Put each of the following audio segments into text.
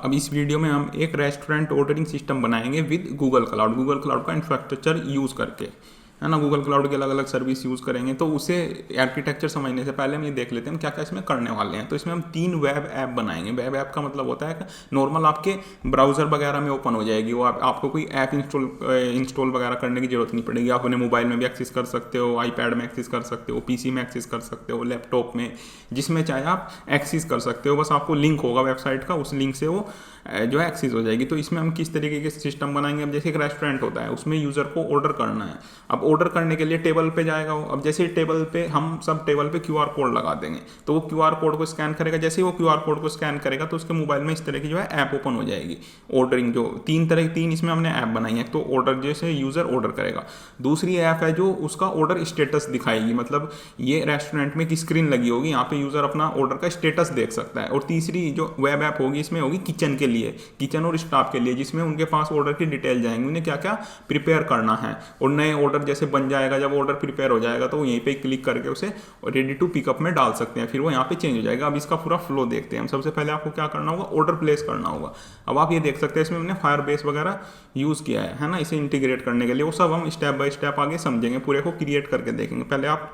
अब इस वीडियो में हम एक रेस्टोरेंट ऑर्डरिंग सिस्टम बनाएंगे विद गूगल क्लाउड का इंफ्रास्ट्रक्चर यूज़ करके, है ना। गूगल क्लाउड के अलग अलग सर्विस यूज़ करेंगे। तो उसे आर्किटेक्चर समझने से पहले हम ये देख लेते हैं क्या क्या इसमें करने वाले हैं। तो इसमें हम 3 वेब ऐप बनाएंगे। वेब ऐप का मतलब होता है कि नॉर्मल आपके ब्राउज़र वगैरह में ओपन हो जाएगी वो, आपको कोई ऐप इंस्टॉल वगैरह करने की जरूरत नहीं पड़ेगी। आप उन्हें मोबाइल में भी एक्सेस कर सकते हो, आईपैड में एक्सेस कर सकते हो, पीसी में एक्सेस कर सकते हो, लैपटॉप में, जिसमें चाहे आप एक्सेस कर सकते हो। बस आपको लिंक होगा वेबसाइट का, उस लिंक से वो जो है एक्सेस हो जाएगी। तो इसमें हम किस तरीके के सिस्टम बनाएंगे, अब जैसे एक रेस्टोरेंट होता है उसमें यूज़र को ऑर्डर करना है। अब ऑर्डर करने के लिए टेबल पे जाएगा वो। अब जैसे टेबल पे हम सब टेबल पे क्यूआर कोड लगा देंगे तो वो क्यूआर कोड को स्कैन करेगा। जैसे ही वो क्यूआर कोड को स्कैन करेगा तो उसके मोबाइल में इस तरह की जो है ऐप ओपन हो जाएगी ऑर्डरिंग। जो तीन इसमें हमने ऐप बनाई है। तो ऑर्डर जैसे यूज़र ऑर्डर करेगा, दूसरी ऐप है जो उसका ऑर्डर स्टेटस दिखाएगी, मतलब ये रेस्टोरेंट में की स्क्रीन लगी होगी, यहाँ पे यूज़र अपना ऑर्डर का स्टेटस देख सकता है। और तीसरी जो वेब ऐप होगी इसमें होगी किचन के लिए, किचन और स्टाफ के लिए, जिसमें उनके पास ऑर्डर की डिटेल जाएंगी, उन्हें क्या क्या प्रिपेयर करना है। और नए ऑर्डर जैसे बन जाएगा, जब ऑर्डर प्रिपेयर हो जाएगा तो यहीं पे क्लिक करके उसे रेडी टू पिकअप में डाल सकते हैं, फिर वो यहाँ पे चेंज हो जाएगा। अब इसका पूरा फ्लो देखते हैं हम। सबसे पहले आपको क्या करना होगा, ऑर्डर प्लेस करना होगा। अब आप ये देख सकते हैं इसमें हमने फायरबेस वगैरह यूज़ किया है ना, इसे इंटीग्रेट करने के लिए। वो सब हम स्टेप बाय स्टेप आगे समझेंगे, पूरे को क्रिएट करके देखेंगे। पहले आप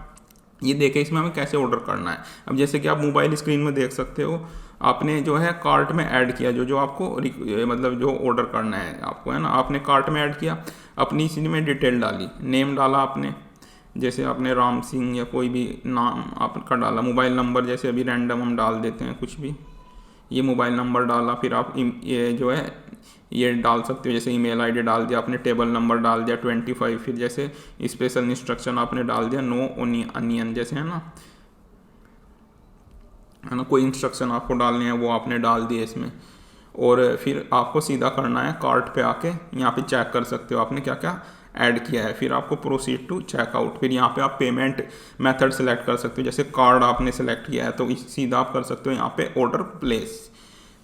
ये देखें इसमें हमें कैसे ऑर्डर करना है। अब जैसे कि आप मोबाइल स्क्रीन में देख सकते हो, आपने जो है कार्ट में ऐड किया जो आपको मतलब जो ऑर्डर करना है आपको, है ना, आपने कार्ट में ऐड किया, अपनी इसी में डिटेल डाली, नेम डाला आपने, जैसे आपने राम सिंह या कोई भी नाम आपका डाला, मोबाइल नंबर जैसे अभी रैंडम हम डाल देते हैं कुछ भी, ये मोबाइल नंबर डाला। फिर आप ये जो है ये डाल सकते हो, जैसे ईमेल आईडी डाल दिया आपने, टेबल नंबर डाल दिया 25। फिर जैसे स्पेशल इंस्ट्रक्शन आपने डाल दिया नो अनियन जैसे, है ना, कोई इंस्ट्रक्शन आपको डालने हैं वो आपने डाल दिए इसमें। और फिर आपको सीधा करना है कार्ट पे आके, यहाँ पे चेक कर सकते हो आपने क्या क्या ऐड किया है। फिर आपको प्रोसीड टू चेकआउट, फिर यहाँ पे आप पेमेंट मेथड सेलेक्ट कर सकते हो। जैसे कार्ड आपने सेलेक्ट किया है तो सीधा आप कर सकते हो यहाँ पे ऑर्डर प्लेस।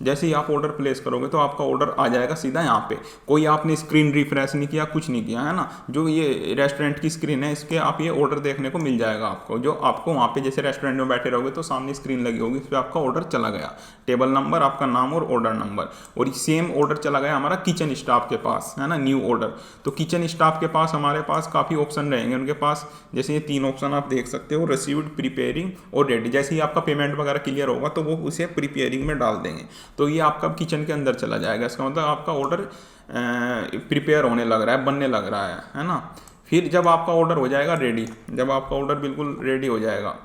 जैसे ही आप ऑर्डर प्लेस करोगे तो आपका ऑर्डर आ जाएगा सीधा यहाँ पे। कोई आपने स्क्रीन रिफ्रेश नहीं किया, कुछ नहीं किया, है ना। जो ये रेस्टोरेंट की स्क्रीन है इसके आप ये ऑर्डर देखने को मिल जाएगा आपको। जो आपको वहाँ पे जैसे रेस्टोरेंट में बैठे रहोगे तो सामने स्क्रीन लगी होगी, इस पर आपका ऑर्डर चला गया, टेबल नंबर, आपका नाम और ऑर्डर नंबर। और सेम ऑर्डर चला गया हमारा किचन स्टाफ के पास, है ना, न्यू ऑर्डर। तो किचन स्टाफ के पास हमारे पास काफ़ी ऑप्शन रहेंगे उनके पास। जैसे ये 3 ऑप्शन आप देख सकते हो, रिसीव्ड, प्रिपेयरिंग और रेडी। जैसे ही आपका पेमेंट वगैरह क्लियर होगा तो वो उसे प्रिपेयरिंग में डाल देंगे, तो ये आपका किचन के अंदर चला जाएगा। इसका मतलब आपका ऑर्डर प्रिपेयर होने लग रहा है, बनने लग रहा है ना। फिर जब आपका ऑर्डर हो जाएगा रेडी, जब आपका ऑर्डर बिल्कुल रेडी हो जाएगा,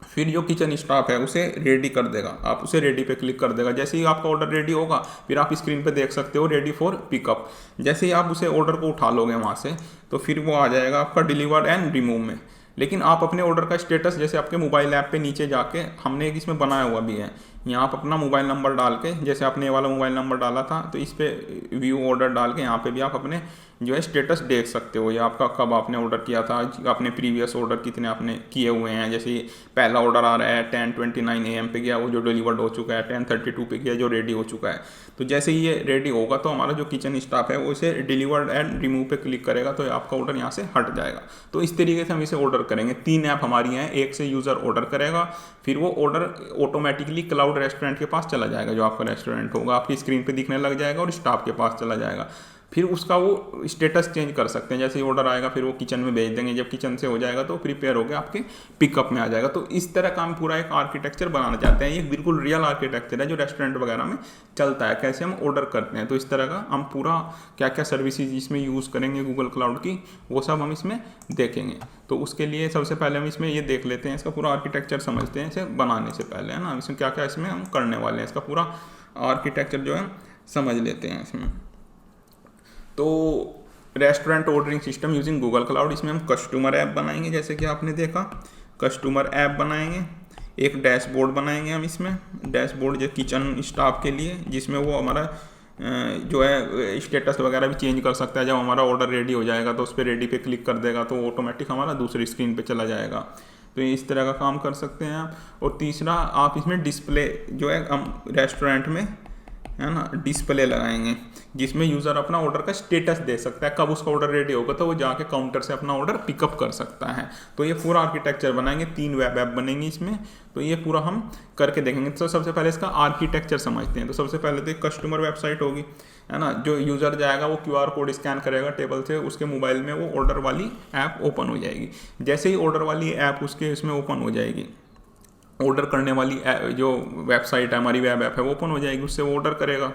फिर जो किचन स्टाफ है उसे रेडी कर देगा, आप उसे रेडी पे क्लिक कर देगा। जैसे ही आपका ऑर्डर रेडी होगा फिर आप स्क्रीन पे देख सकते हो रेडी फॉर पिकअप। जैसे ही आप उसे ऑर्डर को उठा लोगे वहाँ से तो फिर वो आ जाएगा आपका डिलीवर्ड एंड रिमूव में। लेकिन आप अपने ऑर्डर का स्टेटस जैसे आपके मोबाइल ऐप पे नीचे जाके, हमने एक इसमें बनाया हुआ भी है, यहाँ आप अपना मोबाइल नंबर डाल के, जैसे आपने ये वाला मोबाइल नंबर डाला था तो इस पे व्यू ऑर्डर डाल के यहाँ पे भी आप अपने जो है स्टेटस देख सकते हो, या आपका कब आपने ऑर्डर किया था, आपने प्रीवियस ऑर्डर कितने आपने किए हुए हैं। जैसे पहला ऑर्डर आ रहा है 10:29 AM पे गया, वो जो डिलीवर्ड हो चुका है, 10:32 पे गया जो रेडी हो चुका है। तो जैसे ही ये रेडी होगा तो हमारा जो किचन स्टाफ है वो इसे डिलीवर्ड एंड रिमूव पे क्लिक करेगा तो आपका ऑर्डर यहाँ से हट जाएगा। तो इस तरीके से हम इसे ऑर्डर करेंगे। 3 ऐप हमारी हैं, एक से यूज़र ऑर्डर करेगा, फिर वो ऑर्डर ऑटोमेटिकली क्लाउड रेस्टोरेंट के पास चला जाएगा, जो आपका रेस्टोरेंट होगा आपकी स्क्रीन पे दिखने लग जाएगा और स्टाफ के पास चला जाएगा। फिर उसका वो स्टेटस चेंज कर सकते हैं। जैसे ही ऑर्डर आएगा फिर वो किचन में भेज देंगे, जब किचन से हो जाएगा तो प्रिपेयर होकर आपके पिकअप में आ जाएगा। तो इस तरह का हम पूरा एक आर्किटेक्चर बनाना चाहते हैं। ये बिल्कुल रियल आर्किटेक्चर है जो रेस्टोरेंट वगैरह में चलता है, कैसे हम ऑर्डर करते हैं। तो इस तरह का हम पूरा क्या क्या सर्विसेज इसमें यूज़ करेंगे गूगल क्लाउड की, वो सब हम इसमें देखेंगे। तो उसके लिए सबसे पहले हम इसमें ये देख लेते हैं, इसका पूरा आर्किटेक्चर समझते हैं इसे बनाने से पहले, है ना। इसमें क्या क्या इसमें हम करने वाले हैं, इसका पूरा आर्किटेक्चर जो है समझ लेते हैं इसमें। तो restaurant ordering system using Google cloud, इसमें हम कस्टमर ऐप बनाएंगे, जैसे कि आपने देखा कस्टमर ऐप बनाएंगे। एक डैशबोर्ड बनाएंगे हम इसमें, डैशबोर्ड जो किचन स्टाफ के लिए, जिसमें वो हमारा जो है स्टेटस वगैरह भी चेंज कर सकता है। जब हमारा ऑर्डर रेडी हो जाएगा तो उस पर रेडी पे क्लिक कर देगा तो ऑटोमेटिक हमारा दूसरी स्क्रीन पे चला जाएगा। तो इस तरह का काम कर सकते हैं आप। और तीसरा आप इसमें डिस्प्ले जो है हम रेस्टोरेंट में है ना, डिस्प्ले लगाएंगे जिसमें यूज़र अपना ऑर्डर का स्टेटस दे सकता है, कब उसका ऑर्डर रेडी होगा तो वो जाके काउंटर से अपना ऑर्डर पिकअप कर सकता है। तो ये पूरा आर्किटेक्चर बनाएंगे, 3 वेब ऐप बनेंगी इसमें। तो ये पूरा हम करके देखेंगे। तो सबसे पहले इसका आर्किटेक्चर समझते हैं। तो सबसे पहले तो एक कस्टमर वेबसाइट होगी, है ना, जो यूज़र जाएगा वो QR कोड स्कैन करेगा टेबल से, उसके मोबाइल में वो ऑर्डर वाली ऐप ओपन हो जाएगी। जैसे ही ऑर्डर वाली ऐप उसके इसमें ओपन हो जाएगी, ऑर्डर करने वाली जो वेबसाइट है हमारी, वेब ऐप है, वो ओपन हो जाएगी, उससे वो ऑर्डर करेगा।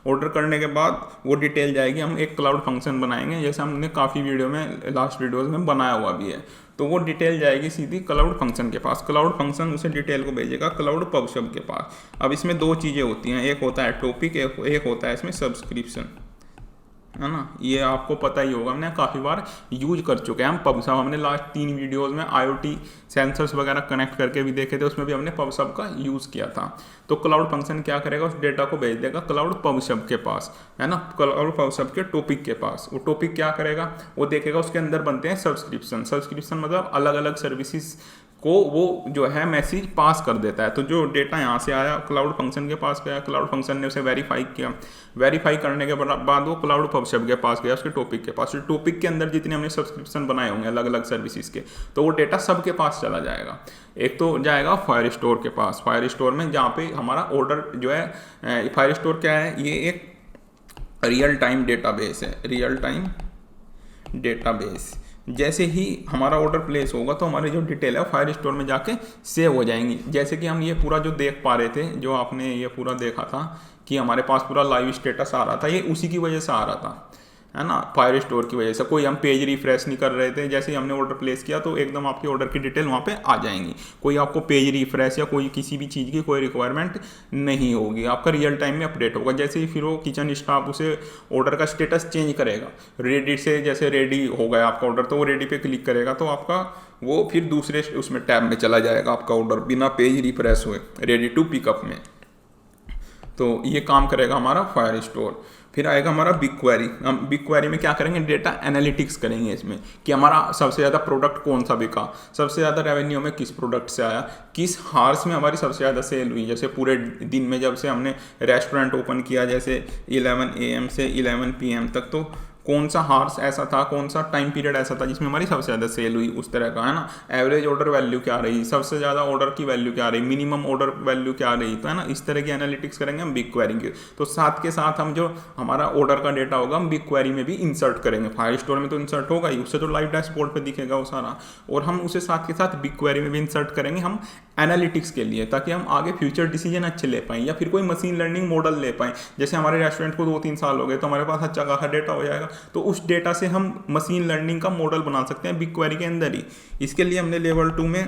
ऑर्डर करने के बाद वो डिटेल जाएगी, हम एक क्लाउड फंक्शन बनाएंगे, जैसे हमने काफ़ी वीडियो में, लास्ट वीडियोज़ में बनाया हुआ भी है। तो वो डिटेल जाएगी सीधी क्लाउड फंक्शन के पास, क्लाउड फंक्शन उसे डिटेल को भेजेगा क्लाउड पब्सब के पास। अब इसमें 2 चीज़ें होती हैं, एक होता है टॉपिक, एक होता है इसमें सब्सक्रिप्शन, है ना। ये आपको पता ही होगा, हमने काफ़ी बार यूज कर चुके हैं हम पबसब। हमने लास्ट 3 वीडियोस में IoT सेंसर्स वगैरह कनेक्ट करके भी देखे थे, उसमें भी हमने पबसब का यूज़ किया था। तो क्लाउड फंक्शन क्या करेगा, उस डेटा को भेज देगा क्लाउड पबसब के पास, है ना, क्लाउड पबसब के टॉपिक के पास। वो टॉपिक क्या करेगा, वो देखेगा उसके अंदर बनते हैं सब्सक्रिप्शन। सब्सक्रिप्शन मतलब अलग अलग सर्विसेज को वो जो है मैसेज पास कर देता है। तो जो डेटा यहाँ से आया क्लाउड फंक्शन के पास गया, क्लाउड फंक्शन ने उसे वेरीफाई किया, वेरीफाई करने के बाद वो क्लाउड पब्सब के पास गया, उसके टॉपिक के पास। टॉपिक के अंदर जितने हमने सब्सक्रिप्शन बनाए होंगे अलग अलग सर्विसेज के, तो वो डेटा सबके पास चला जाएगा। एक तो जाएगा फायर स्टोर के पास, फायर स्टोर में जहाँ पे हमारा ऑर्डर जो है, फायर स्टोर क्या है, ये एक रियल टाइम डेटाबेस है, रियल टाइम डेटाबेस। जैसे ही हमारा ऑर्डर प्लेस होगा तो हमारी जो डिटेल है फायर स्टोर में जाके सेव हो जाएंगी। जैसे कि हम ये पूरा जो देख पा रहे थे, जो आपने ये पूरा देखा था कि हमारे पास पूरा लाइव स्टेटस आ रहा था, ये उसी की वजह से आ रहा था, है ना, फायर स्टोर की वजह से। कोई हम पेज रिफ्रेश नहीं कर रहे थे, जैसे ही हमने ऑर्डर प्लेस किया तो एकदम आपकी ऑर्डर की डिटेल वहाँ पे आ जाएंगी। कोई आपको पेज रिफ्रेश या कोई किसी भी चीज़ की कोई रिक्वायरमेंट नहीं होगी, आपका रियल टाइम में अपडेट होगा। जैसे ही फिर वो किचन स्टाफ उसे ऑर्डर का स्टेटस चेंज करेगा, रेडी से जैसे रेडी हो गया आपका ऑर्डर, तो वो रेडी पे क्लिक करेगा तो आपका वो फिर दूसरे उसमें टैब में चला जाएगा आपका ऑर्डर, बिना पेज रिफ्रेश हुए, रेडी टू पिकअप में। तो ये काम करेगा हमारा फायर स्टोर। फिर आएगा हमारा बिग क्वेरी। हम बिग क्वेरी में क्या करेंगे, डेटा एनालिटिक्स करेंगे इसमें कि हमारा सबसे ज़्यादा प्रोडक्ट कौन सा बिका, सबसे ज़्यादा रेवेन्यू में किस प्रोडक्ट से आया, किस हार्स में हमारी सबसे ज़्यादा सेल हुई। जैसे पूरे दिन में जब से हमने रेस्टोरेंट ओपन किया, जैसे 11 AM से 11 PM तक, तो कौन सा हार्स ऐसा था, कौन सा टाइम पीरियड ऐसा था जिसमें हमारी सबसे ज़्यादा सेल हुई, उस तरह का, है ना। एवरेज ऑर्डर वैल्यू क्या रही, सबसे ज़्यादा ऑर्डर की वैल्यू क्या रही, मिनिमम ऑर्डर वैल्यू क्या रही, तो है ना, इस तरह की एनालिटिक्स करेंगे हम बिग क्वेरी की। तो साथ के साथ हम जो हमारा ऑर्डर का डेटा होगा हम बिग क्वेरी में भी इंसर्ट करेंगे। फायर स्टोर में तो इंसर्ट होगा ही, उससे तो लाइव डैशबोर्ड पे दिखेगा वो सारा, और हम उसे साथ के साथ बिग क्वेरी में भी इंसर्ट करेंगे हम एनालिटिक्स के लिए, ताकि हम आगे फ्यूचर डिसीजन अच्छे ले पाएँ, या फिर कोई मशीन लर्निंग मॉडल ले पाएँ। जैसे हमारे रेस्टोरेंट को 2-3 साल हो गए तो हमारे पास अच्छा खासा डेटा हो जाएगा, तो उस डेटा से हम मशीन लर्निंग का मॉडल बना सकते हैं बिग क्वेरी के अंदर ही। इसके लिए हमने लेवल 2 में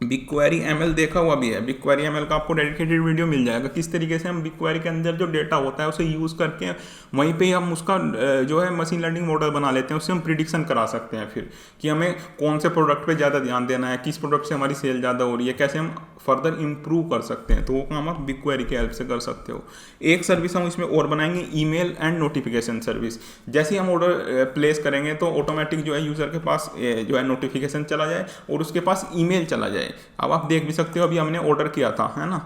बिग क्वेरी ML देखा हुआ भी है। बिग क्वेरी ML का आपको डेडिकेटेड वीडियो मिल जाएगा, किस तरीके से हम बिग क्वेरी के अंदर जो डेटा होता है उसे यूज़ करके वहीं पे हम उसका जो है मशीन लर्निंग मॉडल बना लेते हैं, उससे हम प्रिडिक्शन करा सकते हैं फिर कि हमें कौन से प्रोडक्ट पे ज़्यादा ध्यान देना है, किस प्रोडक्ट से हमारी सेल ज़्यादा हो रही है, कैसे हम फर्दर इंप्रूव कर सकते हैं। तो वो काम आप बिग क्वेरी की हेल्प से कर सकते हो। एक सर्विस हम इसमें और बनाएंगे, ईमेल एंड नोटिफिकेशन सर्विस। जैसे ही हम ऑर्डर प्लेस करेंगे तो ऑटोमेटिक जो है यूज़र के पास जो है नोटिफिकेशन चला जाए और उसके पास ईमेल चला जाए। अब आप देख भी सकते हो, अभी हमने ऑर्डर किया था, है ना,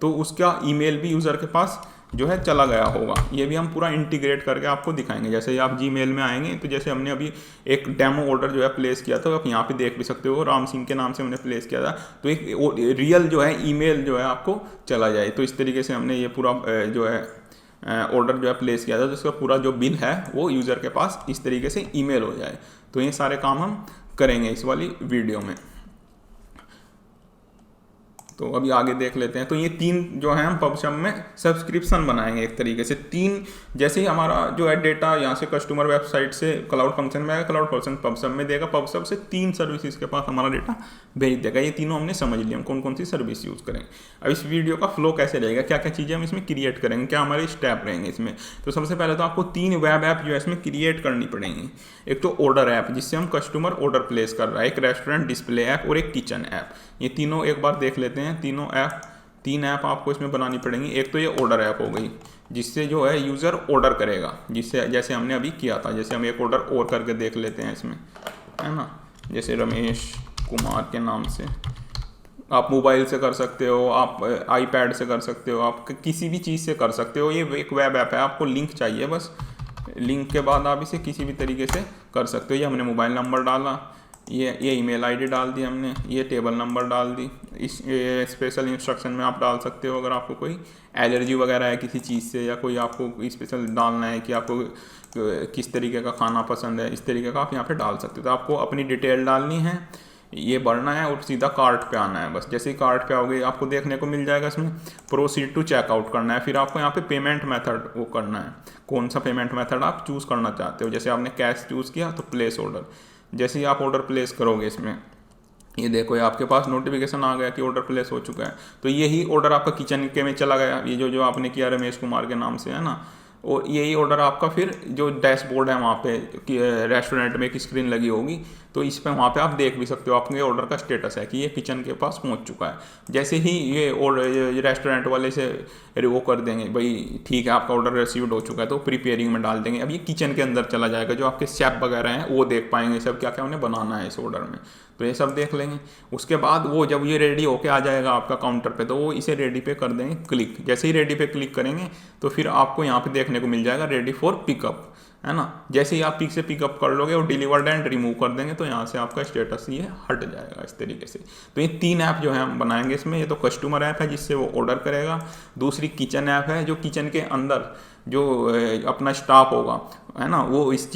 तो उसका ईमेल भी यूज़र के पास जो है चला गया होगा। ये भी हम पूरा इंटीग्रेट करके आपको दिखाएंगे। जैसे ही आप जीमेल में आएंगे तो जैसे हमने अभी एक डेमो ऑर्डर जो है प्लेस किया था, आप यहाँ पे देख भी सकते हो, राम सिंह के नाम से हमने प्लेस किया था, तो एक रियल जो है ईमेल जो है आपको चला जाए। तो इस तरीके से हमने ये पूरा जो है ऑर्डर जो है प्लेस किया था, तो इसका पूरा जो बिल है वो यूज़र के पास इस तरीके से ईमेल हो जाए। तो ये सारे काम हम करेंगे इस वाली वीडियो में। तो अभी आगे देख लेते हैं। तो ये 3 जो है हम पबसब में सब्सक्रिप्शन बनाएंगे एक तरीके से। 3 जैसे ही हमारा जो है डेटा यहाँ से कस्टमर वेबसाइट से क्लाउड फंक्शन में आएगा, क्लाउड फंक्शन पबसब में देगा, पबसब से 3 सर्विसेज के पास हमारा डेटा भेज देगा। ये तीनों हमने समझ लिया हम कौन कौन सी सर्विस यूज़ करेंगे। अब इस वीडियो का फ्लो कैसे रहेगा, क्या क्या चीज़ें हम इसमें क्रिएट करेंगे, क्या हमारे स्टेप रहेंगे इसमें। तो सबसे पहले तो आपको 3 वेब ऐप जो है इसमें क्रिएट करनी पड़ेंगी। एक तो ऑर्डर ऐप जिससे हम कस्टमर ऑर्डर प्लेस कर रहा है, एक रेस्टोरेंट डिस्प्ले ऐप और एक किचन ऐप। ये तीनों एक बार देख लेते हैं। 3 ऐप आपको इसमें बनानी पड़ेंगी। एक तो ये ऑर्डर ऐप हो गई जिससे जो है यूज़र ऑर्डर करेगा, जिससे जैसे हमने अभी किया था। जैसे हम एक ऑर्डर और करके देख लेते हैं इसमें, है ना, जैसे रमेश कुमार के नाम से आप मोबाइल से कर सकते हो, आप आईपैड से कर सकते हो, आप किसी भी चीज़ से कर सकते हो। ये एक वेब ऐप है, आपको लिंक चाहिए बस, लिंक के बाद आप इसे किसी भी तरीके से कर सकते हो। ये हमने मोबाइल नंबर डाला, ये ईमेल आईडी डाल दी हमने, ये टेबल नंबर डाल दी। इस स्पेशल इंस्ट्रक्शन में आप डाल सकते हो अगर आपको कोई एलर्जी वगैरह है किसी चीज़ से, या कोई आपको स्पेशल डालना है कि आपको किस तरीके का खाना पसंद है, इस तरीके का आप यहाँ पे डाल सकते हो। तो आपको अपनी डिटेल डालनी है, ये भरना है और सीधा कार्ट पे आना है बस। जैसे ही कार्ट पे आओगे आपको देखने को मिल जाएगा इसमें प्रोसीड टू चेकआउट करना है। फिर आपको यहाँ पे पेमेंट मेथड वो करना है, कौन सा पेमेंट मेथड आप चूज़ करना चाहते हो। जैसे आपने कैश चूज़ किया तो प्लेस ऑर्डर, जैसे ही आप ऑर्डर प्लेस करोगे इसमें ये देखो ये आपके पास नोटिफिकेशन आ गया कि ऑर्डर प्लेस हो चुका है। तो यही ऑर्डर आपका किचन के में चला गया, ये जो आपने किया रमेश कुमार के नाम से है ना, और यही ऑर्डर आपका फिर जो डैशबोर्ड है वहाँ पे रेस्टोरेंट में एक स्क्रीन लगी होगी, तो इस पर वहाँ पे आप देख भी सकते हो आपके ऑर्डर का स्टेटस है कि ये किचन के पास पहुँच चुका है। जैसे ही ये रेस्टोरेंट वाले से वो कर देंगे भाई ठीक है आपका ऑर्डर रिसीव्ड हो चुका है, तो प्रिपेयरिंग में डाल देंगे। अब ये किचन के अंदर चला जाएगा, जो आपके शेफ वगैरह हैं वो देख पाएंगे सब क्या क्या उन्हें बनाना है इस ऑर्डर में, तो ये सब देख लेंगे। उसके बाद वो जब ये रेडी होके आ जाएगा आपका काउंटर पे, तो वो इसे रेडी पे कर देंगे क्लिक। जैसे ही रेडी पे क्लिक करेंगे तो फिर आपको यहाँ पे देखने को मिल जाएगा रेडी फॉर पिकअप, है ना। जैसे ही आप पिक से पिकअप कर लोगे और डिलीवर्ड एंड रिमूव कर देंगे तो यहाँ से आपका स्टेटस ये हट जाएगा इस तरीके से। तो ये 3 ऐप जो है हम बनाएंगे इसमें। ये तो कस्टमर ऐप है जिससे वो ऑर्डर करेगा, दूसरी किचन ऐप है जो किचन के अंदर जो अपना स्टाफ होगा, है ना, वो इस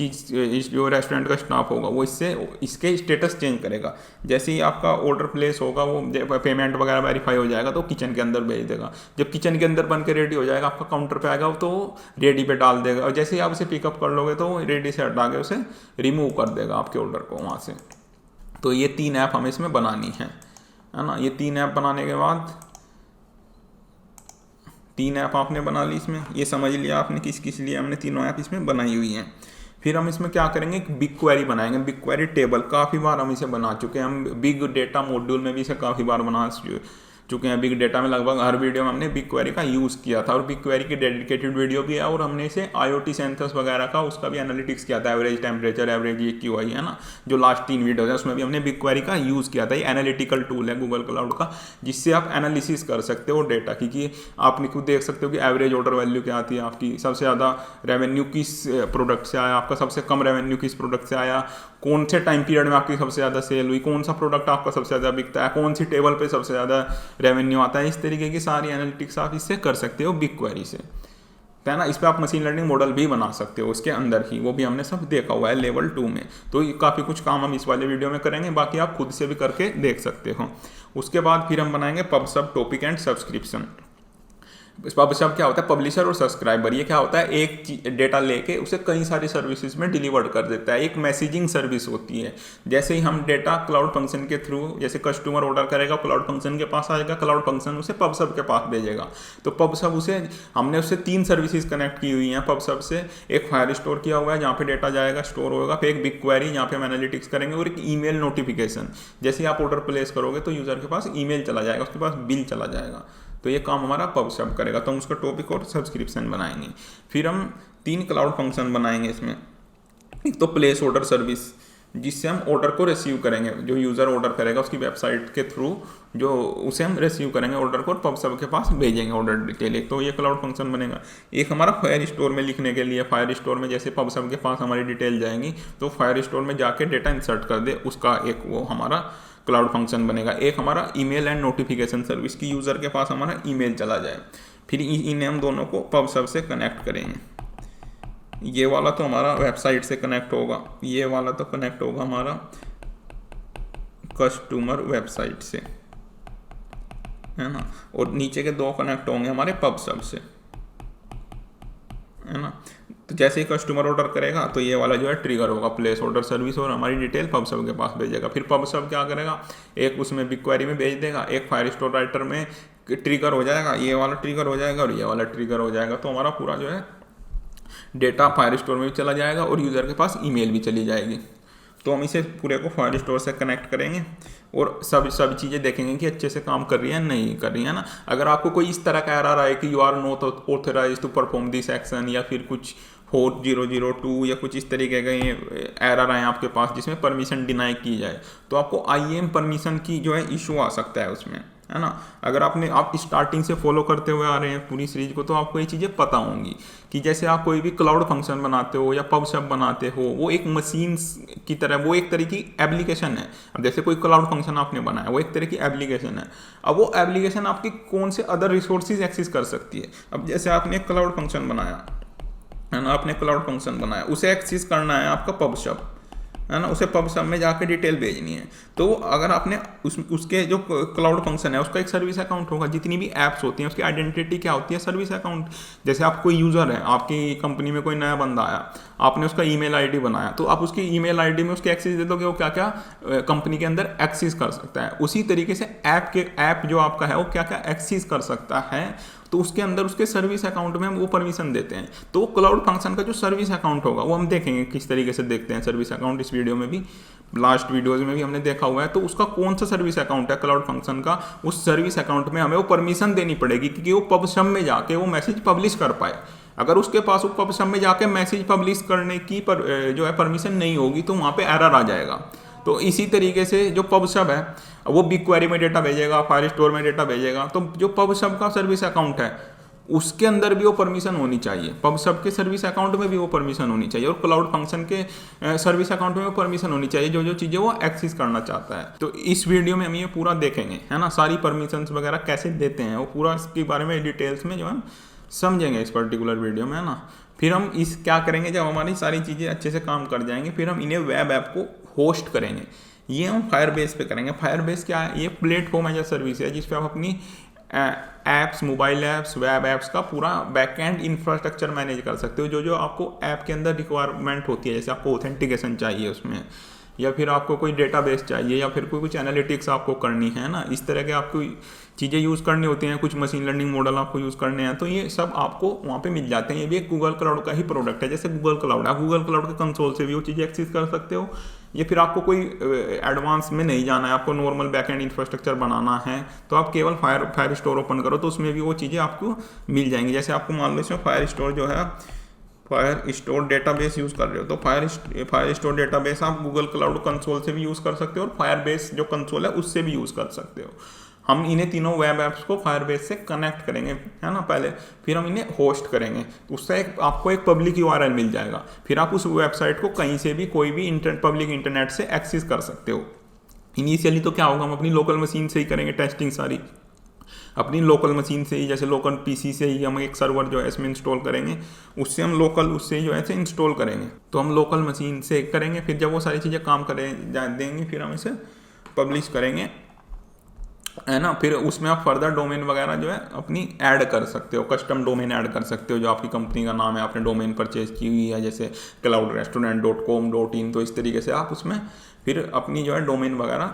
जो रेस्टोरेंट का स्टाफ होगा वो इसके स्टेटस चेंज करेगा। जैसे ही आपका ऑर्डर प्लेस होगा वो पेमेंट वगैरह वेरीफाई हो जाएगा तो किचन के अंदर भेज देगा। जब किचन के अंदर बन के रेडी हो जाएगा आपका काउंटर पे आएगा तो रेडी पे डाल देगा, और जैसे ही आप उसे पिकअप कर लोगे तो रेडी से हटा के उसे रिमूव कर देगा आपके ऑर्डर को वहाँ से। तो ये 3 ऐप हमें इसमें बनानी है ना। ये 3 ऐप बनाने के बाद 3 ऐप आपने बना ली इसमें, ये समझ लिया आपने किस किस लिए हमने तीनों ऐप इसमें बनाई हुई हैं। फिर हम इसमें क्या करेंगे, एक बिग क्वेरी बनाएंगे। बिग क्वेरी टेबल काफ़ी बार हम इसे बना चुके हैं, हम बिग डेटा मॉड्यूल में भी इसे काफ़ी बार बना चुके हैं। बिग डेटा में लगभग हर वीडियो में हमने बिग क्वेरी का यूज़ किया था, और बिग क्वेरी की डेडिकेटेड वीडियो भी है, और हमने इसे IoT सेंसर्स वगैरह का उसका भी एनालिटिक्स किया था, एवरेज टेम्परेचर, एवरेज AQI, है ना, जो लास्ट 3 वीडियोज है उसमें भी हमने बिग क्वेरी का यूज़ किया था। ये एनालिटिकल टूल है गूगल क्लाउड का, जिससे आप एनालिसिस कर सकते हो डेटा की, कि आप खुद देख सकते हो कि एवरेज ऑर्डर वैल्यू क्या आती है आपकी, सबसे ज़्यादा रेवेन्यू किस प्रोडक्ट से आया, आपका सबसे कम रेवेन्यू किस प्रोडक्ट से आया, कौन से टाइम पीरियड में आपकी सबसे ज़्यादा सेल हुई, कौन सा प्रोडक्ट आपका सबसे ज़्यादा बिकता है, कौन सी टेबल पे सबसे ज़्यादा रेवेन्यू आता है। इस तरीके की सारी एनालिटिक्स आप इससे कर सकते हो बिग क्वेरी से, है ना। इस पर आप मशीन लर्निंग मॉडल भी बना सकते हो उसके अंदर ही, वो भी हमने सब देखा हुआ है लेवल 2 में। तो काफ़ी कुछ काम हम इस वाले वीडियो में करेंगे, बाकी आप खुद से भी करके देख सकते हो। उसके बाद फिर हम बनाएंगे पब सब टॉपिक एंड सब्सक्रिप्शन। पब सब क्या होता है, पब्लिशर और सब्सक्राइबर। ये क्या होता है, एक डेटा लेके उसे कई सारी सर्विसेज में डिलीवर कर देता है, एक मैसेजिंग सर्विस होती है। जैसे ही हम डेटा क्लाउड फंक्शन के थ्रू, जैसे कस्टमर ऑर्डर करेगा क्लाउड फंक्शन के पास आएगा, क्लाउड फंक्शन उसे पब सब के पास भेजेगा। तो पब सब हमने उससे 3 सर्विसेज कनेक्ट की हुई हैं पब सब से। एक फायर स्टोर किया हुआ है जहाँ पे डेटा जाएगा, स्टोर होगा, फिर एक बिग क्वेरी जहाँ पे हम एनालिटिक्स करेंगे, और एक ईमेल नोटिफिकेशन। जैसे ही आप ऑर्डर प्लेस करोगे तो यूजर के पास ईमेल चला जाएगा, उसके पास बिल चला जाएगा। तो ये काम हमारा पब सब करेगा। तो हम उसका टॉपिक और सब्सक्रिप्शन बनाएंगे। फिर हम 3 क्लाउड फंक्शन बनाएंगे इसमें। एक तो प्लेस ऑर्डर सर्विस, जिससे हम ऑर्डर को रिसीव करेंगे, जो यूज़र ऑर्डर करेगा उसकी वेबसाइट के थ्रू, जो उसे हम रिसीव करेंगे ऑर्डर को, और पब सब के पास भेजेंगे ऑर्डर डिटेल। एक तो ये क्लाउड फंक्शन बनेगा। एक हमारा फायर स्टोर में लिखने के लिए, फायर स्टोर में जैसे पब सब के पास हमारी डिटेल जाएंगी तो फायर स्टोर में जाके डेटा इंसर्ट कर दे, उसका एक वो हमारा क्लाउड फंक्शन बनेगा। एक हमारा ईमेल एंड नोटिफिकेशन सर्विस की, यूज़र के पास हमारा ईमेल चला जाए, फिर इन्हें हम दोनों को पब सब से कनेक्ट करेंगे। ये वाला तो हमारा वेबसाइट से कनेक्ट होगा, ये वाला तो कनेक्ट होगा हमारा कस्टमर वेबसाइट से, है ना, और नीचे के 2 कनेक्ट होंगे हमारे पब सब से, है ना। तो जैसे ही कस्टमर ऑर्डर करेगा तो ये वाला जो है ट्रिगर होगा, प्लेस ऑर्डर सर्विस, और हमारी डिटेल पब सब के पास भेजेगा। फिर पब सब क्या करेगा, एक उसमें बिग क्वेरी में भेज देगा, एक फायर स्टोर राइटर में ट्रिगर हो जाएगा, ये वाला ट्रिगर हो जाएगा और ये वाला ट्रिगर हो जाएगा। तो हमारा पूरा जो है डेटा फायर स्टोर में भी चला जाएगा और यूज़र के पास ईमेल भी चली जाएगी। तो हम इसे पूरे को फायर स्टोर से कनेक्ट करेंगे और सब चीज़ें देखेंगे कि अच्छे से काम कर रही है नहीं कर रही है ना। अगर आपको कोई इस तरह का एरर आए कि you are not authorised to perform this action, या फिर कुछ 4002 या कुछ इस तरीके का ये एरर आए आपके पास जिसमें परमिशन डिनाई की जाए, तो आपको IAM परमिशन की जो है इशू आ सकता है उसमें, है ना। अगर आप स्टार्टिंग से फॉलो करते हुए आ रहे हैं पूरी सीरीज को, तो आपको ये चीज़ें पता होंगी कि जैसे आप कोई भी क्लाउड फंक्शन बनाते हो या पब सब बनाते हो, वो एक मशीन की तरह, वो एक तरह की एप्लीकेशन है। अब जैसे कोई क्लाउड फंक्शन आपने बनाया, वो एक तरह की एप्लीकेशन है। अब वो एप्लीकेशन आपकी कौन से अदर रिसोर्सेज एक्सेस कर सकती है। अब जैसे आपने एक क्लाउड फंक्शन बनाया है ना, आपने क्लाउड फंक्शन बनाया, उसे एक्सेस करना है आपका पब सब, है ना, उसे पब सब में जाके डिटेल भेजनी है। तो अगर आपने उसके जो क्लाउड फंक्शन है उसका एक सर्विस अकाउंट होगा। जितनी भी ऐप्स होती हैं उसकी आइडेंटिटी क्या होती है, सर्विस अकाउंट। जैसे आप कोई यूज़र है, आपकी कंपनी में कोई नया बंदा आया, आपने उसका ईमेल आईडी बनाया, तो आप उसकी ईमेल आईडी में उसके एक्सेस दे दोगे, वो क्या क्या कंपनी के अंदर एक्सेस कर सकता है। उसी तरीके से ऐप जो आपका है वो क्या क्या एक्सेस कर सकता है, तो उसके अंदर उसके सर्विस अकाउंट में हम वो परमिशन देते हैं। तो क्लाउड फंक्शन का जो सर्विस अकाउंट होगा वो हम देखेंगे किस तरीके से देखते हैं सर्विस अकाउंट, इस वीडियो में भी, लास्ट वीडियोज में भी हमने देखा हुआ है। तो उसका कौन सा सर्विस अकाउंट है क्लाउड फंक्शन का, उस सर्विस अकाउंट में हमें वो परमिशन देनी पड़ेगी कि वो पब सब में जाके वो मैसेज पब्लिश कर पाए। अगर उसके पास वो पब सब में जाके मैसेज पब्लिश करने की जो है परमिशन नहीं होगी, तो वहाँ पे एरर आ जाएगा। तो इसी तरीके से जो पब सब है वो BigQuery में डेटा भेजेगा, फायरस्टोर में डेटा भेजेगा, तो जो पब सब का सर्विस अकाउंट है उसके अंदर भी वो परमिशन होनी चाहिए, पब सब के सर्विस अकाउंट में भी वो परमिशन होनी चाहिए, और क्लाउड फंक्शन के सर्विस अकाउंट में वो परमिशन होनी चाहिए जो जो चीज़ें वो एक्सेस करना चाहता है। तो इस वीडियो में हम ये पूरा देखेंगे, है ना, सारी परमिशंस वगैरह कैसे देते हैं वो पूरा इसके बारे में डिटेल्स में जो है समझेंगे इस पर्टिकुलर वीडियो में, है ना। फिर हम इस क्या करेंगे, जब हमारी सारी चीज़ें अच्छे से काम कर जाएंगे, फिर हम इन्हें वेब ऐप को होस्ट करेंगे। ये हम फायरबेस पे करेंगे। फायरबेस क्या है, ये प्लेटफॉर्म एज अ सर्विस है जिस पे आप अपनी apps, mobile apps, web apps का पूरा बैकएंड इंफ्रास्ट्रक्चर मैनेज कर सकते हो। जो जो आपको ऐप के अंदर रिक्वायरमेंट होती है, जैसे आपको ऑथेंटिकेशन चाहिए उसमें, या फिर आपको कोई डेटाबेस चाहिए, या फिर कोई कुछ एनालिटिक्स आपको करनी है ना, इस तरह के आपको चीज़ें यूज़ करनी होती हैं, कुछ मशीन लर्निंग मॉडल आपको यूज़ करने हैं, तो ये सब आपको वहाँ पे मिल जाते हैं। ये भी एक गूगल क्लाउड का ही प्रोडक्ट है। जैसे गूगल क्लाउड है, गूगल क्लाउड के कंसोल से भी वो चीज़ें एक्सेस कर सकते हो। ये फिर आपको कोई एडवांस में नहीं जाना है, आपको नॉर्मल बैकएंड इंफ्रास्ट्रक्चर बनाना है, तो आप केवल फायर स्टोर ओपन करो तो उसमें भी वो चीज़ें आपको मिल जाएंगी। जैसे आपको मान लो इसमें फायर स्टोर जो है, फायर स्टोर डेटाबेस यूज़ कर रहे हो, तो फायर स्टोर डेटाबेस आप गूगल क्लाउड कंसोल से भी यूज़ कर सकते हो, और फायरबेस जो कंसोल है उससे भी यूज़ कर सकते हो। हम इन्हें तीनों वेब ऐप्स को फायरबेस से कनेक्ट करेंगे, है ना, पहले, फिर हम इन्हें होस्ट करेंगे। तो उससे आपको एक पब्लिक URL मिल जाएगा, फिर आप उस वेबसाइट को कहीं से भी कोई भी पब्लिक इंटरनेट से एक्सेस कर सकते हो। इनिशियली तो क्या होगा, हम अपनी लोकल मशीन से ही करेंगे टेस्टिंग सारी, अपनी लोकल मशीन से ही, जैसे लोकल PC से ही हम एक सर्वर जो है इसमें इंस्टॉल करेंगे, उससे हम लोकल उससे जो है इसे इंस्टॉल करेंगे। तो हम लोकल मशीन से करेंगे, फिर जब वो सारी चीज़ें काम करें देंगी, फिर हम इसे पब्लिश करेंगे, है ना। फिर उसमें आप फर्दर डोमेन वगैरह जो है अपनी ऐड कर सकते हो, कस्टम डोमेन ऐड कर सकते हो, जो आपकी कंपनी का नाम है, आपने डोमेन परचेज की हुई है, जैसे cloudrestaurant.com.in, तो इस तरीके से आप उसमें फिर अपनी जो है डोमेन वगैरह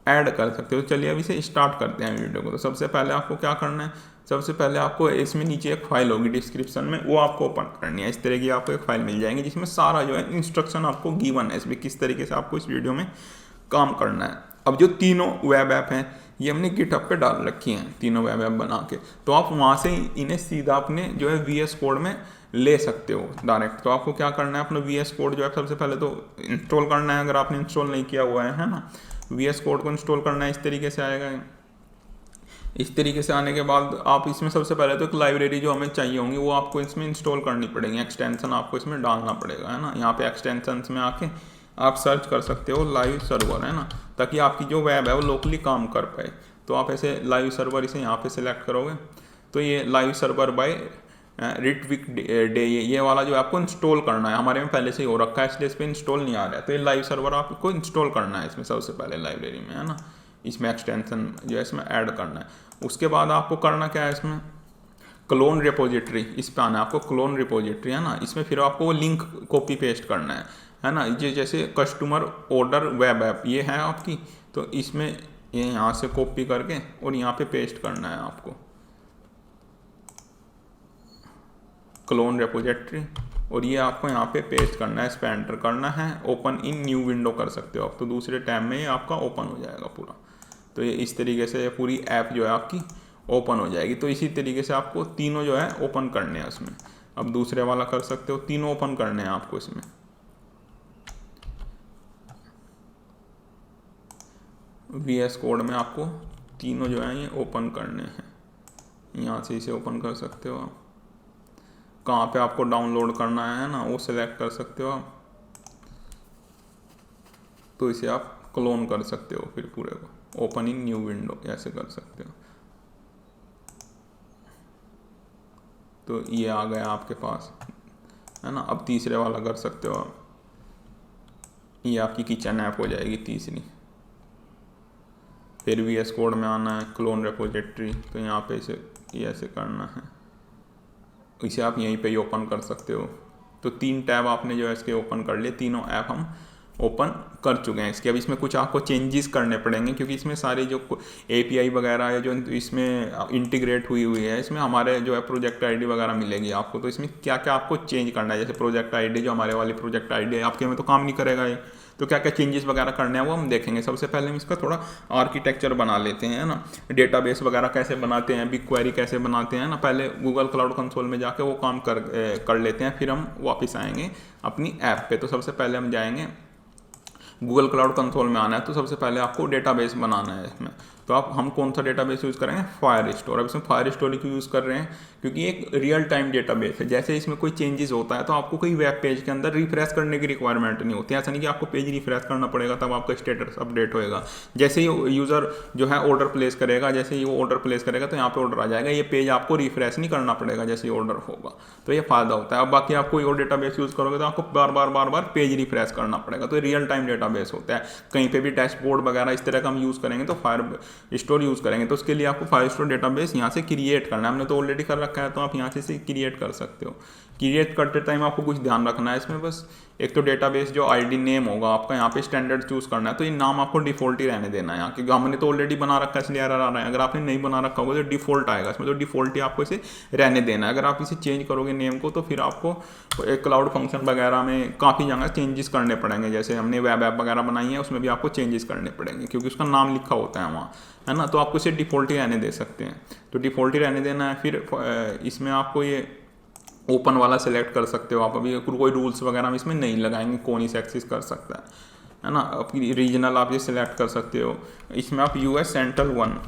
ऐड कर सकते हो। चलिए अब इसे स्टार्ट करते हैं वीडियो को। तो सबसे पहले आपको क्या करना है, सबसे पहले आपको इसमें नीचे एक फाइल होगी डिस्क्रिप्शन में, वो आपको ओपन करनी है। इस तरह की आपको एक फाइल मिल जाएगी जिसमें सारा जो है इंस्ट्रक्शन आपको गिवन है, इसमें किस तरीके से आपको इस वीडियो में काम करना है। अब जो तीनों वेब ऐप हैं ये हमने गिटहब पे डाल रखी हैं, तीनों वेब ऐप बना के, तो आप वहाँ से इन्हें सीधा अपने जो है VS कोड में ले सकते हो डायरेक्ट। तो आपको क्या करना है, अपना VS कोड जो है सबसे पहले तो इंस्टॉल करना है, अगर आपने इंस्टॉल नहीं किया हुआ है ना, VS कोड को इंस्टॉल करना है। इस तरीके से आएगा। इस तरीके से आने के बाद आप इसमें सबसे पहले तो एक लाइब्रेरी जो हमें चाहिए होंगी वो आपको इसमें इंस्टॉल करनी पड़ेगी, एक्सटेंशन आपको इसमें डालना पड़ेगा, है ना। यहाँ पे एक्सटेंशन में आके आप सर्च कर सकते हो लाइव सर्वर, है ना, ताकि आपकी जो वेब है वो लोकली काम कर पाए। तो आप ऐसे लाइव सर्वर इसे यहाँ पे सिलेक्ट करोगे, तो ये लाइव सर्वर बाय रिट्विक डे ये वाला जो आपको इंस्टॉल करना है, हमारे में पहले से ही हो रखा है इसलिए इस पर इंस्टॉल नहीं आ रहा है। तो ये लाइव सर्वर आपको इंस्टॉल करना है इसमें सबसे पहले लाइब्रेरी में, है ना, इसमें एक्सटेंशन जो है इसमें ऐड करना है। उसके बाद आपको करना क्या है, इसमें क्लोन रिपोजिटरी, इस पर आना है आपको, क्लोन रिपोजिटरी, है ना। इसमें फिर आपको वो लिंक कॉपी पेस्ट करना है ना। ये जैसे कस्टमर ऑर्डर वेब ऐप ये है आपकी, तो इसमें ये यहाँ से कॉपी करके और यहाँ पे पेस्ट करना है आपको क्लोन रिपोजिटरी, और ये आपको यहाँ पे पेस्ट करना है, इस पर एंटर करना है, ओपन इन न्यू विंडो कर सकते हो आप, तो दूसरे टैब में ये आपका ओपन हो जाएगा पूरा। तो ये इस तरीके से पूरी ऐप जो है आपकी ओपन हो जाएगी। तो इसी तरीके से आपको तीनों जो है ओपन करने हैं उसमें। अब दूसरे वाला कर सकते हो, तीनों ओपन करने हैं आपको इसमें। VS कोड में आपको तीनों जो है ये ओपन करने हैं। यहाँ से इसे ओपन कर सकते हो आप। कहाँ पे आपको डाउनलोड करना है ना, वो सिलेक्ट कर सकते हो आप। तो इसे आप क्लोन कर सकते हो फिर पूरे को, ओपन इन न्यू विंडो ऐसे कर सकते हो। तो ये आ गया आपके पास, है ना। अब तीसरे वाला कर सकते हो आप, ये आपकी किचन ऐप हो जाएगी तीसरी। फिर VS कोड में आना है, क्लोन रेपोजिटरी, तो यहाँ पे इसे ये ऐसे करना है, इसे आप यहीं पे ही ओपन कर सकते हो। तो 3 टैब आपने जो है इसके ओपन कर लिए, तीनों ऐप हम ओपन कर चुके हैं इसके। अब इसमें कुछ आपको चेंजेस करने पड़ेंगे, क्योंकि इसमें सारी जो API वगैरह है जो इसमें इंटीग्रेट हुई है, इसमें हमारे जो है प्रोजेक्ट आईडी वगैरह मिलेगी आपको। तो इसमें क्या क्या आपको चेंज करना है, जैसे प्रोजेक्ट आईडी जो हमारे वाली प्रोजेक्ट आईडी है, आपके में तो काम नहीं करेगा ये, तो क्या क्या चेंजेस वगैरह करने हैं वो हम देखेंगे। सबसे पहले हम इसका थोड़ा आर्किटेक्चर बना लेते हैं ना, डेटाबेस वगैरह कैसे बनाते हैं, बिग क्वेरी कैसे बनाते हैं ना। पहले गूगल क्लाउड कंसोल में जाके वो काम कर लेते हैं, फिर हम वापस आएंगे अपनी ऐप पे। तो सबसे पहले हम जाएंगे गूगल क्लाउड कंसोल में आना है, तो सबसे पहले आपको डेटाबेस बनाना है इसमें। तो आप हम कौन सा डेटाबेस यूज़ करेंगे, फायरस्टोर। अब इसमें फायरस्टोर क्यों यूज़ कर रहे हैं, क्योंकि एक रियल टाइम डेटाबेस है। जैसे इसमें कोई चेंजेस होता है तो आपको कोई वेब पेज के अंदर रिफ्रेश करने की रिक्वायरमेंट नहीं होती। ऐसा नहीं कि आपको पेज रिफ्रेश करना पड़ेगा तब आपका स्टेटस अपडेट होएगा। जैसे ही यूज़र जो है ऑर्डर प्लेस करेगा, जैसे ही वो ऑर्डर प्लेस करेगा तो यहाँ पे ऑर्डर आ जाएगा, ये पेज आपको रिफ्रेश नहीं करना पड़ेगा जैसे ही ऑर्डर होगा। तो ये फायदा होता है। अब बाकी आप कोई और डेटाबेस यूज़ करोगे तो आपको बार बार पेज रिफ्रेश करना पड़ेगा। तो रियल टाइम डेटाबेस होता है। कहीं पे भी डैशबोर्ड वगैरह इस तरह का हम यूज़ करेंगे तो फायरस्टोर यूज़ करेंगे, तो उसके लिए आपको फायरस्टोर डेटाबेस यहाँ से क्रिएट करना है। हमने तो ऑलरेडी कर रखा है, तो आप यहाँ से क्रिएट कर सकते हो। क्रिएट करते टाइम आपको कुछ ध्यान रखना है इसमें, बस एक तो डेटाबेस जो आईडी नेम होगा आपका, यहाँ पे स्टैंडर्ड चूज करना है। तो ये नाम आपको डिफॉल्ट ही रहने देना है यहाँ, क्योंकि हमने तो ऑलरेडी बना रखा है इसलिए एरर आ रहा है। अगर आपने नहीं बना रखा होगा तो डिफॉल्ट आएगा इसमें, तो डिफॉल्ट ही आपको इसे रहने देना है। अगर आप इसे चेंज करोगे नेम को तो फिर आपको एक क्लाउड फंक्शन वगैरह में काफ़ी जगह चेंजेस करने पड़ेंगे। जैसे हमने वेब ऐप वगैरह बनाई है उसमें भी आपको चेंजेस करने पड़ेंगे, क्योंकि उसका नाम लिखा होता है वहाँ, है ना। तो आपको इसे डिफ़ॉल्ट ही रहने दे सकते हैं, तो डिफ़ॉल्ट ही रहने देना है। फिर इसमें आपको ये ओपन वाला सिलेक्ट कर सकते हो आप। अभी कोई रूल्स वगैरह हम इसमें नहीं लगाएंगे, कौन इसे एक्सेस कर सकता है ना। अपनी रीजनल आप ये सिलेक्ट कर सकते हो। इसमें आप US सेंट्रल 1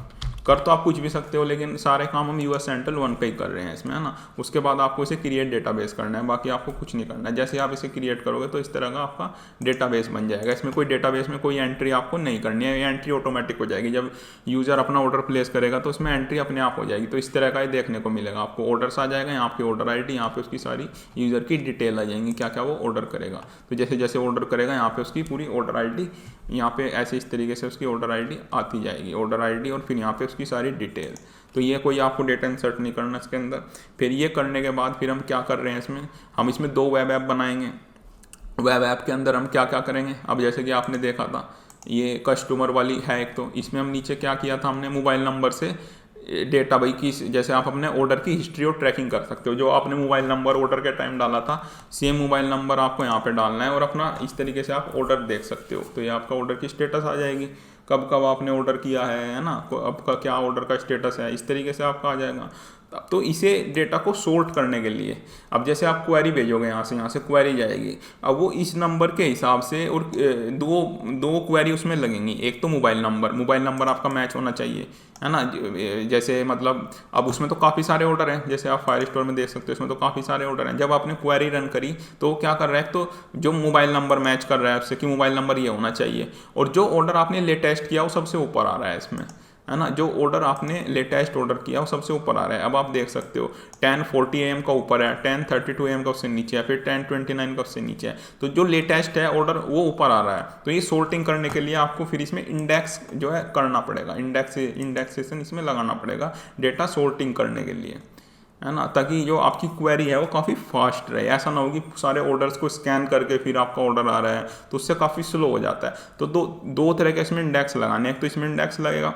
कर तो आप कुछ भी सकते हो, लेकिन सारे काम हम US सेंट्रल 1 पे ही कर रहे हैं इसमें, है ना। उसके बाद आपको इसे क्रिएट डेटाबेस करना है, बाकी आपको कुछ नहीं करना है। जैसे आप इसे क्रिएट करोगे तो इस तरह का आपका डेटाबेस बन जाएगा। इसमें कोई डेटाबेस में कोई एंट्री आपको नहीं करनी है, ये एंट्री ऑटोमेटिक हो जाएगी। जब यूज़र अपना ऑर्डर प्लेस करेगा तो इसमें एंट्री अपने आप हो जाएगी। तो इस तरह का ही देखने को मिलेगा आपको। ऑर्डर्स आ जाएगा, यहाँ पे ऑर्डर ID, यहाँ पे उसकी सारी यूज़र की डिटेल आ जाएंगी, क्या क्या वो ऑर्डर करेगा। तो जैसे जैसे ऑर्डर करेगा यहाँ पे उसकी पूरी ऑर्डर ID, यहाँ पे ऐसे इस तरीके से उसकी ऑर्डर ID आती जाएगी, ऑर्डर ID और फिर यहाँ पे उसकी सारी डिटेल। तो ये कोई आपको डेटा इंसर्ट नहीं करना इसके अंदर। फिर ये करने के बाद फिर हम क्या कर रहे हैं इसमें, हम इसमें 2 वेब ऐप बनाएंगे। वेब ऐप के अंदर हम क्या क्या करेंगे, अब जैसे कि आपने देखा था ये कस्टमर वाली है एक, तो इसमें हम नीचे क्या किया था, हमने मोबाइल नंबर से डेटा भाई की, जैसे आप अपने ऑर्डर की हिस्ट्री और ट्रैकिंग कर सकते हो। जो आपने मोबाइल नंबर ऑर्डर के टाइम डाला था, सेम मोबाइल नंबर आपको यहाँ पे डालना है और अपना इस तरीके से आप ऑर्डर देख सकते हो। तो ये आपका ऑर्डर की स्टेटस आ जाएगी, कब कब आपने ऑर्डर किया है ना, अब का क्या ऑर्डर का स्टेटस है, इस तरीके से आपका आ जाएगा। तो इसे डेटा को सोर्ट करने के लिए अब जैसे आप क्वेरी भेजोगे यहाँ से क्वेरी जाएगी, अब वो इस नंबर के हिसाब से, और दो क्वेरी उसमें लगेंगी। एक तो मोबाइल नंबर आपका मैच होना चाहिए, है ना। जैसे मतलब अब उसमें तो काफ़ी सारे ऑर्डर हैं, जैसे आप फायरस्टोर में देख सकते हो, इसमें तो काफ़ी सारे ऑर्डर हैं। जब आपने क्वेरी रन करी तो क्या कर रहा है, तो जो मोबाइल नंबर मैच कर रहा है उससे कि मोबाइल नंबर ये होना चाहिए, और जो ऑर्डर आपने लेटेस्ट किया वो सबसे ऊपर आ रहा है इसमें, है ना। जो ऑर्डर आपने लेटेस्ट ऑर्डर किया वो सबसे ऊपर आ रहा है। अब आप देख सकते हो 10:40 AM का ऊपर है, 10:32 AM का उससे नीचे है, फिर 10:29 का उससे नीचे है। तो जो लेटेस्ट है ऑर्डर वो ऊपर आ रहा है। तो ये सोर्टिंग करने के लिए आपको फिर इसमें इंडेक्स जो है करना पड़ेगा, इंडेक्सेशन इसमें लगाना पड़ेगा डेटा सोर्टिंग करने के लिए, है ना, ताकि जो आपकी क्वेरी है वो काफ़ी फास्ट रहे। ऐसा ना हो कि सारे ऑर्डर्स को स्कैन करके फिर आपका ऑर्डर आ रहा है, तो उससे काफ़ी स्लो हो जाता है। तो दो तरह के इसमें इंडेक्स लगाने, एक तो इसमें इंडेक्स लगेगा,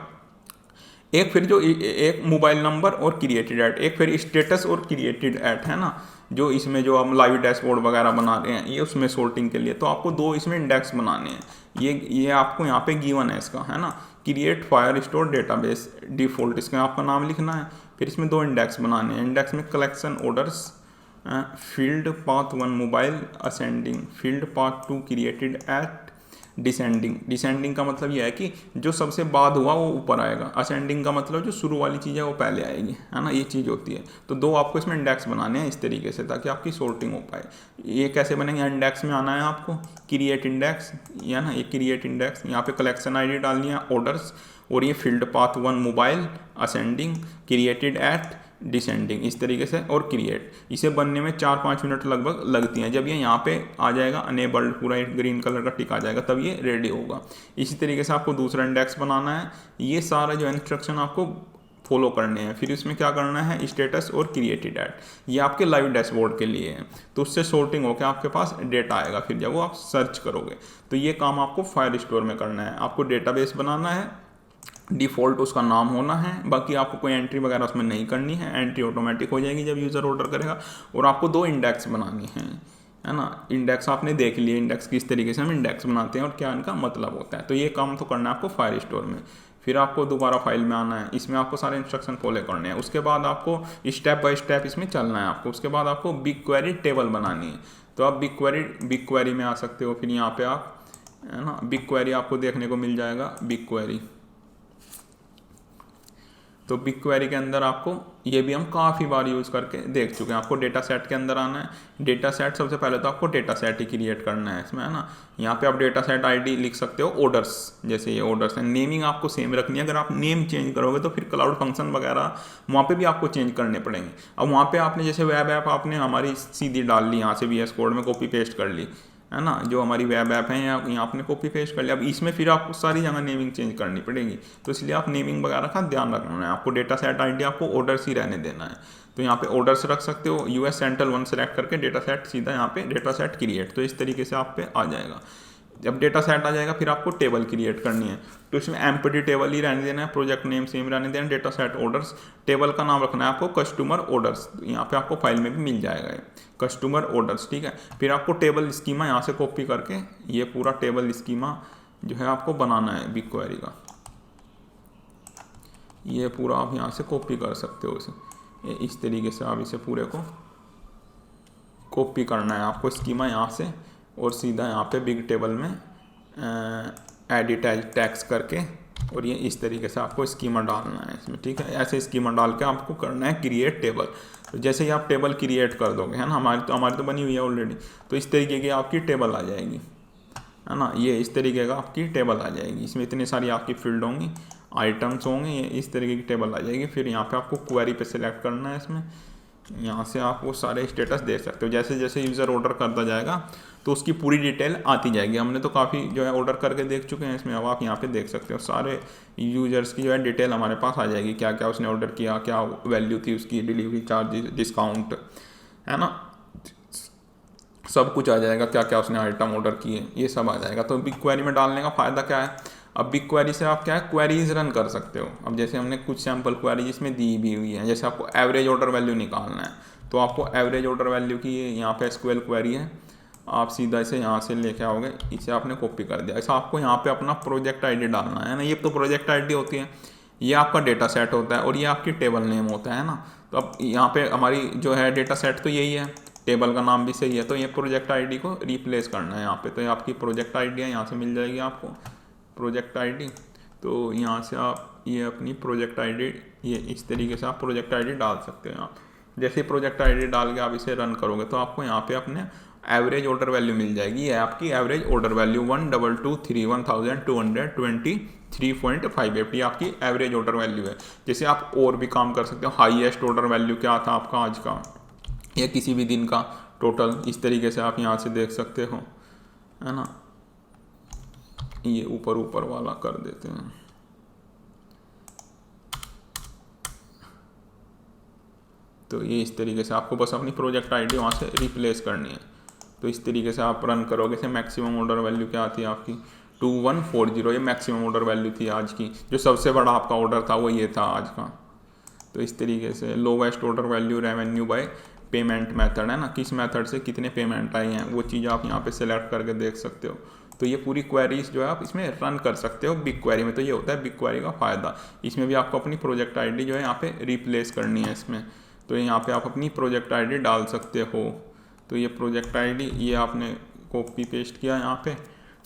एक फिर जो एक मोबाइल नंबर और क्रिएटेड ऐट, एक फिर स्टेटस और क्रिएटेड ऐट, है ना। जो इसमें जो हम लाइव डैशबोर्ड वगैरह बना रहे हैं ये उसमें सोर्टिंग के लिए, तो आपको 2 इसमें इंडेक्स बनाने हैं। ये आपको यहाँ पे गिवन है इसका, है ना। क्रिएट फायरस्टोर डेटाबेस डिफॉल्ट, इसका आपका नाम लिखना है। फिर इसमें 2 इंडेक्स बनाने हैं। इंडेक्स में collection orders field path 1 mobile ascending, field path 2 created at descending. Descending का मतलब यह है कि जो सबसे बाद हुआ वो ऊपर आएगा, असेंडिंग का मतलब जो शुरू वाली चीज़ है वो पहले आएगी, है ना, ये चीज़ होती है। तो दो आपको इसमें इंडेक्स बनाने हैं इस तरीके से ताकि आपकी सॉर्टिंग हो पाए। ये कैसे बनेंगे, इंडेक्स में आना है आपको क्रिएट इंडेक्स, या ना ये क्रिएट इंडेक्स, यहाँ पे कलेक्शन आईडी डालनी है ऑर्डर्स, और ये field path 1 mobile ascending created at descending, इस तरीके से, और क्रिएट। इसे बनने में 4-5 मिनट लगभग लगती हैं। जब ये यहाँ पे आ जाएगा अनेबल्ड, पूरा ग्रीन कलर का टिक आ जाएगा, तब ये रेडी होगा। इसी तरीके से आपको दूसरा इंडेक्स बनाना है। ये सारा जो इंस्ट्रक्शन आपको फॉलो करने हैं। फिर इसमें क्या करना है, स्टेटस और क्रिएटेड एट, ये आपके लाइव डैशबोर्ड के लिए है। तो उससे सॉर्टिंग होकर आपके पास डेटा आएगा, फिर जब वो आप सर्च करोगे। तो ये काम आपको फायर स्टोर में करना है। आपको डेटाबेस बनाना है, डिफ़ॉल्ट उसका नाम होना है, बाकी आपको कोई एंट्री वगैरह उसमें नहीं करनी है, एंट्री ऑटोमेटिक हो जाएगी जब यूज़र ऑर्डर करेगा। और आपको 2 इंडेक्स बनानी है ना। इंडेक्स आपने देख लिए, इंडेक्स किस तरीके से हम इंडेक्स बनाते हैं और क्या इनका मतलब होता है। तो ये काम तो करना है आपको फायर स्टोर में। फिर आपको दोबारा फाइल में आना है, इसमें आपको सारे इंस्ट्रक्शन फॉलो करने हैं। उसके बाद आपको स्टेप बाय स्टेप इसमें चलना है आपको। उसके बाद आपको बिग क्वेरी टेबल बनानी है। तो आप बिग क्वेरी में आ सकते हो। फिर यहाँ पे आप, है ना, बिग क्वेरी आपको देखने को मिल जाएगा, बिग क्वेरी। तो बिग क्वेरी के अंदर आपको, ये भी हम काफ़ी बार यूज़ करके देख चुके हैं। आपको डेटा सेट के अंदर आना है। डेटा सेट सबसे पहले तो आपको डेटा सेट ही क्रिएट करना है इसमें, है ना। यहाँ पे आप डेटा सेट आईडी लिख सकते हो ऑर्डर्स, जैसे ये ऑर्डर्स है। नेमिंग आपको सेम रखनी है। अगर आप नेम चेंज करोगे तो फिर क्लाउड फंक्शन वगैरह वहाँ पे भी आपको चेंज करने पड़ेंगे। अब वहाँ पे आपने जैसे वेब ऐप आपने हमारी सीधी डाल ली, यहाँ से VS कोड में कॉपी पेस्ट कर ली, है ना, जो हमारी वेब ऐप है यहाँ आपने कॉपी पेस्ट कर लिया। अब इसमें फिर आपको सारी जगह नेमिंग चेंज करनी पड़ेगी। तो इसलिए आप नेमिंग वगैरह का ध्यान रखना है। आपको डेटा सेट आईडी आपको ऑर्डर्स ही रहने देना है। तो यहाँ पे ऑर्डर्स रख सकते हो, US सेंट्रल 1 सेलेक्ट करके डेटा सेट सीधा यहाँ पे डेटा सेट क्रिएट। तो इस तरीके से आप पे आ जाएगा। जब डेटा सेट आ जाएगा फिर आपको टेबल क्रिएट करनी है। तो इसमें एम्प्टी टेबल ही रहने देना है, प्रोजेक्ट नेम सेम रहने देना, डेटा सेट ऑर्डर्स। टेबल का नाम रखना है आपको कस्टमर ऑर्डर्स। यहाँ पे आपको फाइल में भी मिल जाएगा ये कस्टमर ऑर्डर्स, ठीक है। फिर आपको टेबल स्कीमा यहाँ से कॉपी करके ये पूरा टेबल स्कीमा जो है आपको बनाना है बिग क्वेरी का। ये पूरा आप यहाँ से कॉपी कर सकते हो इसे, इस तरीके से आप इसे पूरे को कॉपी करना है आपको स्कीमा यहाँ से, और सीधा यहाँ पे बिग टेबल में एडिट टैक्स करके, और ये इस तरीके से आपको स्कीमा डालना है इसमें, ठीक है। ऐसे स्कीमा डाल के आपको करना है क्रिएट टेबल। तो जैसे ही आप टेबल क्रिएट कर दोगे, है ना, हमारी तो बनी हुई है ऑलरेडी, तो इस तरीके की आपकी टेबल आ जाएगी, है ना। ये इस तरीके का आपकी टेबल आ जाएगी। इसमें इतनी सारी आपकी फील्ड होंगी, आइटम्स होंगे, ये इस तरीके की टेबल आ जाएगी। फिर यहाँ पे आपको क्वेरी पे सिलेक्ट करना है इसमें। यहाँ से आप वो सारे स्टेटस देख सकते हो। जैसे जैसे यूज़र ऑर्डर करता जाएगा तो उसकी पूरी डिटेल आती जाएगी। हमने तो काफ़ी जो है ऑर्डर करके देख चुके हैं इसमें। अब आप यहाँ पे देख सकते हो सारे यूज़र्स की जो है डिटेल हमारे पास आ जाएगी, क्या क्या उसने ऑर्डर किया, क्या वैल्यू थी उसकी, डिलीवरी चार्ज, डिस्काउंट, है ना, सब कुछ आ जाएगा। क्या क्या उसने आइटम ऑर्डर किए, ये सब आ जाएगा। तो बिग क्वेरी में डालने का फ़ायदा क्या है, अब बिग क्वेरी से आप क्या है क्वेरीज रन कर सकते हो। अब जैसे हमने कुछ सैम्पल क्वेरी जिसमें दी भी हुई है, जैसे आपको एवरेज ऑर्डर वैल्यू निकालना है, तो आपको एवरेज ऑर्डर वैल्यू की यहाँ पे SQL क्वेरी है, आप सीधा इसे यहाँ से लेके आओगे, इसे आपने कॉपी कर दिया। ऐसा आपको यहाँ पे अपना प्रोजेक्ट ID डालना है ना। ये तो प्रोजेक्ट ID होती है, ये आपका डेटा सेट होता है, और ये आपकी टेबल नेम होता है ना। तो अब यहाँ पे हमारी जो है डेटा सेट तो यही है, टेबल का नाम भी सही है, तो ये प्रोजेक्ट ID को रिप्लेस करना है यहाँ पे। तो ये आपकी प्रोजेक्ट ID है, यहाँ से मिल जाएगी आपको प्रोजेक्ट ID। तो यहाँ से आप ये अपनी प्रोजेक्ट ID, ये इस तरीके से आप प्रोजेक्ट ID डाल सकते हैं। आप जैसे प्रोजेक्ट ID डाल के आप इसे रन करोगे तो आपको यहाँ पे अपने एवरेज ऑर्डर वैल्यू मिल जाएगी। ये आपकी एवरेज ऑर्डर वैल्यू 12231,223.58, ये आपकी एवरेज ऑर्डर वैल्यू है। जैसे आप और भी काम कर सकते हो, हाईएस्ट ऑर्डर वैल्यू क्या था आपका आज का या किसी भी दिन का टोटल, इस तरीके से आप यहाँ से देख सकते हो, है ना। ये ऊपर वाला कर देते हैं। तो ये इस तरीके से आपको बस अपनी प्रोजेक्ट ID वहाँ से रिप्लेस करनी है। तो इस तरीके से आप रन करोगे। से मैक्सिमम ऑर्डर वैल्यू क्या आती है आपकी 2140, ये मैक्सिमम ऑर्डर वैल्यू थी आज की। जो सबसे बड़ा आपका ऑर्डर था वो ये था आज का। तो इस तरीके से lowest order value revenue by payment method, है ना, किस मेथड से कितने पेमेंट आई हैं वो चीज़ आप यहाँ पे सेलेक्ट करके देख सकते हो। तो ये पूरी क्वेरीज जो है आप इसमें रन कर सकते हो बिग क्वेरी में। तो ये होता है बिग क्वेरी का फ़ायदा। इसमें भी आपको अपनी प्रोजेक्ट ID जो है यहाँ पे रिप्लेस करनी है इसमें। तो यहाँ पे आप अपनी प्रोजेक्ट आईडी डाल सकते हो। तो ये प्रोजेक्ट आईडी ये आपने कॉपी पेस्ट किया यहाँ पे,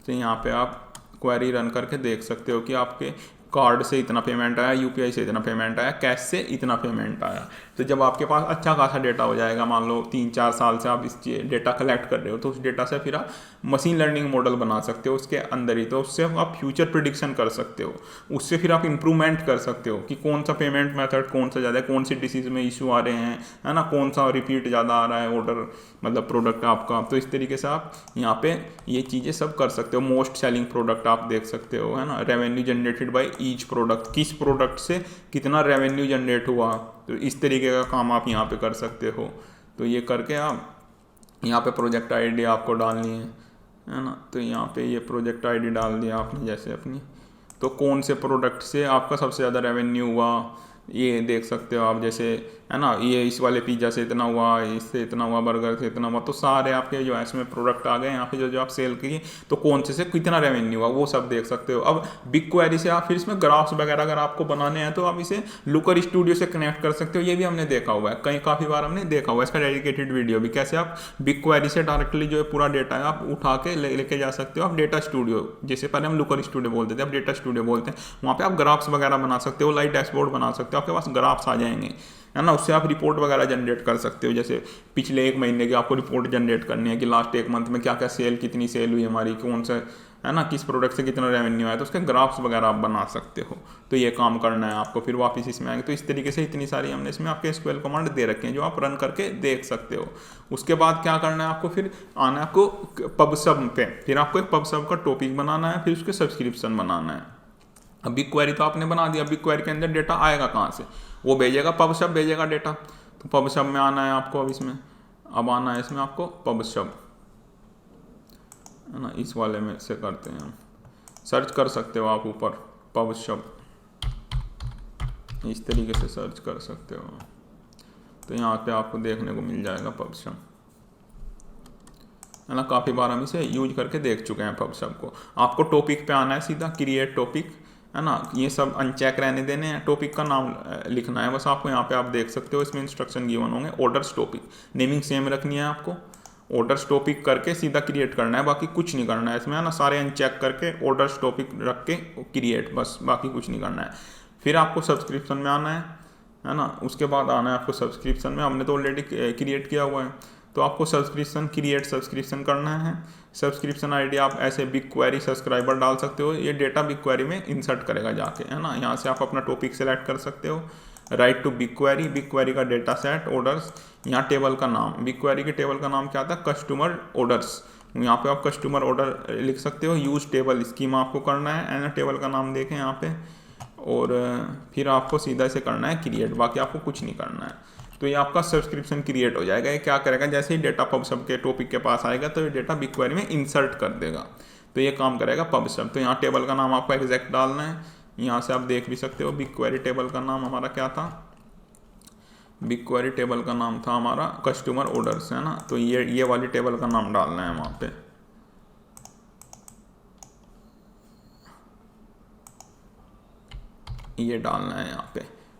तो यहाँ पे आप क्वेरी रन करके देख सकते हो कि आपके कार्ड से इतना पेमेंट आया, यूपीआई से इतना पेमेंट आया, कैश से इतना पेमेंट आया। तो जब आपके पास अच्छा खासा डेटा हो जाएगा, मान लो 3-4 साल से आप इस डेटा कलेक्ट कर रहे हो, तो उस डेटा से फिर आप मशीन लर्निंग मॉडल बना सकते हो उसके अंदर ही। तो उससे आप फ्यूचर प्रिडिक्शन कर सकते हो, उससे फिर आप इंप्रूवमेंट कर सकते हो कि कौन सा पेमेंट मेथड कौन सा ज़्यादा है, कौन सी डिसीज में इशू आ रहे हैं, है ना, कौन सा रिपीट ज़्यादा आ रहा है ऑर्डर मतलब प्रोडक्ट आपका। तो इस तरीके से आप यहाँ पे ये चीज़ें सब कर सकते हो। मोस्ट सेलिंग प्रोडक्ट आप देख सकते हो, है ना, revenue generated by each product, किस प्रोडक्ट से कितना रेवेन्यू जनरेट हुआ। तो इस तरीके का काम आप यहाँ पे कर सकते हो। तो ये करके आप यहाँ पे प्रोजेक्ट आईडी आपको डालनी है ना। तो यहाँ पे ये प्रोजेक्ट आईडी डाल दिया आपने जैसे अपनी, तो कौन से प्रोडक्ट से आपका सबसे ज़्यादा रेवेन्यू हुआ ये देख सकते हो आप, जैसे है ना, ये इस वाले पिज़्ज़ा से इतना हुआ, इससे इतना हुआ, बर्गर से इतना हुआ। तो सारे आपके जो है इसमें प्रोडक्ट आ गए यहाँ पे जो आप सेल किए, तो कौन से कितना रेवेन्यू हुआ वो सब देख सकते हो। अब बिग क्वेरी से आप फिर इसमें ग्राफ्स वगैरह अगर आपको बनाने हैं तो आप इसे लुकर स्टूडियो से कनेक्ट कर सकते हो। ये भी हमने देखा हुआ है, कहीं काफ़ी बार हमने देखा हुआ है, इसका डेडिकेटेड वीडियो भी, कैसे आप बिग क्वेरी से डायरेक्टली जो है पूरा डेटा है आप उठा के लेके जा सकते हो। आप डेटा स्टूडियो, जैसे पहले हम लुकर स्टूडियो बोलते थे, अब डेटा स्टूडियो बोलते हैं, वहाँ पे आप ग्राफ्स वगैरह बना सकते हो, लाइव डैशबोर्ड बना सकते हो, आपके पास ग्राफ्स आ जाएंगे, है ना। उससे आप रिपोर्ट वगैरह जनरेट कर सकते हो, जैसे पिछले 1 महीने की आपको रिपोर्ट जनरेट करनी है कि लास्ट 1 मंथ में क्या क्या सेल, कितनी सेल हुई हमारी, कौन सा, है ना, किस प्रोडक्ट से कितना रेवेन्यू आया, तो उसके ग्राफ्स वगैरह आप बना सकते हो। तो ये काम करना है आपको, फिर वापस इसमें आएंगे। तो इस तरीके से इतनी सारी हमने इसमें आपके एसक्यूएल कमांड दे रखे हैं जो आप रन करके देख सकते हो। उसके बाद क्या करना है आपको, फिर आना है आपको पबसब पे, फिर आपको एक पबसब का टॉपिक बनाना है, फिर उसके सब्सक्रिप्शन बनाना है। अब बिग क्वेरी तो आपने बना दिया, बिग क्वेरी के अंदर डेटा आएगा कहाँ से, वो भेजेगा पबसब भेजेगा डेटा। तो पबसब में आना है आपको, अब इसमें अब आना है इसमें आपको पबसब, है ना, इस वाले में से करते हैं हम, सर्च कर सकते हो आप ऊपर पबसब, इस तरीके से सर्च कर सकते हो। तो यहाँ पे आपको देखने को मिल जाएगा पबसब, है ना। काफ़ी बार हम इसे यूज करके देख चुके हैं पबसब को। आपको टॉपिक पे आना है, सीधा क्रिएट टॉपिक, है ना, ये सब अनचेक रहने देने हैं, टॉपिक का नाम लिखना है बस आपको। यहाँ पे आप देख सकते हो इसमें इंस्ट्रक्शन गिवन होंगे। ऑर्डर्स टॉपिक नेमिंग सेम रखनी है आपको, ऑर्डर्स टॉपिक करके सीधा क्रिएट करना है, बाकी कुछ नहीं करना है इसमें, है ना। सारे अनचेक करके ऑर्डर्स टॉपिक रख के क्रिएट, बस बाकी कुछ नहीं करना है। फिर आपको सब्सक्रिप्शन में आना है ना। उसके बाद आना है आपको सब्सक्रिप्शन में, हमने तो ऑलरेडी क्रिएट किया हुआ है, तो आपको सब्सक्रिप्शन क्रिएट सब्सक्रिप्शन करना है। सब्सक्रिप्शन आईडी आप ऐसे बिग क्वेरी सब्सक्राइबर डाल सकते हो, ये डेटा बिग क्वेरी में इंसर्ट करेगा जाके, है ना। यहाँ से आप अपना टॉपिक सेलेक्ट कर सकते हो, राइट टू बिग क्वेरी का डेटा सेट ऑर्डर्स, यहाँ टेबल का नाम, बिग क्वेरी के टेबल का नाम क्या था, कस्टमर ऑर्डर्स। यहाँ पे आप कस्टमर ऑर्डर लिख सकते हो। यूज टेबल स्कीमा आपको करना है ना, टेबल का नाम देखें यहाँ पे, और फिर आपको सीधा से करना है क्रिएट, बाकी आपको कुछ नहीं करना है। तो ये आपका सब्सक्रिप्शन क्रिएट हो जाएगा। ये क्या करेगा, जैसे ही डेटा पबसब के टॉपिक के पास आएगा तो ये डेटा बिग क्वेरी में इंसर्ट कर देगा, तो ये काम करेगा पबसब। तो यहाँ टेबल का नाम आपको एग्जैक्ट डालना है, यहाँ से आप देख भी सकते हो बिग क्वेरी टेबल का नाम हमारा क्या था, बिग क्वेरी टेबल का नाम था हमारा कस्टमर ऑर्डर्स, है ना। तो ये वाली टेबल का नाम डालना है वहाँ पे, ये डालना है यहाँ पे,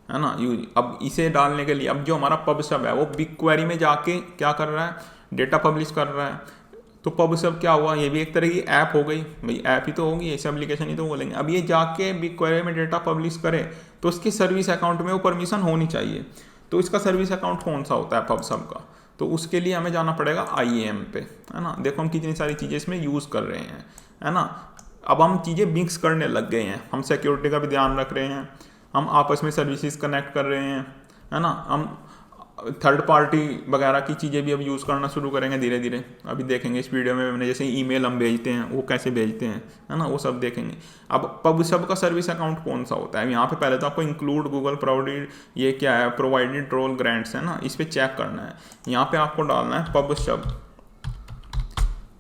है ना, यूज। अब इसे डालने के लिए अब जो हमारा पबसब है वो बिग क्वेरी में जाके क्या कर रहा है, डेटा पब्लिश कर रहा है। तो पबसब क्या हुआ, ये भी एक तरह की ऐप हो गई भाई, ऐप ही तो होगी, ऐसे एप्लीकेशन ही तो बोलेंगे। अब ये जाके बिग क्वेरी में डेटा पब्लिश करे तो उसके सर्विस अकाउंट में वो परमिशन होनी चाहिए। तो इसका सर्विस अकाउंट कौन सा होता है पबसब का, तो उसके लिए हमें जाना पड़ेगा IAM पे, है ना। देखो हम कितनी सारी चीज़ें इसमें यूज़ कर रहे हैं, है ना। अब हम चीज़ें मिक्स करने लग गए हैं, हम सिक्योरिटी का भी ध्यान रख रहे हैं, हम आपस में सर्विसेज कनेक्ट कर रहे हैं, है ना। हम थर्ड पार्टी वगैरह की चीज़ें भी अब यूज़ करना शुरू करेंगे धीरे धीरे। अभी देखेंगे इस वीडियो में मैंने जैसे ईमेल हम भेजते हैं वो कैसे भेजते हैं, है ना, वो सब देखेंगे। अब पबसब का सर्विस अकाउंट कौन सा होता है, यहाँ पे पहले तो आपको इंक्लूड गूगल प्रोवाइडेड, ये क्या है, प्रोवाइडेड रोल ग्रांट्स, है ना, इस पर चेक करना है। यहाँ पे आपको डालना है पबसब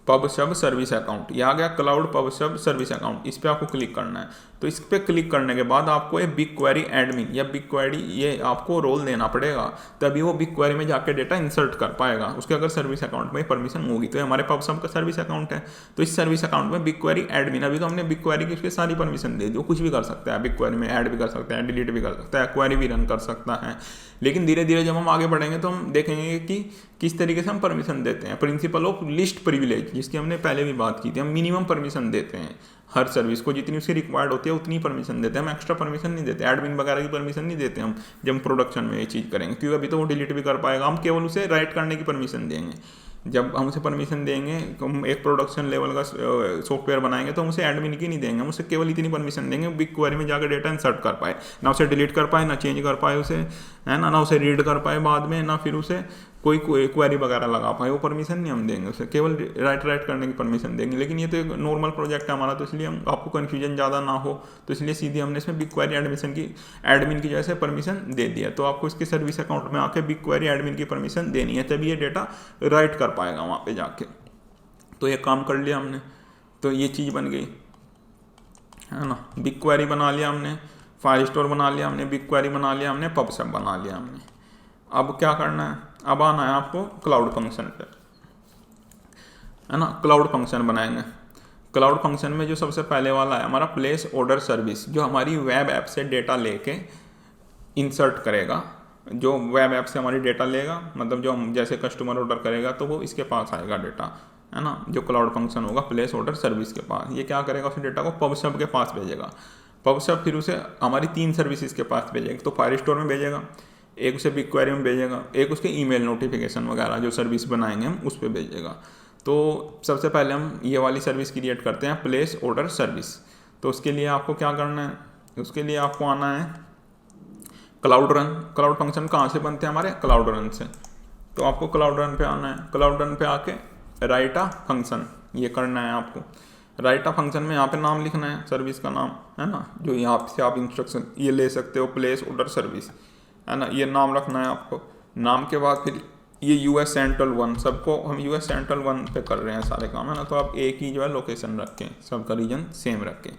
पब सब सर्विस अकाउंट, ये आ गया क्लाउड पब सब सर्विस अकाउंट, इस पर आपको क्लिक करना है। तो इस पर क्लिक करने के बाद आपको ये बिग क्वेरी एडमिन या बिग क्वेरी ये आपको रोल देना पड़ेगा, तभी वो बिग क्वेरी में जाके डेटा इंसर्ट कर पाएगा, उसके अगर सर्विस अकाउंट में परमिशन होगी। तो हमारे पब सब का सर्विस अकाउंट है, तो इस सर्विस अकाउंट में बिग क्वेरी एडमिन, अभी तो हमने बिग क्वेरी की उसकी सारी परमिशन दे दी, वो कुछ भी कर सकता है, बिग क्वेरी में ऐड भी कर सकता है, डिलीट भी कर सकता है, क्वेरी भी रन कर सकता है। लेकिन धीरे धीरे जब हम आगे बढ़ेंगे तो हम देखेंगे कि किस तरीके से हम परमिशन देते हैं। प्रिंसिपल ऑफ लिस्ट प्रिविलेज, जिसकी हमने पहले भी बात की थी, हम मिनिमम परमिशन देते हैं हर सर्विस को, जितनी उसकी रिक्वायर्ड होती है उतनी परमिशन देते हैं, हम एक्स्ट्रा परमिशन नहीं देते, एडमिन वगैरह की परमिशन नहीं देते हम जब हम प्रोडक्शन में ये चीज़ करेंगे, क्योंकि अभी तो वो डिलीट भी कर पाएगा, हम केवल उसे राइट करने की परमिशन देंगे। जब हम उसे परमिशन देंगे, हम एक प्रोडक्शन लेवल का सॉफ्टवेयर बनाएंगे तो हम उसे एडमिन की नहीं देंगे, हम उसे केवल इतनी परमिशन देंगे बिग क्वेरी में जाकर डेटा इंसर्ट कर पाए, ना उसे डिलीट कर पाए, ना चेंज कर पाए उसे, है ना उसे रीड कर पाए बाद में, ना फिर उसे कोई क्वेरी वगैरह लगा पाए, वो परमिशन नहीं हम देंगे उसे, केवल राइट करने की परमिशन देंगे। लेकिन ये तो एक नॉर्मल प्रोजेक्ट है हमारा, तो इसलिए हम आपको कन्फ्यूजन ज़्यादा ना हो तो इसलिए सीधे हमने इसमें बिग क्वेरी एडमिन की जैसे परमिशन दे दिया। तो आपको इसके सर्विस अकाउंट में आके बिग क्वेरी एडमिन की परमिशन देनी है, तभी ये डेटा राइट कर पाएगा वहाँ पे जाके। तो ये काम कर लिया हमने, तो ये चीज़ बन गई, है ना। बिग क्वेरी बना लिया हमने, फाइल स्टोर बना लिया हमने, बिग क्वेरी बना लिया हमने, पब सब बना लिया हमने। अब क्या करना है, अब आना है आपको क्लाउड फंक्शन पे, है ना। क्लाउड फंक्शन बनाएंगे। क्लाउड फंक्शन में जो सबसे पहले वाला है हमारा प्लेस ऑर्डर सर्विस, जो हमारी वेब ऐप से डेटा लेके इंसर्ट करेगा, जो वेब ऐप से हमारी डेटा लेगा, मतलब जो हम जैसे कस्टमर ऑर्डर करेगा तो वो इसके पास आएगा डेटा, है ना। जो क्लाउड फंक्शन होगा प्लेस ऑर्डर सर्विस के पास, ये क्या करेगा, उस डेटा को पब सब के पास भेजेगा। पब सब फिर उसे हमारी 3 सर्विसेज के पास भेजेगा, तो फायर स्टोर में भेजेगा, एक उसे बिग क्वेरी में भेजेगा, एक उसके ईमेल नोटिफिकेशन वगैरह जो सर्विस बनाएंगे हम उस पर भेजेगा। तो सबसे पहले हम ये वाली सर्विस क्रिएट करते हैं, प्लेस ऑर्डर सर्विस। तो उसके लिए आपको क्या करना है, उसके लिए आपको आना है क्लाउड रन। क्लाउड फंक्शन कहाँ से बनते हैं हमारे, क्लाउड रन से। तो आपको क्लाउड रन पे आना है, क्लाउड रन पे आके राइट अ फंक्शन ये करना है आपको। राइट अ फंक्शन में यहाँ पे नाम लिखना है, सर्विस का नाम, है ना, जो यहाँ से आप इंस्ट्रक्शन ये ले सकते हो, प्लेस ऑर्डर सर्विस, है ना, ये नाम रखना है आपको। नाम के बाद फिर ये यूएस सेंट्रल 1, सबको हम यूएस सेंट्रल 1 पे कर रहे हैं सारे काम, है ना, तो आप एक ही जो है लोकेशन रखें, सबका रीजन सेम रखें।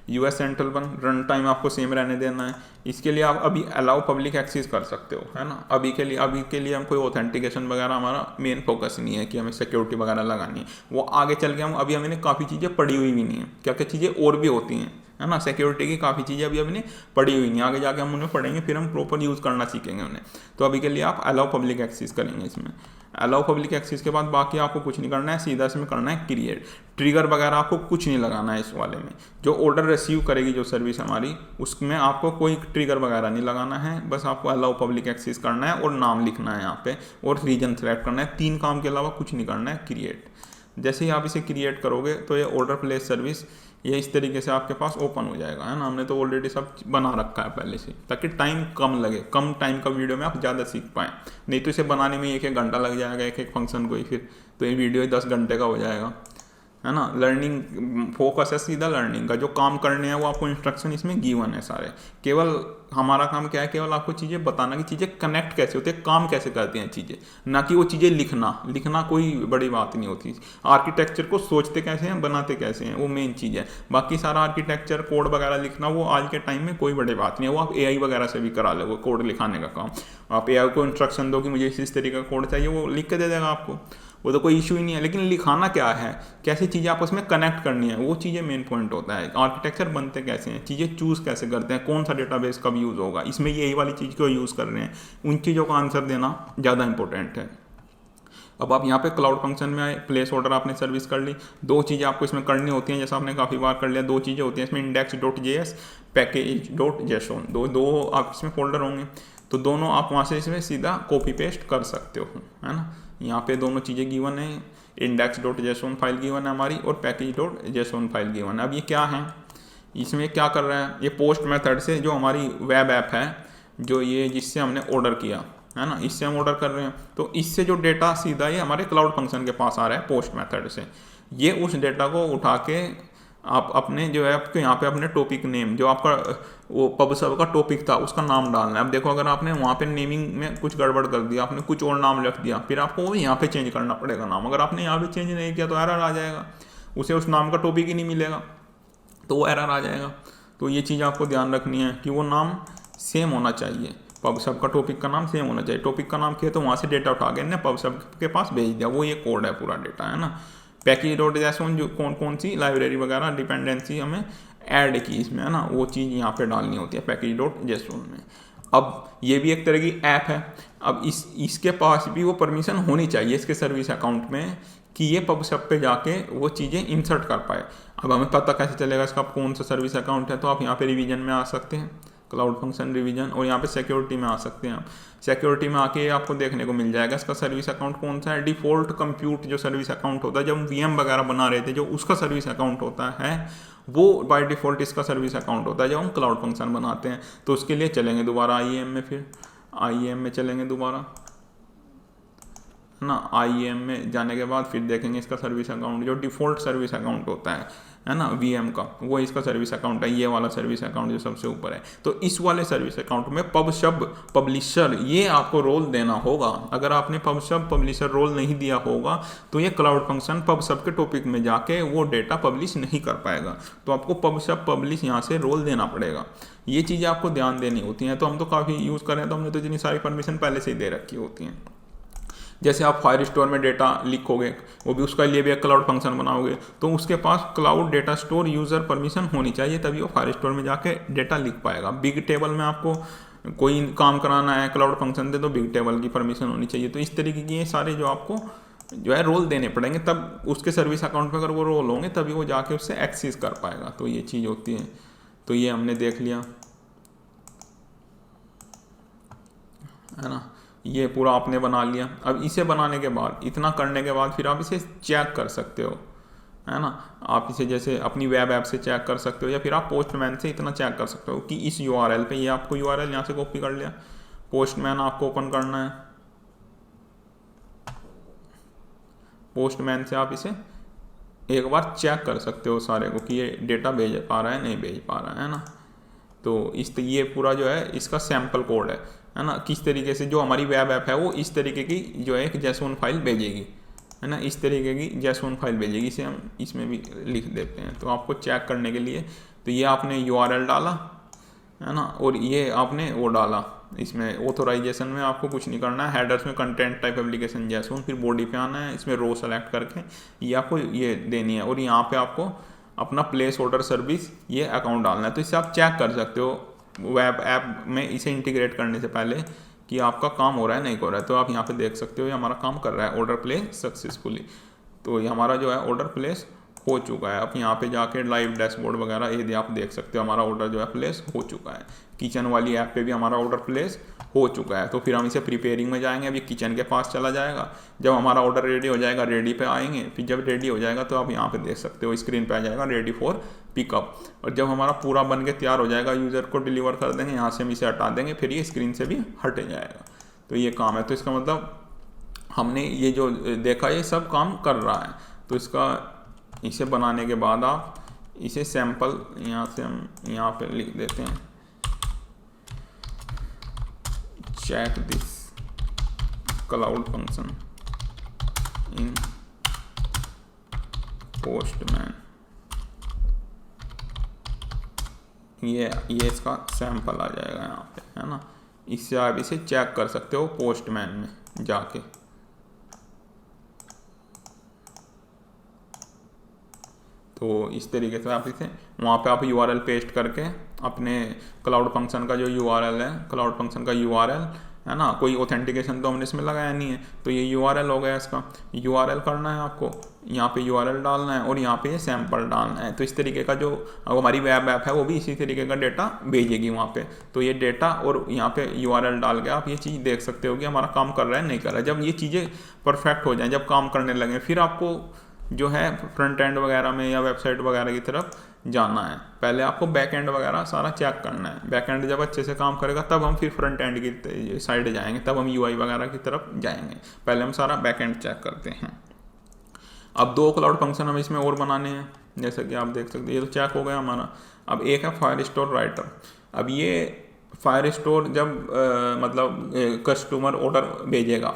यूएस सेंट्रल 1 रन टाइम आपको सेम रहने देना है। इसके लिए आप अभी अलाउ पब्लिक एक्सेस कर सकते हो, है ना। अभी के लिए हम कोई ऑथेंटिकेशन वगैरह हमारा मेन फोकस नहीं है कि हमें सिक्योरिटी वगैरह लगानी है, वो आगे चल के हम अभी हमने काफ़ी चीज़ें पढ़ी हुई भी नहीं है, क्या क्या चीज़ें और भी होती हैं, है ना। सिक्योरिटी की काफ़ी चीज़ें अभी हमने पढ़ी हुई नहीं, आगे जाके हम उन्हें पढ़ेंगे, फिर हम प्रॉपर यूज़ करना सीखेंगे उन्हें। तो अभी के लिए आप अलाउ पब्लिक एक्सेस करेंगे इसमें। अलाउ पब्लिक एक्सेस के बाद बाकी आपको कुछ नहीं करना है, सीधा इसमें करना है क्रिएट। ट्रिगर वगैरह आपको कुछ नहीं लगाना है इस वाले में। जो ऑर्डर रिसीव करेगी जो सर्विस हमारी, उसमें आपको कोई ट्रिगर वगैरह नहीं लगाना है, बस आपको अलाउ पब्लिक एक्सेस करना है और नाम लिखना है यहाँ पे, और रीजन सेलेक्ट करना है। 3 काम के अलावा कुछ नहीं करना है, क्रिएट। जैसे ही आप इसे क्रिएट करोगे तो ये ऑर्डर प्लेस सर्विस ये इस तरीके से आपके पास ओपन हो जाएगा, है ना। हमने तो ऑलरेडी सब बना रखा है पहले से, ताकि टाइम कम लगे, कम टाइम का वीडियो में आप ज़्यादा सीख पाएँ। नहीं तो इसे बनाने में 1-1 घंटा लग जाएगा, एक फंक्शन को ही, फिर तो ये वीडियो 10 घंटे का हो जाएगा, है ना। लर्निंग फोकस है सीधा लर्निंग का, जो काम करने हैं वो आपको इंस्ट्रक्शन इसमें गिवन है सारे। केवल हमारा काम क्या है, केवल आपको चीज़ें बताना कि चीज़ें कनेक्ट कैसे होती है, काम कैसे करती हैं चीज़ें, ना कि वो चीज़ें लिखना कोई बड़ी बात नहीं होती। आर्किटेक्चर को सोचते कैसे हैं, बनाते कैसे हैं, वो मेन चीज़ है। बाकी सारा आर्किटेक्चर कोड वगैरह लिखना वो आज के टाइम में कोई बड़ी बात नहीं है, वो आप AI वगैरह से भी करा लो कोड लिखाने का काम। आप AI को इंस्ट्रक्शन दो कि मुझे इस तरीके का कोड चाहिए, वो लिख के दे देगा आपको, वो तो कोई इशू ही नहीं है। लेकिन लिखाना क्या है, कैसी चीज़ें आपस में कनेक्ट करनी है, वो चीज़ें मेन पॉइंट होता है। आर्किटेक्चर बनते कैसे हैं, चीज़ें चूज़ कैसे करते हैं, कौन सा डेटाबेस कब यूज़ होगा, इसमें यही वाली चीज़ को यूज़ कर रहे हैं, उन चीज़ों का आंसर देना ज़्यादा इंपॉर्टेंट है। अब आप यहाँ पे क्लाउड फंक्शन में आए, प्लेस ऑर्डर आपने सर्विस कर ली। 2 चीज़ें आपको इसमें करनी होती हैं, जैसा आपने काफ़ी बार कर लिया। 2 चीज़ें होती हैं इसमें, index.js, package.json, दो आप इसमें फोल्डर होंगे, तो दोनों आप वहाँ से इसमें सीधा कॉपी पेस्ट कर सकते हो, है ना। यहाँ पे दोनों चीज़ें गिवन है, index.json फाइल गिवन है हमारी और package.json फाइल गिवन है। अब ये क्या है, इसमें क्या कर रहा है, ये पोस्ट मेथड से जो हमारी वेब ऐप है, जो ये जिससे हमने ऑर्डर किया, है ना, इससे हम ऑर्डर कर रहे हैं, तो इससे जो डेटा सीधा ये हमारे क्लाउड फंक्शन के पास आ रहा है पोस्ट मेथड से, ये उस डेटा को उठा के आप अपने जो है आपके यहाँ पे अपने टॉपिक नेम जो आपका वो पब सब का टॉपिक था उसका नाम डालना है। अब देखो अगर आपने वहाँ पे नेमिंग में कुछ गड़बड़ कर दिया, आपने कुछ और नाम रख दिया, फिर आपको वो यहाँ पे चेंज करना पड़ेगा नाम। अगर आपने यहाँ पे चेंज नहीं किया तो एरर आ जाएगा, उसे उस नाम का टॉपिक ही नहीं मिलेगा, तो वो एरर आ जाएगा। तो ये चीज़ आपको ध्यान रखनी है कि वो नाम सेम होना चाहिए, पब सब का टॉपिक का नाम सेम होना चाहिए। टॉपिक का नाम किया तो वहाँ से डेटा उठा के ने पब सब के पास भेज दिया, वो ये कोड है पूरा डेटा, है ना। पैकेज डॉट जैसोन जो कौन कौन सी लाइब्रेरी वगैरह डिपेंडेंसी हमें ऐड की इसमें, है ना, वो चीज़ यहाँ पे डालनी होती है पैकेज डॉट जेसोन में। अब ये भी एक तरह की ऐप है, अब इसके पास भी वो परमिशन होनी चाहिए इसके सर्विस अकाउंट में कि ये पब सब पे जाके वो चीज़ें इंसर्ट कर पाए। अब हमें पता कैसे चलेगा इसका कौन सा सर्विस अकाउंट है, तो आप यहाँ पे रिवीजन में आ सकते हैं, क्लाउड फंक्शन रिवीजन, और यहाँ पे सिक्योरिटी में आ सकते हैं आप। सिक्योरिटी में आके आपको देखने को मिल जाएगा इसका सर्विस अकाउंट कौन सा है। डिफ़ॉल्ट कंप्यूट जो सर्विस अकाउंट होता है, जब VM वगैरह बना रहे थे जो उसका सर्विस अकाउंट होता है, वो बाय डिफ़ॉल्ट इसका सर्विस अकाउंट होता है जब हम क्लाउड फंक्शन बनाते हैं। तो उसके लिए चलेंगे दोबारा IAM में, फिर IAM में चलेंगे दोबारा, है ना। IAM में जाने के बाद फिर देखेंगे इसका सर्विस अकाउंट जो डिफ़ॉल्ट सर्विस अकाउंट होता है ना, VM का, वो इसका सर्विस अकाउंट है, ये वाला सर्विस अकाउंट जो सबसे ऊपर है। तो इस वाले सर्विस अकाउंट में पब सब पब्लिशर ये आपको रोल देना होगा। अगर आपने पब सब पब्लिशर रोल नहीं दिया होगा तो ये क्लाउड फंक्शन पब सब के टॉपिक में जाके वो डेटा पब्लिश नहीं कर पाएगा। तो आपको पब सब पब्लिश यहाँ से रोल देना पड़ेगा। ये चीज़ें आपको ध्यान देनी होती हैं। तो हम तो काफ़ी यूज़ कर रहे हैं, तो हमने तो इतनी सारी परमिशन पहले से ही दे रखी होती हैं। जैसे आप फायर स्टोर में डेटा लिखोगे, वो भी उसका लिए भी एक क्लाउड फंक्शन बनाओगे, तो उसके पास cloud data store user permission होनी चाहिए, तभी वो फायर स्टोर में जाके डेटा लिख पाएगा। बिग टेबल में आपको कोई काम कराना है क्लाउड फंक्शन से, तो बिग टेबल की परमिशन होनी चाहिए। तो इस तरीके की ये सारे जो आपको जो है रोल देने पड़ेंगे, तब उसके सर्विस अकाउंट पर अगर वो रोल होंगे तभी वो जाके उससे एक्सेस कर पाएगा। तो ये चीज़ होती है। तो ये हमने देख लिया, है ना, ये पूरा आपने बना लिया। अब इसे बनाने के बाद, इतना करने के बाद फिर आप इसे चेक कर सकते हो, है ना। आप इसे जैसे अपनी वेब ऐप से चेक कर सकते हो, या फिर आप पोस्टमैन से इतना चेक कर सकते हो कि इस URL पे, ये आपको URL यहाँ से कॉपी कर लिया, पोस्टमैन आपको ओपन करना है, पोस्टमैन से आप इसे एक बार चेक कर सकते हो सारे को कि ये डेटा भेज पा रहा है नहीं भेज पा रहा है ना। तो ये पूरा जो है इसका सैम्पल कोड है ना, किस तरीके से जो हमारी वेब ऐप है वो इस तरीके की जो है एक JSON फाइल भेजेगी, है ना, इस तरीके की JSON फाइल भेजेगी। इसे हम इसमें भी लिख देते हैं। तो आपको चेक करने के लिए, तो ये आपने URL डाला, है ना, और ये आपने वो डाला, इसमें ऑथोराइजेशन में आपको कुछ नहीं करना है, हेडर्स में कंटेंट टाइप एप्लीकेशन JSON, फिर बॉडी पे आना है, इसमें रो सेलेक्ट करके ये आपको ये देनी है, और यहाँ पे आपको अपना प्लेस ऑर्डर सर्विस ये अकाउंट डालना है। तो इससे आप चेक कर सकते हो वेब ऐप में इसे इंटीग्रेट करने से पहले कि आपका काम हो रहा है नहीं हो रहा है। तो आप यहाँ पे देख सकते हो ये हमारा काम कर रहा है, ऑर्डर प्लेस सक्सेसफुली। तो ये हमारा जो है ऑर्डर प्लेस हो चुका है। अब यहाँ पे जाके लाइव डैशबोर्ड वगैरह ये आप देख सकते हो हमारा ऑर्डर जो है प्लेस हो चुका है। किचन वाली ऐप पे भी हमारा ऑर्डर प्लेस हो चुका है। तो फिर हम इसे प्रिपेयरिंग में जाएंगे, अभी किचन के पास चला जाएगा। जब हमारा ऑर्डर रेडी हो जाएगा, रेडी पे आएंगे, फिर जब रेडी हो जाएगा तो आप यहाँ पे देख सकते हो स्क्रीन पे आ जाएगा रेडी फॉर पिकअप। और जब हमारा पूरा बन के तैयार हो जाएगा, यूज़र को डिलीवर कर देंगे, यहाँ से हम इसे हटा देंगे, फिर ये स्क्रीन से भी हट जाएगा। तो ये काम है। तो इसका मतलब हमने ये जो देखा ये सब काम कर रहा है। तो इसका इसे बनाने के बाद आप इसे सैंपल यहाँ से हम यहाँ पे लिख देते हैं, check this cloud function in Postman. ये इसका सैंपल आ जाएगा यहाँ पे, है ना। इससे आप इसे चेक कर सकते हो पोस्टमैन में जाके। तो इस तरीके से आप इसे वहाँ पे आप URL पेस्ट करके अपने क्लाउड फंक्शन का जो URL है, क्लाउड फंक्शन का URL है ना, कोई ऑथेंटिकेशन तो हमने इसमें लगाया नहीं है, तो ये URL हो गया इसका। URL करना है आपको, यहाँ पे URL डालना है और यहाँ पे ये सैंपल डालना है। तो इस तरीके का जो हमारी वेब ऐप है वो भी इसी तरीके का डेटा भेजेगी वहाँ पे। तो ये डेटा और यहाँ पे URL डाल के आप ये चीज़ देख सकते हो कि हमारा काम कर रहा है नहीं कर रहा है। जब ये चीज़ें परफेक्ट हो जाएं, जब काम करने लगें, फिर आपको जो है फ्रंट एंड वगैरह में या वेबसाइट वगैरह की तरफ जाना है। पहले आपको बैक एंड वगैरह सारा चेक करना है। बैक एंड जब अच्छे से काम करेगा तब हम फिर फ्रंट एंड की साइड जाएंगे, तब हम UI वगैरह की तरफ जाएंगे। पहले हम सारा बैक एंड चेक करते हैं। अब 2 क्लाउड फंक्शन हम इसमें और बनाने हैं। जैसा कि आप देख सकते हैं, ये तो चेक हो गया हमारा। अब एक है फायर स्टोर राइटर। अब ये फायर स्टोर जब कस्टमर ऑर्डर भेजेगा,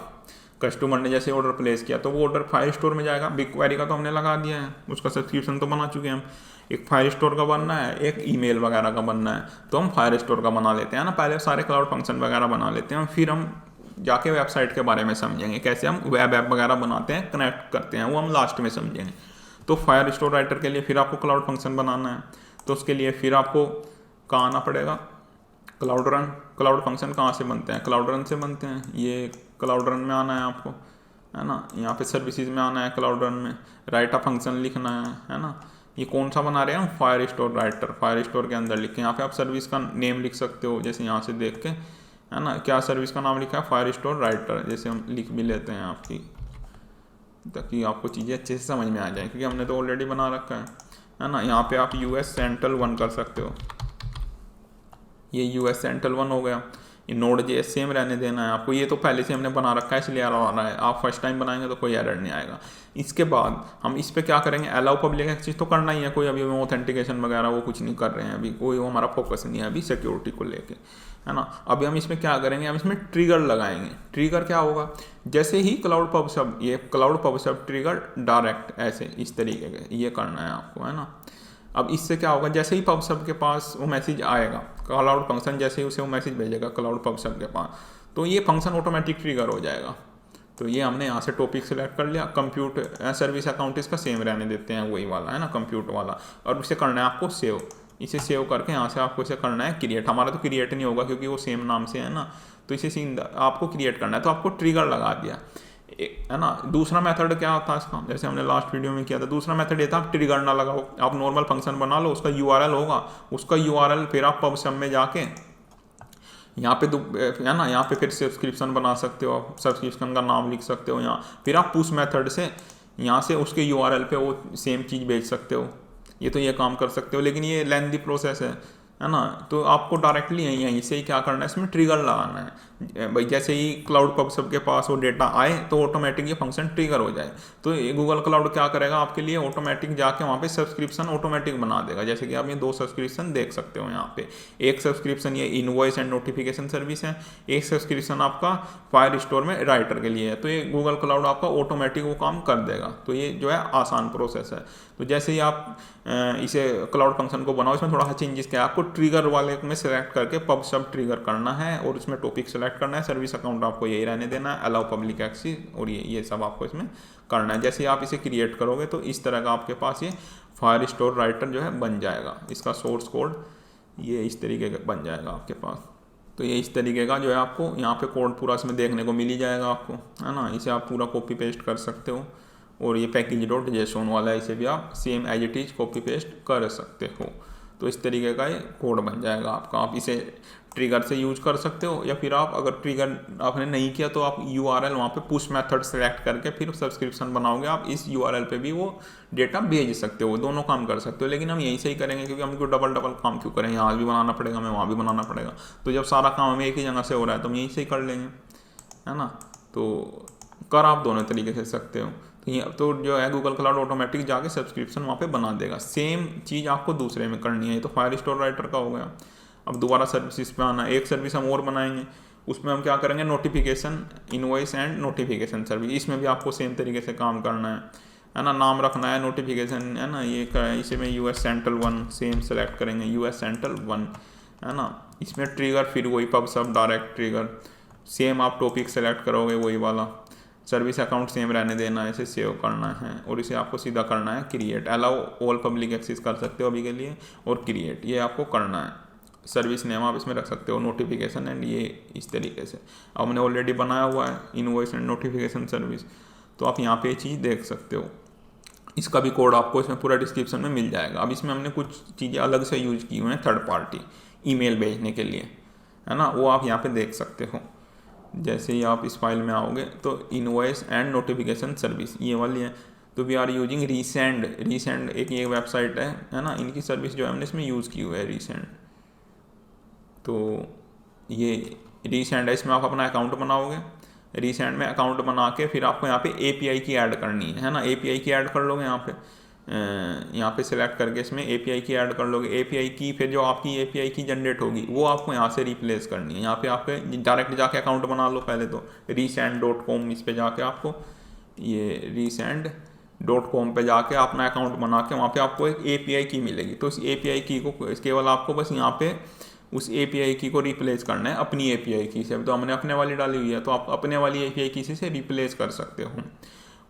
कस्टमर ने जैसे ऑर्डर प्लेस किया तो वो ऑर्डर फायर स्टोर में जाएगा। बिग क्वेरी का तो हमने लगा दिया है, उसका सब्सक्रिप्शन तो बना चुके हैं हम। एक फायर स्टोर का बनना है, एक ईमेल वगैरह का बनना है, तो हम फायर स्टोर का बना लेते हैं ना, पहले सारे क्लाउड फंक्शन वगैरह बना लेते हैं, फिर हम जाके वेबसाइट के बारे में समझेंगे, कैसे हम वेब ऐप वगैरह बनाते हैं, कनेक्ट करते हैं, वो हम लास्ट में समझेंगे। तो फायर स्टोर राइटर के लिए फिर आपको क्लाउड फंक्शन बनाना है, तो उसके लिए फिर आपको कहाँ आना पड़ेगा, क्लाउड रन। क्लाउड फंक्शन कहाँ से बनते हैं, क्लाउड रन से बनते हैं। ये क्लाउड रन में आना है आपको, है ना, यहाँ पे सर्विसेज में आना है, क्लाउड रन में राइट अ फंक्शन लिखना है ना। ये कौन सा बना रहे हैं हम, fire store writer. Fire store के अंदर लिखे, यहाँ पे आप सर्विस का नेम लिख सकते हो, जैसे यहाँ से देख के, है ना, क्या सर्विस का नाम लिखा है, फायर स्टोर राइटर, जैसे हम लिख भी लेते हैं आपकी, ताकि आपको चीज़ें अच्छे से समझ में आ जाए, क्योंकि हमने तो ऑलरेडी बना रखा है ना। यहाँ पे आप US सेंट्रल 1 कर सकते हो, ये US सेंट्रल 1 हो गया। ये Node.js सेम रहने देना है आपको, ये तो पहले से हमने बना रखा है इसलिए एरर आ रहा है। आप फर्स्ट टाइम बनाएंगे तो कोई एरर नहीं आएगा। इसके बाद हम इस पे क्या करेंगे, अलाउ पब्लिक एक्सेस तो करना ही है, कोई अभी हम ऑथेंटिकेशन वगैरह वो कुछ नहीं कर रहे हैं अभी, कोई वो हमारा फोकस नहीं है अभी सिक्योरिटी को लेके, है ना। अभी हम इसमें क्या करेंगे, हम इसमें ट्रिगर लगाएंगे। ट्रिगर क्या होगा, जैसे ही क्लाउड पब सब, ये क्लाउड पब सब ट्रिगर डायरेक्ट ऐसे इस तरीके के ये करना है आपको, है ना। अब इससे क्या होगा, जैसे ही पब सब के पास वो मैसेज आएगा, क्लाउड फंक्शन जैसे ही उसे वो मैसेज भेजेगा क्लाउड पब सब के पास, तो ये फंक्शन ऑटोमेटिक ट्रिगर हो जाएगा। तो ये हमने यहाँ से टॉपिक सेलेक्ट कर लिया, कंप्यूट सर्विस अकाउंट इसका सेम रहने देते हैं, वही वाला है ना, कंप्यूट वाला। और इसे करना है आपको सेव, इसे सेव करके यहाँ से आपको इसे करना है क्रिएट। हमारा तो क्रिएट नहीं होगा क्योंकि वो सेम नाम से है ना, तो इसे सीन आपको क्रिएट करना है, तो आपको ट्रिगर लगा दिया, है ना। दूसरा मेथड क्या होता है इसका, जैसे हमने लास्ट वीडियो में किया था, दूसरा मेथड ये था आप ट्रिगर ना लगाओ, आप नॉर्मल फंक्शन बना लो, उसका URL होगा, उसका URL फिर आप पब सब में जाके यहाँ पे है ना, यहाँ पे फिर सब्सक्रिप्शन बना सकते हो, सब्सक्रिप्शन का नाम लिख सकते हो यहाँ, फिर आप पुश मेथड से यहाँ से उसके URL पे वो सेम चीज़ भेज सकते हो। ये तो ये काम कर सकते हो, लेकिन ये लेंथी प्रोसेस है ना। तो आपको डायरेक्टली यहीं से ही क्या करना है, इसमें ट्रिगर लगाना है भाई। जैसे ही क्लाउड पब सब के पास वो डेटा आए तो ऑटोमेटिक ये फंक्शन ट्रिगर हो जाए, तो ये गूगल क्लाउड क्या करेगा आपके लिए, ऑटोमेटिक जाके वहाँ पे सब्सक्रिप्शन ऑटोमेटिक बना देगा। जैसे कि आप ये 2 सब्सक्रिप्शन देख सकते हो यहाँ पे, एक सब्सक्रिप्शन ये इनवॉइस एंड नोटिफिकेशन सर्विस है, एक सब्सक्रिप्शन आपका फायर स्टोर में राइटर के लिए है। तो ये गूगल क्लाउड आपका ऑटोमेटिक वो काम कर देगा, तो ये जो है आसान प्रोसेस है। तो जैसे ही आप इसे क्लाउड फंक्शन को बनाओ, इसमें थोड़ा सा चेंजेस क्या है, आपको ट्रिगर वाले में सेलेक्ट करके पब सब ट्रिगर करना है, और उसमें टॉपिक सेलेक्ट करना है, सर्विस अकाउंट आपको यही रहने देना है, अलाउ पब्लिक एक्सेस, और ये सब आपको इसमें करना है। जैसे ही आप इसे क्रिएट करोगे तो इस तरह का आपके पास ये फायर स्टोर राइटर जो है बन जाएगा। इसका सोर्स कोड ये इस तरीके का बन जाएगा आपके पास। तो ये इस तरीके का जो है आपको यहाँ पे कोड पूरा इसमें देखने को मिल ही जाएगा आपको, है ना। इसे आप पूरा कॉपी पेस्ट कर सकते हो, और ये package.json वाला है, इसे भी आप same as it is copy paste कर सकते हो। तो इस तरीके का ये कोड बन जाएगा आपका। आप इसे ट्रिगर से यूज कर सकते हो, या फिर आप अगर ट्रिगर आपने नहीं किया तो आप URL वहाँ पे पुश मेथड सेलेक्ट करके फिर सब्सक्रिप्शन बनाओगे, आप इस URL पे भी वो डेटा भेज सकते हो, दोनों काम कर सकते हो। लेकिन हम यहीं से ही करेंगे, क्योंकि हमको डबल काम क्यों करें, यहाँ भी बनाना पड़ेगा, हमें वहाँ भी बनाना पड़ेगा। तो जब सारा काम हमें एक ही जगह से हो रहा है तो हम यहीं से ही कर लेंगे, है ना। तो कर आप दोनों तरीके से सकते हो। तो जो है गूगल क्लाउड ऑटोमेटिक जाके सब्सक्रिप्शन वहाँ पे बना देगा। सेम चीज़ आपको दूसरे में करनी है, ये तो फायर स्टोर राइटर का हो गया। अब दोबारा सर्विसेज पे आना, एक सर्विस हम और बनाएंगे, उसमें हम क्या करेंगे, notification invoice and notification service. इसमें भी आपको सेम तरीके से काम करना है ना। नाम रखना है नोटिफिकेशन, है ना, ये इसे में US सेंट्रल 1 सेम सेलेक्ट करेंगे, US सेंट्रल 1, है ना। इसमें ट्रिगर फिर वही पब सब डायरेक्ट ट्रिगर, सेम आप टॉपिक सेलेक्ट करोगे वही वाला, सर्विस अकाउंट सेम रहने देना है, इसे सेव करना है, और इसे आपको सीधा करना है create. Allow all public access कर सकते हो अभी के लिए, और क्रिएट ये आपको करना है। सर्विस नेम आप इसमें रख सकते हो, नोटिफिकेशन एंड ये इस तरीके से। अब हमने ऑलरेडी बनाया हुआ है इनवॉइस एंड नोटिफिकेशन सर्विस, तो आप यहाँ पे ये चीज़ देख सकते हो। इसका भी कोड आपको इसमें पूरा डिस्क्रिप्शन में मिल जाएगा। अब इसमें हमने कुछ चीज़ें अलग से यूज की हुई हैं थर्ड पार्टी ईमेल भेजने के लिए, है ना, वो आप यहाँ पे देख सकते हो। जैसे ही आप इस फाइल में आओगे तो इनवॉइस एंड नोटिफिकेशन सर्विस ये वाली है, तो वी आर यूजिंग रीसेंड एक ये वेबसाइट है ना, इनकी सर्विस जो है हमने इसमें यूज़ की हुई है रीसेंड। तो ये रीसेंड है, इसमें आप अपना अकाउंट बनाओगे, रीसेंड में अकाउंट बना के फिर आपको यहाँ पे API की ऐड करनी है ना, API की ऐड कर लोगे यहाँ पे, यहाँ पे सिलेक्ट करके इसमें API की ऐड कर लोगे। API की फिर जो आपकी API की जनरेट होगी वो आपको यहाँ से रिप्लेस करनी है। यहाँ पे आपके डायरेक्ट जाके अकाउंट बना लो पहले तो resend.com, इस पे जाके आपको ये resend.com पे जाके अपना अकाउंट बना के वहाँ पे आपको एक API की मिलेगी। तो उस API की को केवल आपको बस यहाँ पे उस API की को रिप्लेस करना है अपनी API की से। तो हमने अपने वाली डाली हुई है तो आप अपने वाली API की से रिप्लेस कर सकते हो,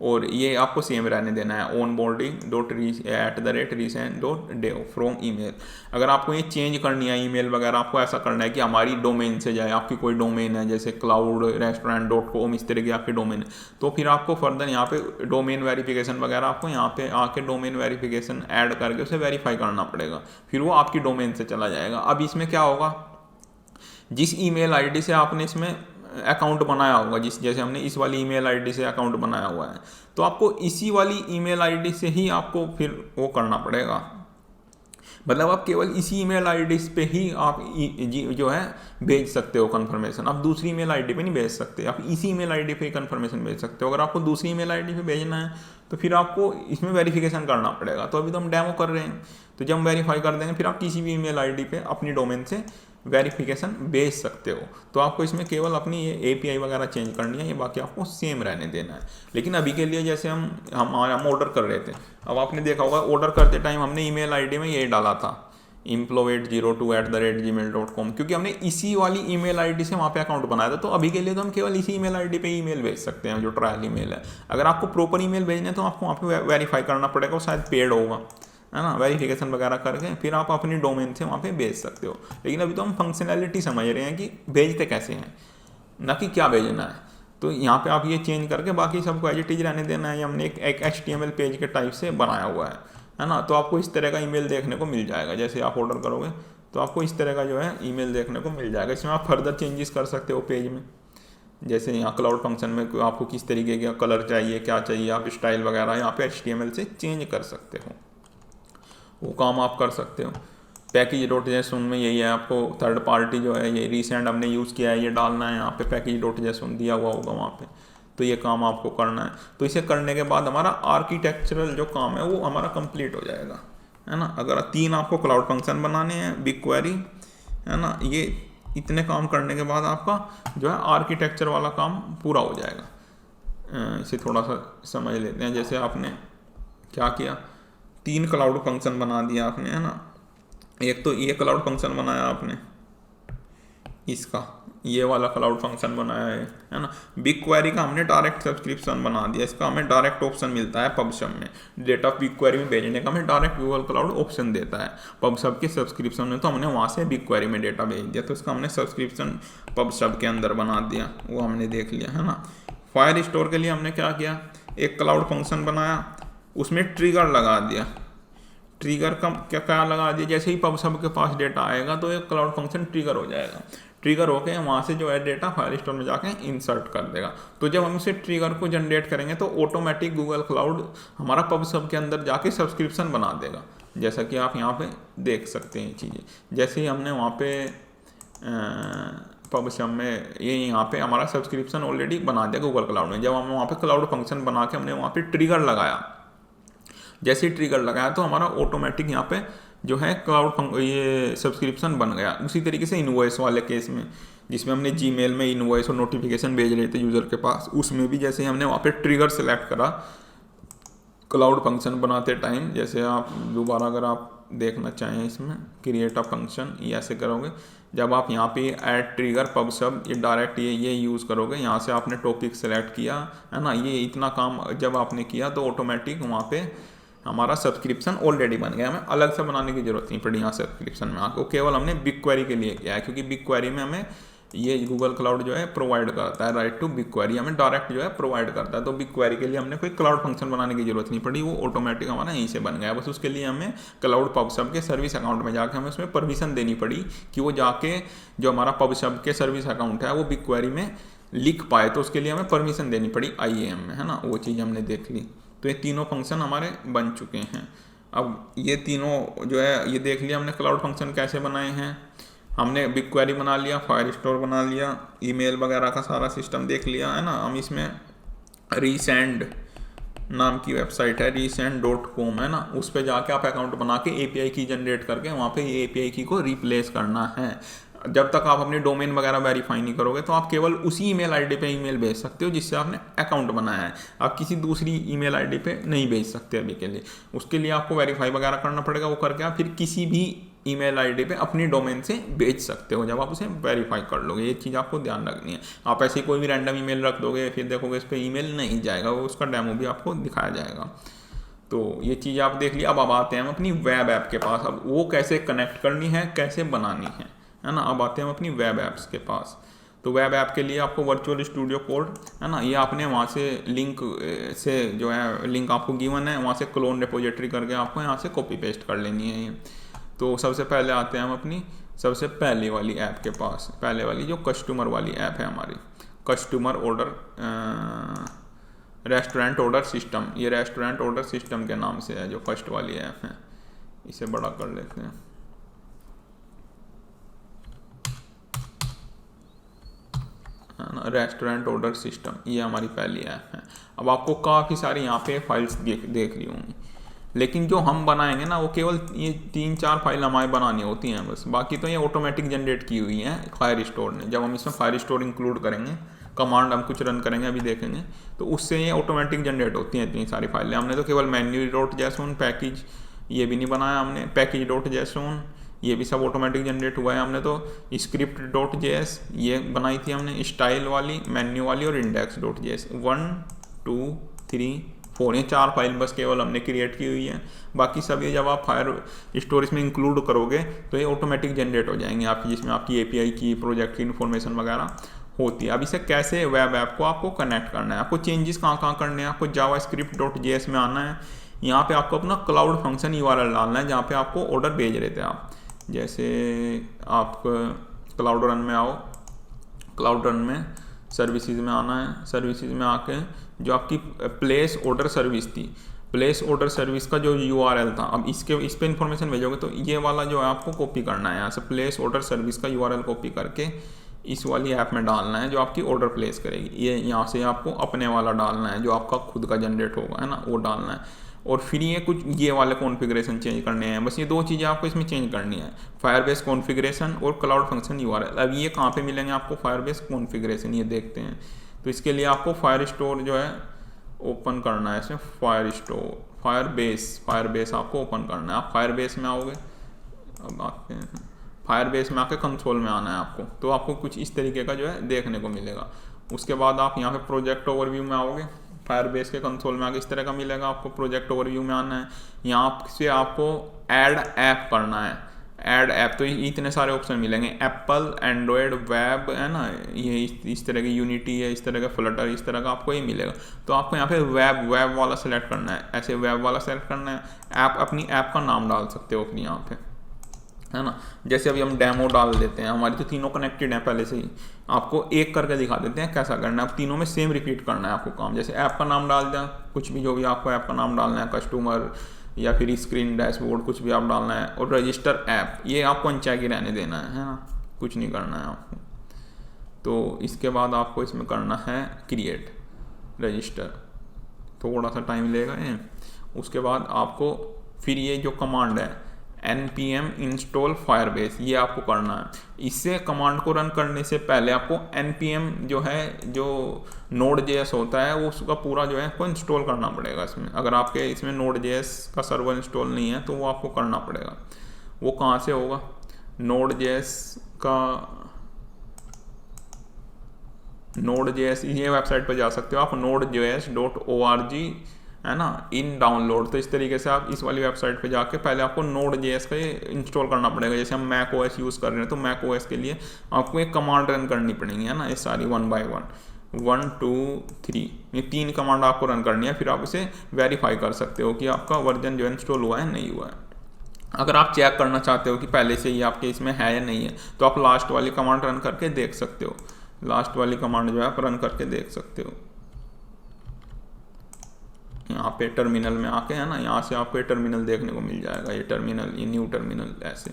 और ये आपको सेम रहने देना है onboarding.@resend.dev फ्रॉम ईमेल। अगर आपको ये चेंज करनी है ईमेल वगैरह, आपको ऐसा करना है कि हमारी डोमेन से जाए, आपकी कोई डोमेन है जैसे cloudrestaurant.com इस तरह की आपकी डोमेन है, तो फिर आपको फर्दर यहाँ पे डोमेन वेरिफिकेशन वगैरह आपको यहाँ पे आके डोमेन वेरिफिकेशन ऐड करके उसे वेरीफाई करना पड़ेगा, फिर वो आपकी डोमेन से चला जाएगा। अब इसमें क्या होगा, जिस ईमेल आईडी से आपने इसमें अकाउंट बनाया होगा, जैसे हमने इस वाली ईमेल आईडी से अकाउंट बनाया हुआ है, तो आपको इसी वाली ईमेल आईडी से ही आपको फिर वो करना पड़ेगा। मतलब आप केवल इसी ईमेल आईडी पे ही आप जो है भेज सकते हो कंफर्मेशन। आप दूसरी ईमेल आईडी पे नहीं भेज सकते, आप इसी ईमेल आईडी पे ही कंफर्मेशन भेज सकते हो। अगर आपको दूसरी ईमेल आईडी पे भेजना है तो फिर आपको इसमें वेरिफिकेशन करना पड़ेगा। तो अभी तो हम डेमो कर रहे हैं, तो जब हम वेरीफाई कर देंगे फिर आप किसी भी ईमेल आईडी पे अपनी डोमेन से वेरिफिकेशन भेज सकते हो। तो आपको इसमें केवल अपनी ये API वगैरह चेंज करनी है, ये बाकी आपको सेम रहने देना है। लेकिन अभी के लिए जैसे हम ऑर्डर कर रहे थे, अब आपने देखा होगा ऑर्डर करते टाइम हमने ईमेल आईडी में ये डाला था employed02@gmail.com, क्योंकि हमने इसी वाली ईमेल आईडी से वहाँ पे अकाउंट बनाया था। तो अभी के लिए तो हम केवल इसी ईमेल आईडी पे ईमेल भेज सकते हैं जो ट्रायल ईमेल है। अगर आपको प्रॉपर ईमेल भेजना है तो आपको वहाँ पे वेरीफाई करना पड़ेगा, वो शायद पेड होगा, है ना, वेरिफिकेशन वगैरह करके फिर आप अपनी डोमेन से वहाँ पे भेज सकते हो। लेकिन अभी तो हम फंक्शनैलिटी समझ रहे हैं कि भेजते कैसे हैं, ना कि क्या भेजना है। तो यहाँ पे आप ये चेंज करके बाकी सबको एज इट इज रहने देना है। हमने एक HTML पेज के टाइप से बनाया हुआ है ना। तो आपको इस तरह का ईमेल देखने को मिल जाएगा, जैसे आप ऑर्डर करोगे तो आपको इस तरह का जो है ईमेल देखने को मिल जाएगा। इसमें आप फर्दर चेंजेस कर सकते हो पेज में, जैसे यहाँ क्लाउड फंक्शन में आपको किस तरीके का कलर चाहिए, क्या चाहिए, आप स्टाइल वगैरह यहाँ पे HTML से चेंज कर सकते हो, वो काम आप कर सकते हो। package.json में यही है, आपको थर्ड पार्टी जो है ये रिसेंट हमने यूज़ किया है, ये डालना है यहाँ पे package.json दिया हुआ होगा वहाँ पे, तो ये काम आपको करना है। तो इसे करने के बाद हमारा आर्किटेक्चरल जो काम है वो हमारा कंप्लीट हो जाएगा, है ना। अगर 3 आपको क्लाउड फंक्शन बनाने हैं, बिग क्वेरी, है ना, ये इतने काम करने के बाद आपका जो है आर्किटेक्चर वाला काम पूरा हो जाएगा। इसे थोड़ा सा समझ लेते हैं। जैसे आपने क्या किया, 3 क्लाउड फंक्शन बना दिया आपने, है ना। एक तो ये क्लाउड फंक्शन बनाया आपने, इसका ये वाला क्लाउड फंक्शन बनाया है ना। बिग क्वेरी का हमने डायरेक्ट सब्सक्रिप्शन बना दिया, इसका हमें डायरेक्ट ऑप्शन मिलता है पबसब में, डेटा बिग क्वेरी में भेजने का हमें डायरेक्ट गूगल क्लाउड ऑप्शन देता है। पबसब के सब्सक्रिप्शन में तो हमने वहाँ से बिग क्वेरी में डेटा भेज दिया, तो इसका हमने सब्सक्रिप्शन पबसब के अंदर बना दिया, वो हमने देख लिया, है ना। फायर स्टोर के लिए हमने क्या किया, एक क्लाउड फंक्शन बनाया, उसमें ट्रिगर लगा दिया। ट्रिगर का क्या लगा दिया, जैसे ही पबसब के पास डेटा आएगा तो एक क्लाउड फंक्शन ट्रिगर हो जाएगा। ट्रिगर होके वहाँ से जो है डेटा फायर स्टोर में जाके इंसर्ट कर देगा। तो जब हम उसे ट्रिगर को जनरेट करेंगे तो ऑटोमेटिक गूगल क्लाउड हमारा पबसब के अंदर जाके सब्सक्रिप्शन बना देगा, जैसा कि आप यहाँ पे देख सकते हैं चीज़ें। जैसे ही हमने वहाँ पे पबसब में ये यहाँ पे हमारा सब्सक्रिप्शन ऑलरेडी बना दिया गूगल क्लाउड में। जब हम वहाँ पे क्लाउड फंक्शन बना के हमने वहाँ पे ट्रिगर लगाया, जैसे ही ट्रिगर लगाया तो हमारा ऑटोमेटिक यहाँ पे जो है क्लाउड ये सब्सक्रिप्शन बन गया। उसी तरीके से इनवॉइस वाले केस में, जिसमें हमने जीमेल में इनवॉइस और नोटिफिकेशन भेज रहे थे यूज़र के पास, उसमें भी जैसे हमने वहाँ पे ट्रिगर सेलेक्ट करा क्लाउड फंक्शन बनाते टाइम, जैसे आप दोबारा अगर आप देखना चाहें इसमें क्रिएट अ फंक्शन, ये ऐसे करोगे। जब आप यहाँ पे ऐड ट्रिगर पबसब ये डायरेक्ट ये यूज़ करोगे, यहाँ से आपने टॉपिक सेलेक्ट किया, है ना, ये इतना काम जब आपने किया तो ऑटोमेटिक वहाँ पे हमारा सब्सक्रिप्शन ऑलरेडी बन गया। हमें अलग से बनाने की जरूरत नहीं पड़ी यहाँ सब्सक्रिप्शन में आपको, केवल हमने बिग क्वेरी के लिए किया है, क्योंकि बिग क्वेरी में हमें ये गूगल क्लाउड जो है प्रोवाइड करता है, राइट टू बिग क्वेरी हमें डायरेक्ट जो है प्रोवाइड करता है। तो बिग क्वेरी के लिए हमने कोई क्लाउड फंक्शन बनाने की जरूरत नहीं पड़ी, वो ऑटोमेटिक हमारा यहीं से बन गया। बस उसके लिए हमें क्लाउड पबसब के सर्विस अकाउंट में जाके हमें उसमें परमिशन देनी पड़ी कि वो जाके जो हमारा पबसब के सर्विस अकाउंट है वो बिग क्वेरी में लिख पाए, तो उसके लिए हमें परमिशन देनी पड़ी IAM में, है ना। वो चीज़ हमने देख ली। तो ये तीनों फंक्शन हमारे बन चुके हैं। अब ये तीनों जो है ये देख लिया हमने क्लाउड फंक्शन कैसे बनाए हैं। हमने बिग क्वेरी बना लिया, फायर स्टोर बना लिया, ईमेल वगैरह का सारा सिस्टम देख लिया, है ना। हम इसमें रीसेंड नाम की वेबसाइट है, recent.com है ना, उस पर जाके आप अकाउंट बना के API की जनरेट करके वहाँ पे ये API की को रिप्लेस करना है। जब तक आप अपनी डोमेन वगैरह वेरीफाई नहीं करोगे तो आप केवल उसी ईमेल आईडी पे ईमेल भेज सकते हो जिससे आपने अकाउंट बनाया है। आप किसी दूसरी ईमेल आईडी पे नहीं भेज सकते अभी के लिए। उसके लिए आपको वेरीफाई वगैरह करना पड़ेगा, वो करके आप फिर किसी भी ईमेल आईडी पे अपनी डोमेन से भेज सकते हो जब आप उसे वेरीफाई कर लोगे। ये चीज़ आपको ध्यान रखनी है। आप ऐसे कोई भी रैंडम ईमेल रख दोगे फिर देखोगे इस पर ईमेल नहीं जाएगा, वो उसका डेमो भी आपको दिखाया जाएगा। तो ये चीज़ आप देख लिया। अब आते हैं हम अपनी वेब ऐप के पास। अब वो कैसे कनेक्ट करनी है, कैसे बनानी है ना। अब आते हैं हम अपनी वेब ऐप्स के पास। तो वेब ऐप के लिए आपको वर्चुअल स्टूडियो कोड है ना, ये आपने वहाँ से लिंक से जो है लिंक आपको गिवन है, वहाँ से क्लोन रिपोजिटरी करके आपको यहाँ से कॉपी पेस्ट कर लेनी है ये। तो सबसे पहले आते हैं हम अपनी सबसे पहले वाली ऐप के पास। पहले वाली जो कस्टमर वाली ऐप है हमारी, customer order restaurant order system. ये रेस्टोरेंट ऑर्डर सिस्टम के नाम से है जो फर्स्ट वाली ऐप है। इसे बड़ा कर लेते हैं। है ना, रेस्टोरेंट ऑर्डर सिस्टम ये हमारी पहली ऐप है। अब आपको काफ़ी सारी यहाँ पे फाइल्स देख रही होंगी, लेकिन जो हम बनाएंगे ना वो केवल ये 3-4 फाइल हमारी बनानी होती हैं बस। बाकी तो ये ऑटोमेटिक जनरेट की हुई है फायर स्टोर ने। जब हम इसमें फायर स्टोर इंक्लूड करेंगे, कमांड हम कुछ रन करेंगे अभी देखेंगे, तो उससे ये ऑटोमेटिक जनरेट होती हैं इतनी सारी फाइलें। हमने तो केवल मेन्यू.json पैकेज ये भी नहीं बनाया हमने, पैकेज.json ये भी सब ऑटोमेटिक जनरेट हुआ है। हमने तो script.js ये बनाई थी हमने, स्टाइल वाली, मेन्यू वाली और index.js। 1 2 3 4 ये 4 फाइल बस केवल हमने क्रिएट की हुई है। बाकी सब ये जब आप फायर स्टोरेज में इंक्लूड करोगे तो ये ऑटोमेटिक जनरेट हो जाएंगे आपकी, जिसमें आपकी API की प्रोजेक्ट की इन्फॉर्मेशन वगैरह होती है। अब इसे कैसे वेब ऐप को आपको कनेक्ट करना है, आपको चेंजेस कहाँ करने हैं, आपको javascript.js में आना है। यहाँ पे आपको अपना क्लाउड फंक्शन URL डालना है जहाँ पे आपको ऑर्डर भेज रहे थे आप। जैसे आप क्लाउड रन में आओ, क्लाउड रन में सर्विसेज में आना है। सर्विसेज में आके जो आपकी प्लेस ऑर्डर सर्विस थी, प्लेस ऑर्डर सर्विस का जो URL था, अब इस पे इन्फॉर्मेशन भेजोगे तो ये वाला जो है आपको कॉपी करना है। यहाँ से प्लेस ऑर्डर सर्विस का URL कॉपी करके इस वाली ऐप में डालना है जो आपकी ऑर्डर प्लेस करेगी। ये यहाँ से आपको अपने वाला डालना है जो आपका खुद का जनरेट होगा, है ना, वो डालना है। और फिर ये कुछ ये वाले कॉन्फ़िगरेशन चेंज करने हैं, बस ये 2 चीज़ें आपको इसमें चेंज करनी है, फायरबेस कॉन्फ़िगरेशन और क्लाउड फंक्शन URL। अब ये कहाँ पे मिलेंगे आपको फायरबेस कॉन्फ़िगरेशन, ये देखते हैं। तो इसके लिए आपको फायर स्टोर जो है ओपन करना है, इसमें फायर स्टोर फायरबेस आपको ओपन करना है। आप फायरबेस में आओगे, अब आते हैं फायरबेस में आके कंसोल में आना है आपको, तो आपको कुछ इस तरीके का जो है देखने को मिलेगा। उसके बाद आप यहाँ पे प्रोजेक्ट ओवरव्यू में आओगे, फायरबेस के कंसोल में आगे इस तरह का मिलेगा। आपको प्रोजेक्ट ओवरव्यू में आना है, यहाँ से आपको ऐड ऐप करना है। ऐड ऐप तो इतने सारे ऑप्शन मिलेंगे, एप्पल, एंड्रॉयड, वेब, है ना, ये इस तरह की यूनिटी है, इस तरह का फ्लटर, इस तरह का आपको ये मिलेगा। तो आपको यहाँ पे वेब वाला सेलेक्ट करना है, ऐसे वेब वाला सेलेक्ट करना है। ऐप अपनी ऐप का नाम डाल सकते हो अपनी यहाँ पे, है ना। जैसे अभी हम डेमो डाल देते हैं, हमारी तो तीनों कनेक्टेड हैं पहले से ही, आपको एक करके दिखा देते हैं कैसा करना है। अब तीनों में सेम रिपीट करना है आपको काम। जैसे ऐप का नाम डाल दिया, कुछ भी जो भी आपको ऐप का नाम डालना है, कस्टमर या फिर स्क्रीन डैशबोर्ड, कुछ भी आप डालना है। और रजिस्टर ऐप ये आपको अनचेक ही रहने देना है ना, कुछ नहीं करना है आपको। तो इसके बाद आपको इसमें करना है क्रिएट रजिस्टर, थोड़ा सा टाइम लेगा ये। उसके बाद आपको फिर ये जो कमांड है npm install firebase ये आपको करना है। इससे कमांड को रन करने से पहले आपको npm जो है, जो Node.js होता है, वो उसका पूरा जो है आपको इंस्टॉल करना पड़ेगा इसमें। अगर आपके इसमें Node.js का सर्वर इंस्टॉल नहीं है तो वो आपको करना पड़ेगा। वो कहाँ से होगा, Node.js ये वेबसाइट पर जा सकते हो आप, nodejs.org, है ना, इन डाउनलोड। तो इस तरीके से आप इस वाली वेबसाइट पे जाके पहले आपको Node.js का इंस्टॉल करना पड़ेगा। जैसे हम मैक OS यूज़ कर रहे हैं तो मैक OS के लिए आपको एक कमांड रन करनी पड़ेगी, है ना, ये सारी 1 by 1 2 3 ये 3 कमांड आपको रन करनी है। फिर आप इसे वेरीफाई कर सकते हो कि आपका वर्जन जो इंस्टॉल हुआ है नहीं हुआ है। अगर आप चेक करना चाहते हो कि पहले से ही आपके इसमें है या नहीं है तो आप लास्ट वाली कमांड रन करके देख सकते हो। लास्ट वाली कमांड जो है आप रन करके देख सकते हो। यहाँ पे टर्मिनल में आके, है ना, यहाँ से आपको ये टर्मिनल देखने को मिल जाएगा, ये टर्मिनल, ये न्यू टर्मिनल ऐसे।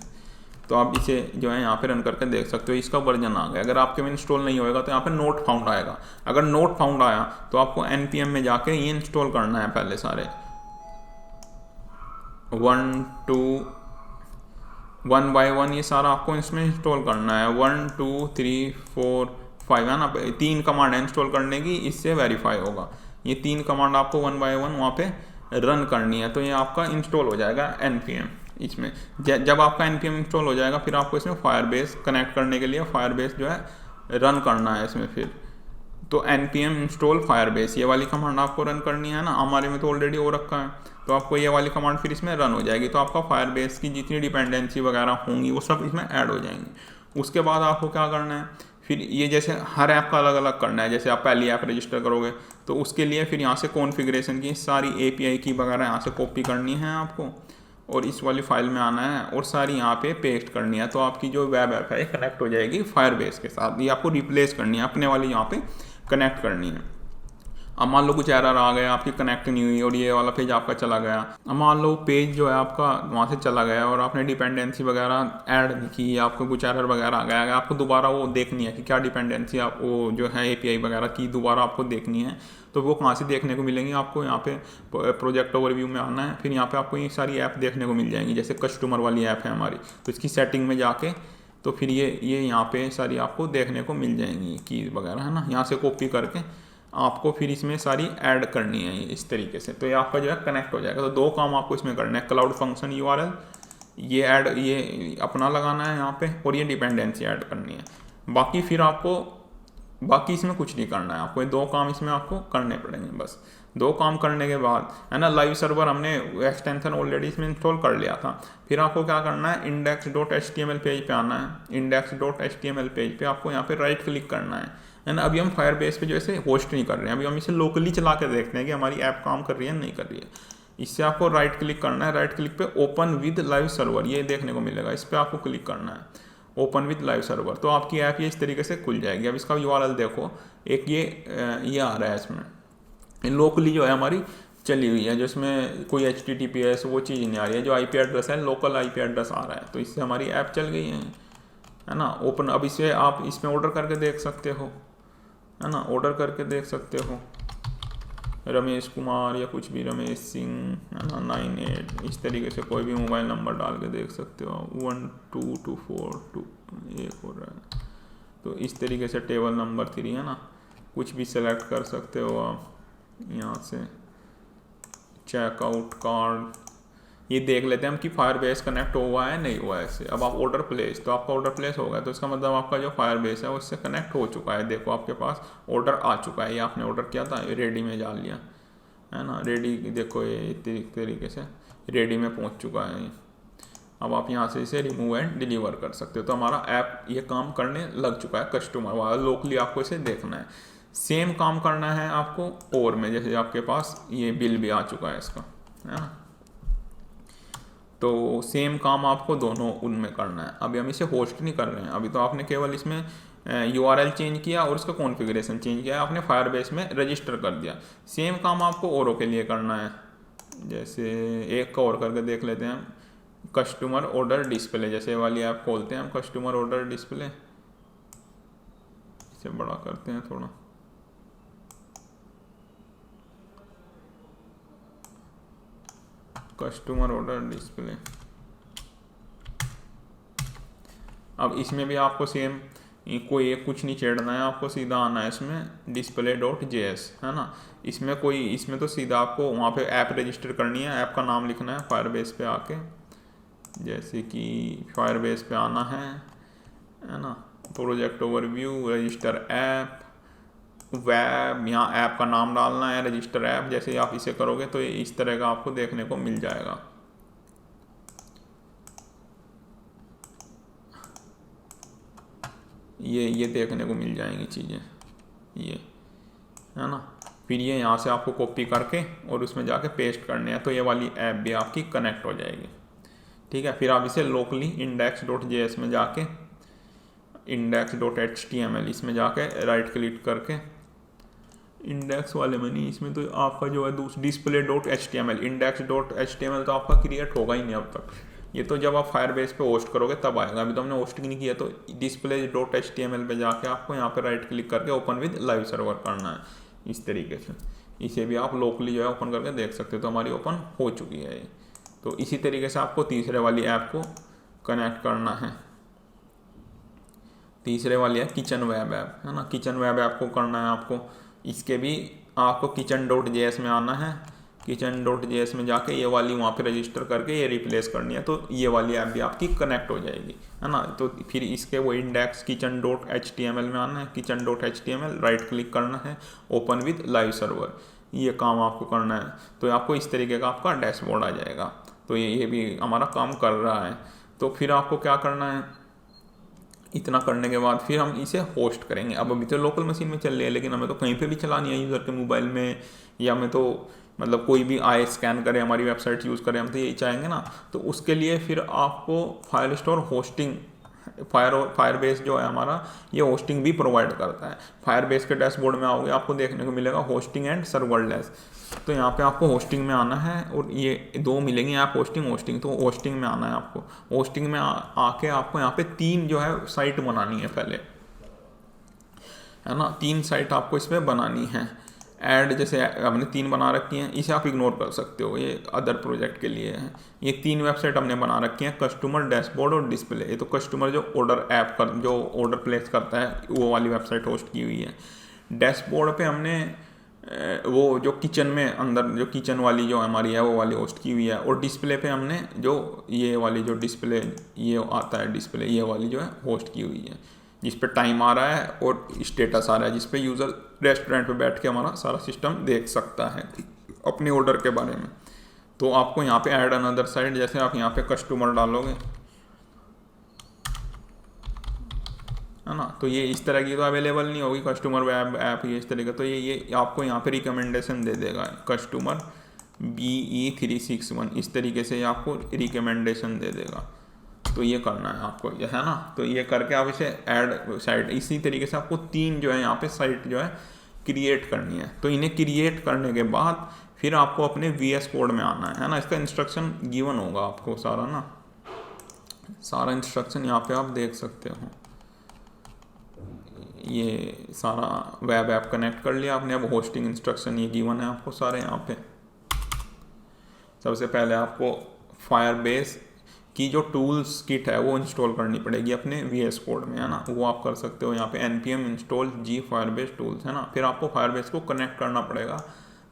तो आप इसे जो है यहाँ पे रन करके देख सकते हो, इसका वर्जन आ गया। अगर आपके में इंस्टॉल नहीं होएगा तो यहाँ पे नोट फाउंड आएगा। अगर नोट फाउंड आया तो आपको npm में जाके ये इंस्टॉल करना है पहले सारे 1 बाय 1 ये सारा आपको इसमें इंस्टॉल करना है। 1 2 3 4 5 है ना, 3 कमांड है इंस्टॉल करने की, इससे वेरीफाई होगा। ये 3 कमांड आपको 1 बाय 1 वहाँ पे रन करनी है, तो ये आपका इंस्टॉल हो जाएगा npm इसमें। जब आपका npm इंस्टॉल हो जाएगा फिर आपको इसमें फायरबेस कनेक्ट करने के लिए फायरबेस जो है रन करना है इसमें। फिर तो npm इंस्टॉल फायरबेस ये वाली कमांड आपको रन करनी है ना, हमारे में तो ऑलरेडी हो रखा है, तो आपको ये वाली कमांड फिर इसमें रन हो जाएगी, तो आपका फायरबेस की जितनी डिपेंडेंसी वगैरह होंगी वो सब इसमें ऐड हो जाएंगी। उसके बाद आपको क्या करना है, फिर ये जैसे हर ऐप का अलग अलग करना है। जैसे आप पहली ऐप रजिस्टर करोगे तो उसके लिए फिर यहाँ से कॉन्फ़िगरेशन की सारी API की वगैरह यहाँ से कॉपी करनी है आपको, और इस वाली फाइल में आना है और सारी यहाँ पे पेस्ट करनी है। तो आपकी जो वेब ऐप है कनेक्ट हो जाएगी फायरबेस के साथ। ये आपको रिप्लेस करनी है, अपने वाली यहाँ पे कनेक्ट करनी है। अब मान लो कुछ एरर आ गया, आपकी कनेक्ट नहीं हुई और ये वाला पेज आपका चला गया। अब मान लो पेज जो है आपका वहाँ से चला गया और आपने डिपेंडेंसी वगैरह ऐड की, आपको कुछ एरर वगैरह आ गया, अगर आपको दोबारा वो देखनी है कि क्या डिपेंडेंसी आप वो जो है API वगैरह की दोबारा आपको देखनी है, तो वो कहाँ से देखने को मिलेंगी आपको, यहाँ पे प्रोजेक्ट ओवरव्यू में आना है। फिर यहाँ पे आपको ये सारी ऐप देखने को मिल जाएंगी। जैसे कस्टमर वाली ऐप है हमारी, तो इसकी सेटिंग में जाके तो फिर ये यहाँ पे सारी आपको देखने को मिल जाएंगी कीज वगैरह, है ना। यहाँ से कॉपी करके आपको फिर इसमें सारी ऐड करनी है इस तरीके से, तो ये आपका जो है कनेक्ट हो जाएगा। तो 2 काम आपको इसमें करना है, क्लाउड फंक्शन URL ये ऐड ये अपना लगाना है यहाँ पे, और ये डिपेंडेंसी ऐड करनी है। बाकी फिर आपको बाकी इसमें कुछ नहीं करना है आपको, ये 2 काम इसमें आपको करने पड़ेंगे बस। 2 काम करने के बाद है ना, लाइव सर्वर हमने एक्सटेंशन ऑलरेडी इसमें इंस्टॉल कर लिया था। फिर आपको क्या करना है, index.html पेज पे आना है। index.html पेज पे आपको यहाँ पे राइट क्लिक करना है ना। अभी हम फायरबेस पे जो है होस्ट नहीं कर रहे हैं, अभी हम इसे लोकली चला के देखते हैं कि हमारी ऐप काम कर रही है नहीं कर रही है। इससे आपको राइट क्लिक करना है, राइट क्लिक पे ओपन विद लाइव सर्वर ये देखने को मिलेगा, इस पर आपको क्लिक करना है ओपन विद लाइव सर्वर, तो आपकी ऐप ये इस तरीके से खुल जाएगी। अब इसका URL देखो, एक ये आ रहा है इसमें लोकली जो है हमारी चली हुई है, जिसमें कोई HTTPS वो चीज़ नहीं आ रही है, जो IP एड्रेस है लोकल IP एड्रेस आ रहा है, तो इससे हमारी ऐप चल गई है ना ओपन। अब इसे आप इसमें ऑर्डर करके देख सकते हो, है ना, ऑर्डर करके देख सकते हो रमेश कुमार या कुछ भी, रमेश सिंह है ना 98, इस तरीके से कोई भी मोबाइल नंबर डाल के देख सकते हो। 12242 एक हो रहा है, तो इस तरीके से टेबल नंबर 3 है ना, कुछ भी सेलेक्ट कर सकते हो आप यहाँ से। चेकआउट कार्ड ये देख लेते हैं हम कि फायरबेस कनेक्ट हुआ है नहीं हुआ है इससे। अब आप ऑर्डर प्लेस, तो आपका ऑर्डर प्लेस होगा, तो इसका मतलब आपका जो फायरबेस है उससे कनेक्ट हो चुका है। देखो आपके पास ऑर्डर आ चुका है, ये आपने ऑर्डर किया था, रेडी में डाल लिया है ना, रेडी देखो ये तरीके से रेडी में पहुंच चुका है। अब आप यहाँ से इसे रिमूव एंड डिलीवर कर सकते हो। तो हमारा ऐप ये काम करने लग चुका है कस्टमर वाला, लोकली आपको इसे देखना है। सेम काम करना है आपको और में, जैसे आपके पास ये बिल भी आ चुका है इसका, है ना, तो सेम काम आपको दोनों उनमें करना है। अभी हम इसे होस्ट नहीं कर रहे हैं, अभी तो आपने केवल इसमें URL चेंज किया और उसका कॉन्फ़िगरेशन चेंज किया, आपने फायरबेस में रजिस्टर कर दिया। सेम काम आपको औरों के लिए करना है। जैसे एक का और करके देख लेते हैं हम, कस्टमर ऑर्डर डिस्प्ले, जैसे वाली ऐप खोलते हैं हम, कस्टमर ऑर्डर डिस्प्ले, इसे बड़ा करते हैं थोड़ा, कस्टमर ऑर्डर डिस्प्ले। अब इसमें भी आपको सेम कोई कुछ नहीं छेड़ना है, आपको सीधा आना है इसमें display.js, है ना। इसमें तो सीधा आपको वहाँ पे ऐप रजिस्टर करनी है, ऐप का नाम लिखना है फायरबेस पे आके, जैसे कि फायरबेस पे आना है ना, project overview, register app, web, यहाँ ऐप का नाम डालना है, रजिस्टर ऐप। जैसे आप इसे करोगे तो इस तरह का आपको देखने को मिल जाएगा। ये देखने को मिल जाएंगी चीज़ें, ये है ना। फिर ये यहाँ से आपको कॉपी करके और उसमें जाके पेस्ट करने हैं, तो ये वाली ऐप भी आपकी कनेक्ट हो जाएगी, ठीक है। फिर आप इसे लोकली index.js में जाके index.html इसमें जाके राइट क्लिक करके, इंडेक्स वाले में नहीं, इसमें तो आपका जो है display.html, index.html तो आपका क्रिएट होगा ही नहीं अब तक, ये तो जब आप फायरबेस पे होस्ट करोगे तब आएगा, अभी तो हमने होस्टिंग नहीं किया। तो display.html पे जाके आपको यहाँ पे राइट क्लिक करके ओपन विद लाइव सर्वर करना है इस तरीके से। इसे भी आप लोकली जो है ओपन करके देख सकते हो। तो हमारी ओपन हो चुकी है ये। तो इसी तरीके से आपको तीसरे वाली ऐप को कनेक्ट करना है। तीसरे वाली है किचन वेब ऐप, है ना। किचन वेब ऐप को करना है आपको, इसके भी आपको kitchen.js में आना है। kitchen.js में जाके ये वाली वहाँ पे रजिस्टर करके ये रिप्लेस करनी है, तो ये वाली ऐप भी आपकी कनेक्ट हो जाएगी, है ना। तो फिर इसके वो इंडेक्स kitchen.html में आना है। kitchen.html राइट क्लिक करना है, ओपन विद लाइव सर्वर, ये काम आपको करना है। तो आपको इस तरीके का आपका डैशबोर्ड आ जाएगा। तो ये भी हमारा काम कर रहा है। तो फिर आपको क्या करना है, इतना करने के बाद फिर हम इसे होस्ट करेंगे। अब अभी तो लोकल मशीन में चल रही है, लेकिन हमें तो कहीं पे भी चलानी है यूज़र के मोबाइल में, या हमें तो मतलब कोई भी आए स्कैन करे हमारी वेबसाइट यूज़ करें, हम तो यही चाहेंगे ना। तो उसके लिए फिर आपको फायरस्टोर होस्टिंग, फायरबेस जो है हमारा, ये होस्टिंग भी प्रोवाइड करता है। फायरबेस के डैशबोर्ड में आओगे आपको देखने को मिलेगा होस्टिंग एंड सर्वरलेस। तो यहाँ पे आपको होस्टिंग में आना है, और ये दो मिलेंगे आप होस्टिंग। तो होस्टिंग में आना है आपको। होस्टिंग में आके आपको यहाँ पे 3 जो है साइट बनानी है पहले, है ना। 3 साइट आपको इसमें बनानी है। ऐड जैसे हमने 3 बना रखी हैं, इसे आप इग्नोर कर सकते हो, ये अदर प्रोजेक्ट के लिए है। ये 3 वेबसाइट हमने बना रखी हैं, कस्टमर, डैशबोर्ड और डिस्प्ले। ये तो कस्टमर जो जो ऑर्डर प्लेस करता है वो वाली वेबसाइट होस्ट की हुई है। डैशबोर्ड पे हमने वो जो किचन में अंदर जो किचन वाली जो हमारी है वो वाली होस्ट की हुई है। और डिस्प्ले पे हमने जो ये वाली जो डिस्प्ले ये आता है डिस्प्ले, ये वाली जो है होस्ट की हुई है, जिस पे टाइम आ रहा है और स्टेटस आ रहा है, जिस पे यूज़र रेस्टोरेंट पे बैठ के हमारा सारा सिस्टम देख सकता है अपने ऑर्डर के बारे में। तो आपको यहाँ पे ऐड अनदर साइट, जैसे आप यहाँ पे कस्टमर डालोगे, है ना, तो ये इस तरह की तो अवेलेबल नहीं होगी कस्टमर वेब ऐप ये इस तरह का। तो ये आपको यहाँ पे रिकमेंडेशन दे देगा, कस्टमर BE361 इस तरीके से आपको रिकमेंडेशन दे देगा। तो ये करना है आपको, है ना। तो ये करके आप इसे ऐड साइट, इसी तरीके से आपको 3 जो है यहाँ पे साइट जो है क्रिएट करनी है। तो इन्हें क्रिएट करने के बाद फिर आपको अपने VS कोड में आना है ना। इसका इंस्ट्रक्शन गिवन होगा आपको सारा ना, सारा इंस्ट्रक्शन यहाँ पे आप देख सकते हो। ये सारा वेब ऐप कनेक्ट कर लिया आपने। अब होस्टिंग इंस्ट्रक्शन ये गिवन है आपको सारे यहाँ पे। सबसे पहले आपको फायरबेस की जो टूल्स किट है वो इंस्टॉल करनी पड़ेगी अपने VS कोड में, है ना। वो आप कर सकते हो यहाँ पे npm install g firebase tools, है ना। फिर आपको फायरबेस को कनेक्ट करना पड़ेगा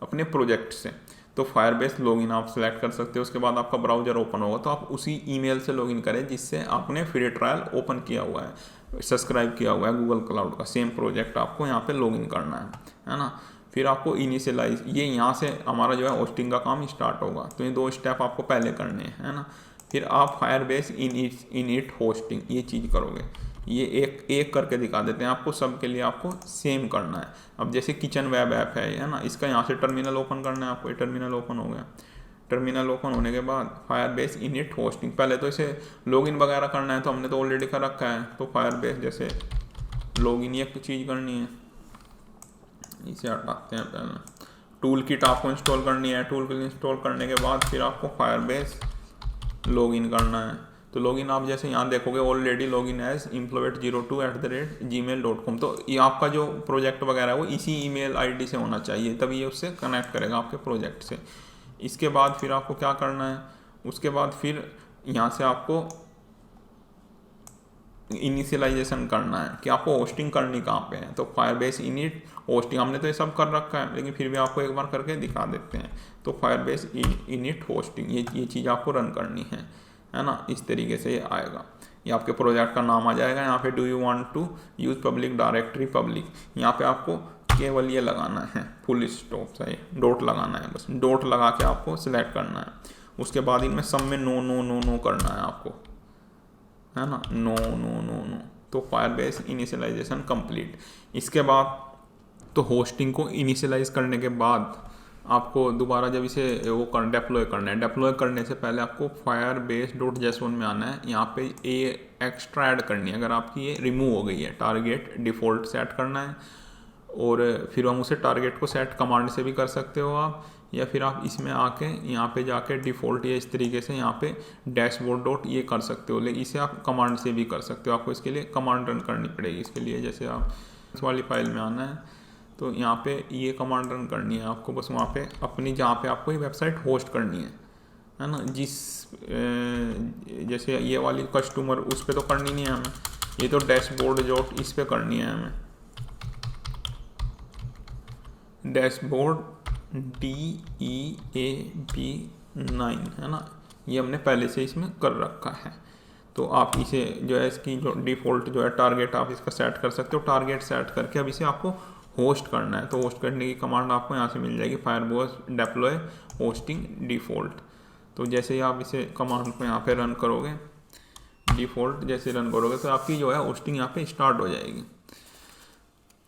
अपने प्रोजेक्ट से। तो फायरबेस लॉगिन आप सेलेक्ट कर सकते हो। उसके बाद आपका ब्राउजर ओपन होगा, तो आप उसी ईमेल से लॉगिन करें जिससे आपने फ्री ट्रायल ओपन किया हुआ है, सब्सक्राइब किया हुआ है गूगल क्लाउड का। सेम प्रोजेक्ट आपको यहाँ पे लॉगिन करना है ना। फिर आपको इनिशियलाइज, ये यहाँ से हमारा जो है होस्टिंग का काम स्टार्ट होगा। तो ये 2 स्टेप आपको पहले करने हैं, है ना। फिर आप फायरबेस इनिट होस्टिंग ये चीज़ करोगे। ये एक करके दिखा देते हैं आपको, सब के लिए आपको सेम करना है। अब जैसे किचन वेब ऐप है ना, इसका यहाँ से टर्मिनल ओपन करना है आपको। ये टर्मिनल ओपन हो गया। टर्मिनल ओपन होने के बाद फायरबेस इनिट होस्टिंग, पहले तो इसे लॉगिन वगैरह करना है, तो हमने तो ऑलरेडी कर रखा है। तो फायरबेस जैसे लॉगिन ये चीज़ करनी है, इसे हटाते हैं पहले। टूल किट आपको इंस्टॉल करनी है। टूल किट इंस्टॉल करने के बाद फिर आपको फायरबेस लॉगिन करना है। तो लॉगिन आप जैसे यहाँ देखोगे ऑलरेडी लॉगिन एज employee02@gmail.com। तो ये आपका जो प्रोजेक्ट वगैरह है वो इसी ईमेल आईडी से होना चाहिए, तभी ये उससे कनेक्ट करेगा आपके प्रोजेक्ट से। इसके बाद फिर आपको क्या करना है, उसके बाद फिर यहाँ से आपको इनिशियलाइजेशन करना है कि आपको होस्टिंग करनी कहाँ पे है। तो फायरबेस इनिट होस्टिंग हमने तो ये सब कर रखा है, लेकिन फिर भी आपको एक बार करके दिखा देते हैं। तो फायरबेस इनिट होस्टिंग ये चीज़ आपको रन करनी है ना। इस तरीके से ये आएगा, ये आपके प्रोजेक्ट का नाम आ जाएगा। यहाँ पे do you want to use public directory public, यहाँ पे आपको केवल ये लगाना है, फुल स्टॉप से डॉट लगाना है, बस डॉट लगा के आपको सिलेक्ट करना है। उसके बाद इनमें सब में नो नो नो नो करना है आपको, है ना, नो नो नो नो। तो फायरबेस इनिशियलाइजेशन कंप्लीट। इसके बाद तो होस्टिंग को इनिशियलाइज करने के बाद आपको दोबारा जब इसे वो डिप्लॉय करना है, डिप्लॉय करने से पहले आपको firebase.json में आना है। यहाँ पे एक्स्ट्रा ऐड करनी है, अगर आपकी ये रिमूव हो गई है। टारगेट डिफ़ॉल्ट सेट करना है, और फिर हम उसे टारगेट को सेट कमांड से भी कर सकते हो आप, या फिर आप इसमें आके यहाँ पे जाके डिफ़ॉल्ट या इस तरीके से यहाँ पे डैशबोर्ड डॉट ये कर सकते हो, लेकिन इसे आप कमांड से भी कर सकते हो। आपको इसके लिए कमांड रन करनी पड़ेगी। इसके लिए जैसे आप इस वाली फाइल में आना है तो यहाँ पे ये कमांड रन करनी है आपको, बस वहाँ पे अपनी जहाँ पे आपको ये वेबसाइट होस्ट करनी है ना, जैसे ये वाली कस्टमर उस पर तो करनी नहीं है हमें, ये तो डैशबोर्ड डॉट इस पर करनी है हमें, डैशबोर्ड DEAB9 है ना, ये हमने पहले से इसमें कर रखा है। तो आप इसे जो है इसकी जो डिफ़ॉल्ट जो है टारगेट आप इसका सेट कर सकते हो। टारगेट सेट करके अब इसे आपको होस्ट करना है, तो होस्ट करने की कमांड आपको यहाँ से मिल जाएगी, फायरबेस डेप्लॉय होस्टिंग डिफ़ॉल्ट। तो जैसे ही आप इसे कमांड को यहाँ पे रन करोगे, डिफ़ॉल्ट जैसे रन करोगे तो आपकी जो है होस्टिंग यहाँ पे स्टार्ट हो जाएगी।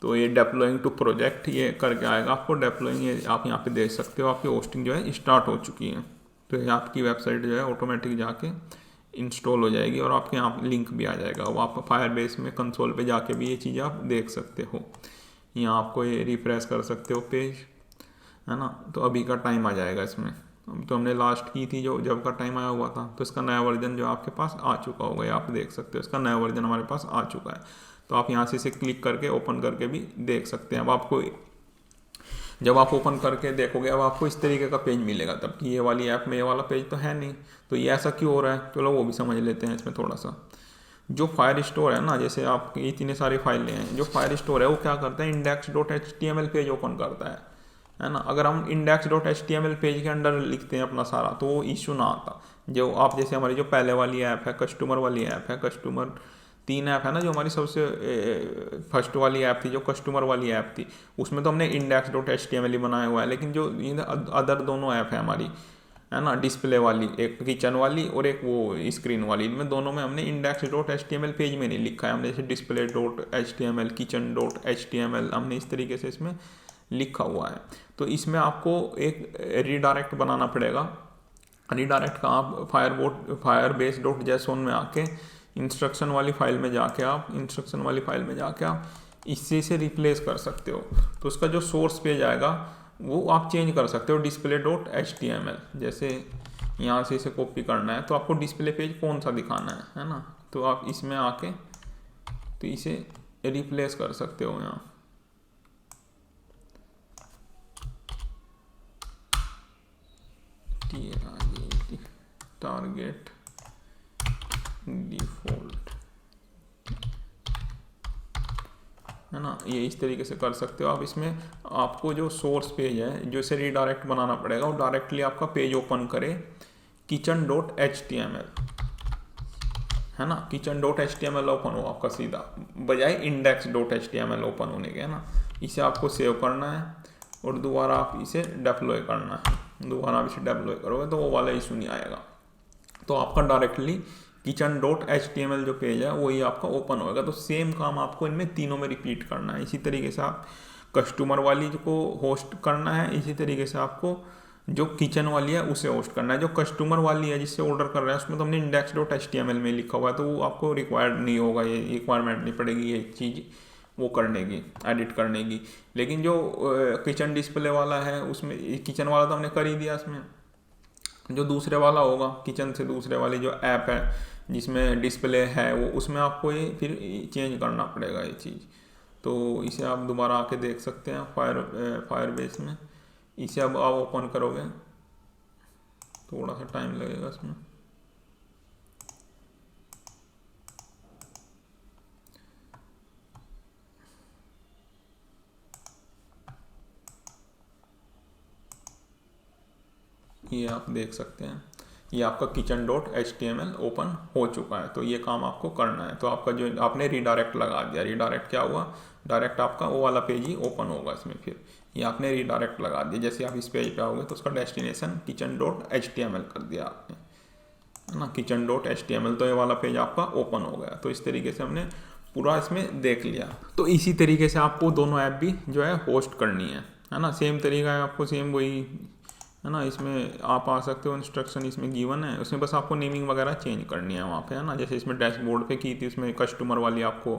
तो ये डेप्लॉइंग टू प्रोजेक्ट ये करके आएगा आपको, डेप्लॉइंग ये आप यहाँ पे देख सकते हो, आपकी होस्टिंग जो है स्टार्ट हो चुकी है। तो ये आपकी वेबसाइट जो है ऑटोमेटिक जाके इंस्टॉल हो जाएगी और आपके यहाँ लिंक भी आ जाएगा। वो आप फायरबेस में कंसोल पे जाके भी ये चीज़ें आप देख सकते हो। यहाँ आपको ये रिफ्रेश कर सकते हो पेज, है ना। तो अभी का टाइम आ जाएगा इसमें, तो हमने लास्ट की थी जो जब का टाइम आया हुआ था, तो इसका नया वर्जन जो आपके पास आ चुका होगा, ये आप देख सकते हो इसका नया वर्जन हमारे पास आ चुका है। तो आप यहाँ से इसे क्लिक करके ओपन करके भी देख सकते हैं। अब आपको जब आप ओपन करके देखोगे अब आपको इस तरीके का पेज मिलेगा, तब कि ये वाली ऐप में ये वाला पेज तो है नहीं, तो ये ऐसा क्यों हो रहा है, चलो वो भी समझ लेते हैं इसमें थोड़ा सा। जो फायर स्टोर है ना, जैसे आप इतनी सारी फाइलें हैं, जो फायर स्टोर है वो क्या करता है, index.html पेज ओपन करता है ना। अगर हम index.html पेज के अंदर लिखते हैं अपना सारा तो वो इशू ना आता। जो आप जैसे हमारी जो पहले वाली ऐप है, कस्टमर वाली ऐप है, कस्टमर 3 ऐप है ना, जो हमारी सबसे फर्स्ट वाली ऐप थी, जो कस्टमर वाली ऐप थी, उसमें तो हमने index.html ही बनाया हुआ है। लेकिन जो अदर दोनों ऐप है हमारी, है ना, डिस्प्ले वाली, एक किचन वाली और एक वो स्क्रीन वाली, इनमें दोनों में हमने index.html पेज में नहीं लिखा है, हमने जैसे display.html, kitchen.html हमने इस तरीके से इसमें लिखा हुआ है। तो इसमें आपको एक रीडायरेक्ट बनाना पड़ेगा। रीडायरेक्ट का आप firebase.json में आके इंस्ट्रक्शन वाली फाइल में जाके आप इससे इसे रिप्लेस कर सकते हो। तो उसका जो सोर्स पेज आएगा वो आप चेंज कर सकते हो, display.html। जैसे यहाँ से इसे कॉपी करना है तो आपको डिस्प्ले पेज कौन सा दिखाना है ना, तो आप इसमें आके तो इसे रिप्लेस कर सकते हो यहाँ। टारगेट डिफ़ॉल्ट, है ना, ये इस तरीके से कर सकते हो आप। इसमें आपको जो सोर्स पेज है जो इसे रीडायरेक्ट बनाना पड़ेगा, वो डायरेक्टली आपका पेज ओपन करे kitchen.html, है ना, kitchen.html ओपन हो आपका सीधा, बजाय index.html ओपन होने के, है ना। इसे आपको सेव करना है और दोबारा आप इसे डेप्लॉय करना है। दोबारा आप इसे डेप्लॉय करोगे तो वो वाला इशू नहीं आएगा। तो आपका डायरेक्टली kitchen.html जो पेज है वही आपका ओपन होएगा। तो सेम काम आपको इनमें तीनों में रिपीट करना है। इसी तरीके से आप कस्टमर वाली को होस्ट करना है, इसी तरीके से आपको जो किचन वाली है उसे होस्ट करना है। जो कस्टमर वाली है जिससे ऑर्डर कर रहा है उसमें तो हमने index.html में लिखा हुआ है, तो वो आपको रिक्वायर्ड नहीं होगा, ये रिक्वायरमेंट नहीं पड़ेगी ये चीज़ वो करने की, एडिट करने की। लेकिन जो किचन डिस्प्ले वाला है उसमें, किचन वाला तो हमने कर ही दिया, इसमें जो दूसरे वाला होगा किचन से दूसरे वाली जो ऐप है जिसमें डिस्प्ले है वो, उसमें आपको ये फिर चेंज करना पड़ेगा ये चीज़। तो इसे आप दोबारा आके देख सकते हैं फायरबेस में। इसे अब आप ओपन करोगे, थोड़ा सा टाइम लगेगा इसमें। ये आप देख सकते हैं, ये आपका kitchen.html ओपन हो चुका है। तो ये काम आपको करना है। तो आपका जो आपने रीडायरेक्ट लगा दिया, रीडायरेक्ट क्या हुआ, डायरेक्ट आपका वो वाला पेज ही ओपन होगा इसमें। फिर ये आपने रीडायरेक्ट लगा दिया, जैसे आप इस पेज पे आओगे तो उसका डेस्टिनेशन kitchen.html कर दिया आपने, है ना, kitchen.html, तो ये वाला पेज आपका ओपन हो गया। तो इस तरीके से हमने पूरा इसमें देख लिया। तो इसी तरीके से आपको दोनों ऐप भी जो है होस्ट करनी है ना। सेम तरीका है आपको, सेम वही है ना। इसमें आप आ सकते हो, इंस्ट्रक्शन इसमें गिवन है, उसमें बस आपको नेमिंग वगैरह चेंज करनी है वहाँ पे, है ना। जैसे इसमें डैशबोर्ड पे की थी, उसमें कस्टमर वाली आपको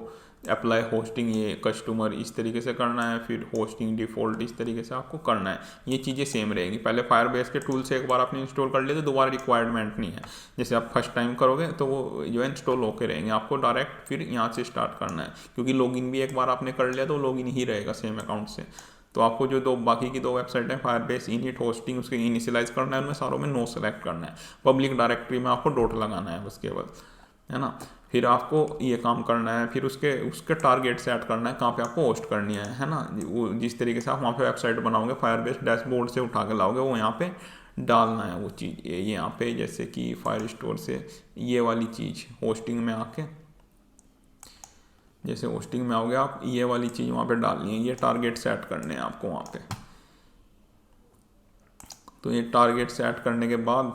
अप्लाई होस्टिंग, ये कस्टमर इस तरीके से करना है, फिर होस्टिंग डिफ़ॉल्ट इस तरीके से आपको करना है। ये चीज़ें सेम रहेगी। पहले फायरबेस के टूल से एक बार आपने इंस्टॉल कर लिया तो दोबारा रिक्वायरमेंट नहीं है। जैसे आप फर्स्ट टाइम करोगे तो वो जो है इंस्टॉल होके रहेंगे, आपको डायरेक्ट फिर यहाँ से स्टार्ट करना है, क्योंकि लॉगिन भी एक बार आपने कर लिया तो लॉगिन ही रहेगा सेम अकाउंट से। तो आपको जो दो बाकी की दो वेबसाइट है, फायरबेस, इनिट, होस्टिंग, उसके इनिशियलाइज करना है, उनमें सारों में नो सेलेक्ट करना है। पब्लिक डायरेक्टरी में आपको डॉट लगाना है बस केवल, है ना। फिर आपको ये काम करना है, फिर उसके उसके टारगेट सेट करना है कहाँ पे आपको होस्ट करनी है ना। वो जिस तरीके से आप वहाँ पे वेबसाइट बनाओगे, फायरबेस डैशबोर्ड से उठा के लाओगे, वो यहाँ पे डालना है वो चीज़। ये यहाँ पे जैसे कि फायर स्टोर से ये वाली चीज़ होस्टिंग में आके, जैसे होस्टिंग में आओगे आप, ये वाली चीज़ वहाँ पे डालनी है, ये टारगेट सेट करने हैं आपको वहाँ पे। तो ये टारगेट सेट करने के बाद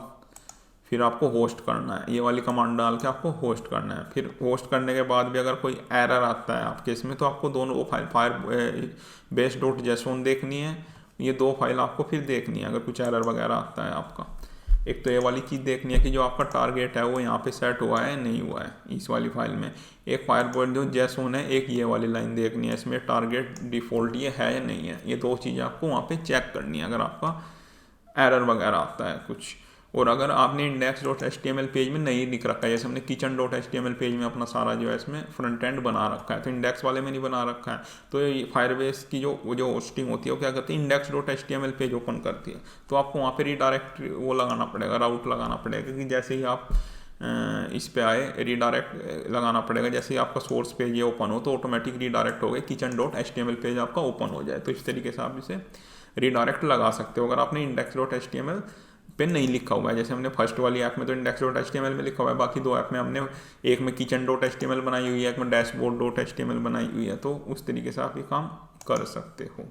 फिर आपको होस्ट करना है, ये वाली कमांड डाल के आपको होस्ट करना है। फिर होस्ट करने के बाद भी अगर कोई एरर आता है आपके इसमें, तो आपको दोनों वो फायर बेस डॉट जेसोन देखनी है, ये दो फाइल आपको फिर देखनी है अगर कुछ एरर वगैरह आता है आपका। एक तो ये वाली चीज़ देखनी है कि जो आपका टारगेट है वो यहाँ पे सेट हुआ है नहीं हुआ है इस वाली फाइल में। एक फायरबेस जो जेसोन है, एक ये वाली लाइन देखनी है, इसमें टारगेट डिफ़ॉल्ट ये है या नहीं है। ये दो चीज़ें आपको वहाँ पे चेक करनी है अगर आपका एरर वगैरह आता है कुछ। और अगर आपने index.html पेज में नहीं लिख रखा है, जैसे हमने kitchen.htmल पेज में अपना सारा जो है इसमें फ्रंट एंड बना रखा है, तो इंडेक्स वाले में नहीं बना रखा है, तो ये फायरबेस की जो होस्टिंग होती है वो क्या करती है, index.html पेज ओपन करती है। तो आपको वहाँ पे रीडायरेक्ट वो लगाना पड़ेगा, राउट लगाना पड़ेगा, क्योंकि जैसे ही आप इस पे आए रीडायरेक्ट लगाना पड़ेगा। जैसे ही आपका सोर्स पेज ये ओपन हो तो ऑटोमेटिक रीडायरेक्ट हो गए, kitchen.html पेज आपका ओपन हो जाए। तो इस तरीके से आप इसे रीडायरेक्ट लगा सकते हो अगर आपने index.html पे नहीं लिखा हुआ है। जैसे हमने फर्स्ट वाली ऐप में तो index.html में लिखा हुआ है, बाकी दो ऐप में हमने एक में kitchen.html बनाई हुई है, एक में dashboard.html बनाई हुई है। तो उस तरीके से आप ये काम कर सकते हो।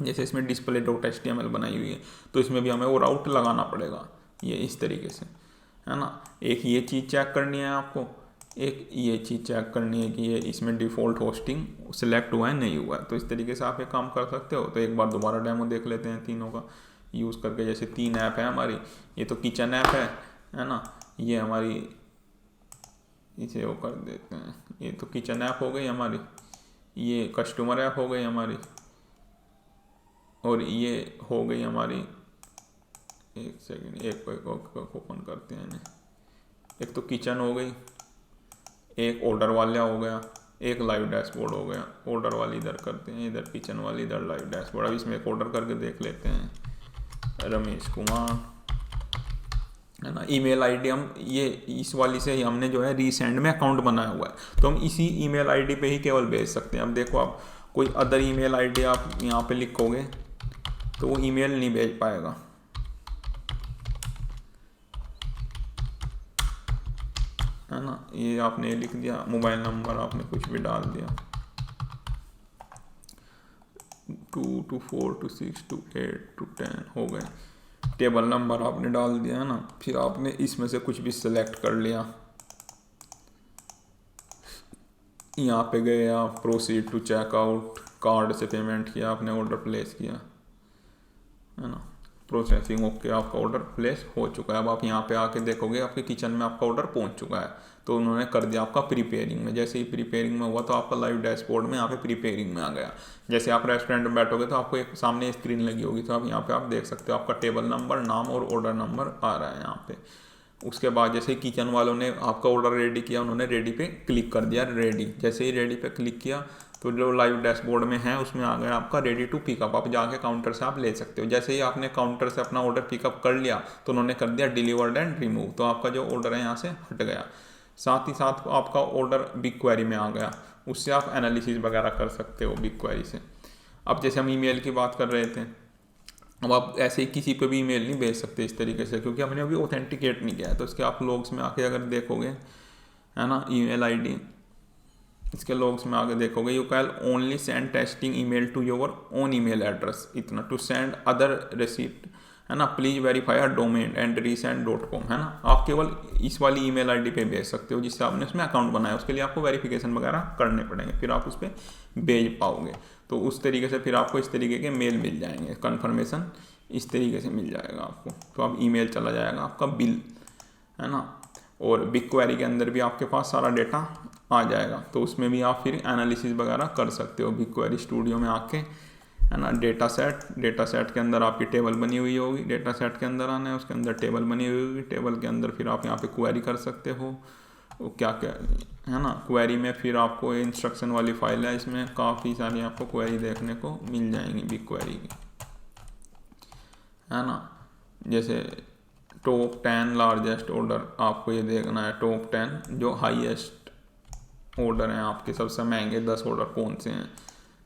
जैसे इसमें display.html बनाई हुई है, तो इसमें भी हमें वो राउट लगाना पड़ेगा, ये इस तरीके से, है ना। एक ये चीज़ चेक करनी है आपको, एक ये चीज़ चेक करनी है कि ये इसमें डिफ़ॉल्ट होस्टिंग सिलेक्ट हुआ है नहीं हुआ है। तो इस तरीके से आप ये काम कर सकते हो। तो एक बार दोबारा डेमो देख लेते हैं तीनों का यूज़ करके। जैसे तीन ऐप है हमारी, ये तो किचन ऐप है ना, ये हमारी, इसे वो कर देते हैं, ये तो किचन ऐप हो गई हमारी, ये कस्टमर ऐप हो गई हमारी, और ये हो गई हमारी, एक सेकेंड, एक ओपन करते हैं इन्हें। एक तो किचन हो गई, एक ऑर्डर वाला हो गया, एक लाइव डैशबोर्ड हो गया। ऑर्डर वाली इधर करते हैं, इधर किचन वाली, इधर लाइव डैशबोर्ड। अब इसमें एक ऑर्डर करके देख लेते हैं, रमेश कुमार, है ना। ईमेल आईडी हम ये इस वाली से ही हमने जो है रीसेंड में अकाउंट बनाया हुआ है, तो हम इसी ईमेल आईडी पे ही केवल भेज सकते हैं। अब देखो, आप कोई अदर ईमेल आईडी आप यहाँ पे लिखोगे तो वो ईमेल नहीं भेज पाएगा, है ना। ये आपने लिख दिया, मोबाइल नंबर आपने कुछ भी डाल दिया, 2 to 4 to 6 to 8 to 10 हो गए। टेबल नंबर आपने डाल दिया, है ना। फिर आपने इसमें से कुछ भी सिलेक्ट कर लिया, यहाँ पे गए आप, प्रोसीड टू चेकआउट, कार्ड से पेमेंट किया आपने, ऑर्डर प्लेस किया, है ना। प्रोसेसिंग ओके, आपका ऑर्डर प्लेस हो चुका है। अब आप यहाँ पे आके देखोगे आपके किचन में आपका ऑर्डर पहुँच चुका है, तो उन्होंने कर दिया आपका प्रीपेयरिंग में। जैसे ही प्रीपेयरिंग में हुआ तो आपका लाइव डैशबोर्ड में यहाँ पे प्रीपेयरिंग में आ गया। जैसे आप रेस्टोरेंट में बैठोगे तो आपको एक सामने स्क्रीन लगी होगी, तो आप यहाँ पे आप देख सकते हो आपका टेबल नंबर, नाम और ऑर्डर नंबर आ रहा है यहाँ पे। उसके बाद जैसे किचन वालों ने आपका ऑर्डर रेडी किया, उन्होंने रेडी पे क्लिक कर दिया, रेडी। जैसे ही रेडी पे क्लिक किया तो जो लाइव डैशबोर्ड में है उसमें आ गया आपका रेडी टू पिकअप। आप जाके काउंटर से आप ले सकते हो। जैसे ही आपने काउंटर से अपना ऑर्डर पिकअप कर लिया तो उन्होंने कर दिया डिलीवर्ड एंड रिमूव, तो आपका जो ऑर्डर है यहाँ से हट गया। साथ ही साथ आपका ऑर्डर बिग क्वेरी में आ गया, उससे आप एनालिसिस वगैरह कर सकते हो बिग क्वेरी से। अब जैसे हम ईमेल की बात कर रहे थे, अब आप ऐसे ही किसी पे भी ईमेल नहीं भेज सकते इस तरीके से, क्योंकि हमने अभी ऑथेंटिकेट नहीं किया है। तो इसके आप लॉग्स में आके अगर देखोगे, है ना, ईमेल आईडी, इसके लॉग्स में आगे देखोगे, you can only send testing email to your own email address, इतना टू सेंड अदर रिसीप्ट, है ना, please verify a domain and रीसेंड.com, है ना। आप केवल इस वाली ईमेल आईडी पे भेज सकते हो जिससे आपने उसमें अकाउंट बनाया। उसके लिए आपको वेरिफिकेशन वगैरह करने पड़ेंगे, फिर आप उस पर भेज पाओगे। तो उस तरीके से फिर आपको इस तरीके के मेल मिल जाएंगे, कन्फर्मेशन इस तरीके से मिल जाएगा आपको। तो अब ईमेल चला जाएगा आपका बिल, है ना। और बिग क्वेरी के अंदर भी आपके पास सारा डेटा आ जाएगा, तो उसमें भी आप फिर एनालिसिस वगैरह कर सकते हो बिग क्वेरी स्टूडियो में आके, है ना। डेटा सेट के अंदर आपकी टेबल बनी हुई होगी, डेटा सेट के अंदर आना है, उसके अंदर टेबल बनी हुई होगी, टेबल के अंदर फिर आप यहाँ पे क्वेरी कर सकते हो। वो क्या क्या है ना, क्वेरी में फिर आपको इंस्ट्रक्शन वाली फाइल है, इसमें काफ़ी सारी आपको क्वेरी देखने को मिल जाएंगी बिग क्वेरी की, है ना। जैसे टॉप 10 लार्जेस्ट ऑर्डर आपको ये देखना है, टॉप 10 जो हाईएस्ट ऑर्डर हैं आपके, सबसे महंगे 10 ऑर्डर कौन से हैं।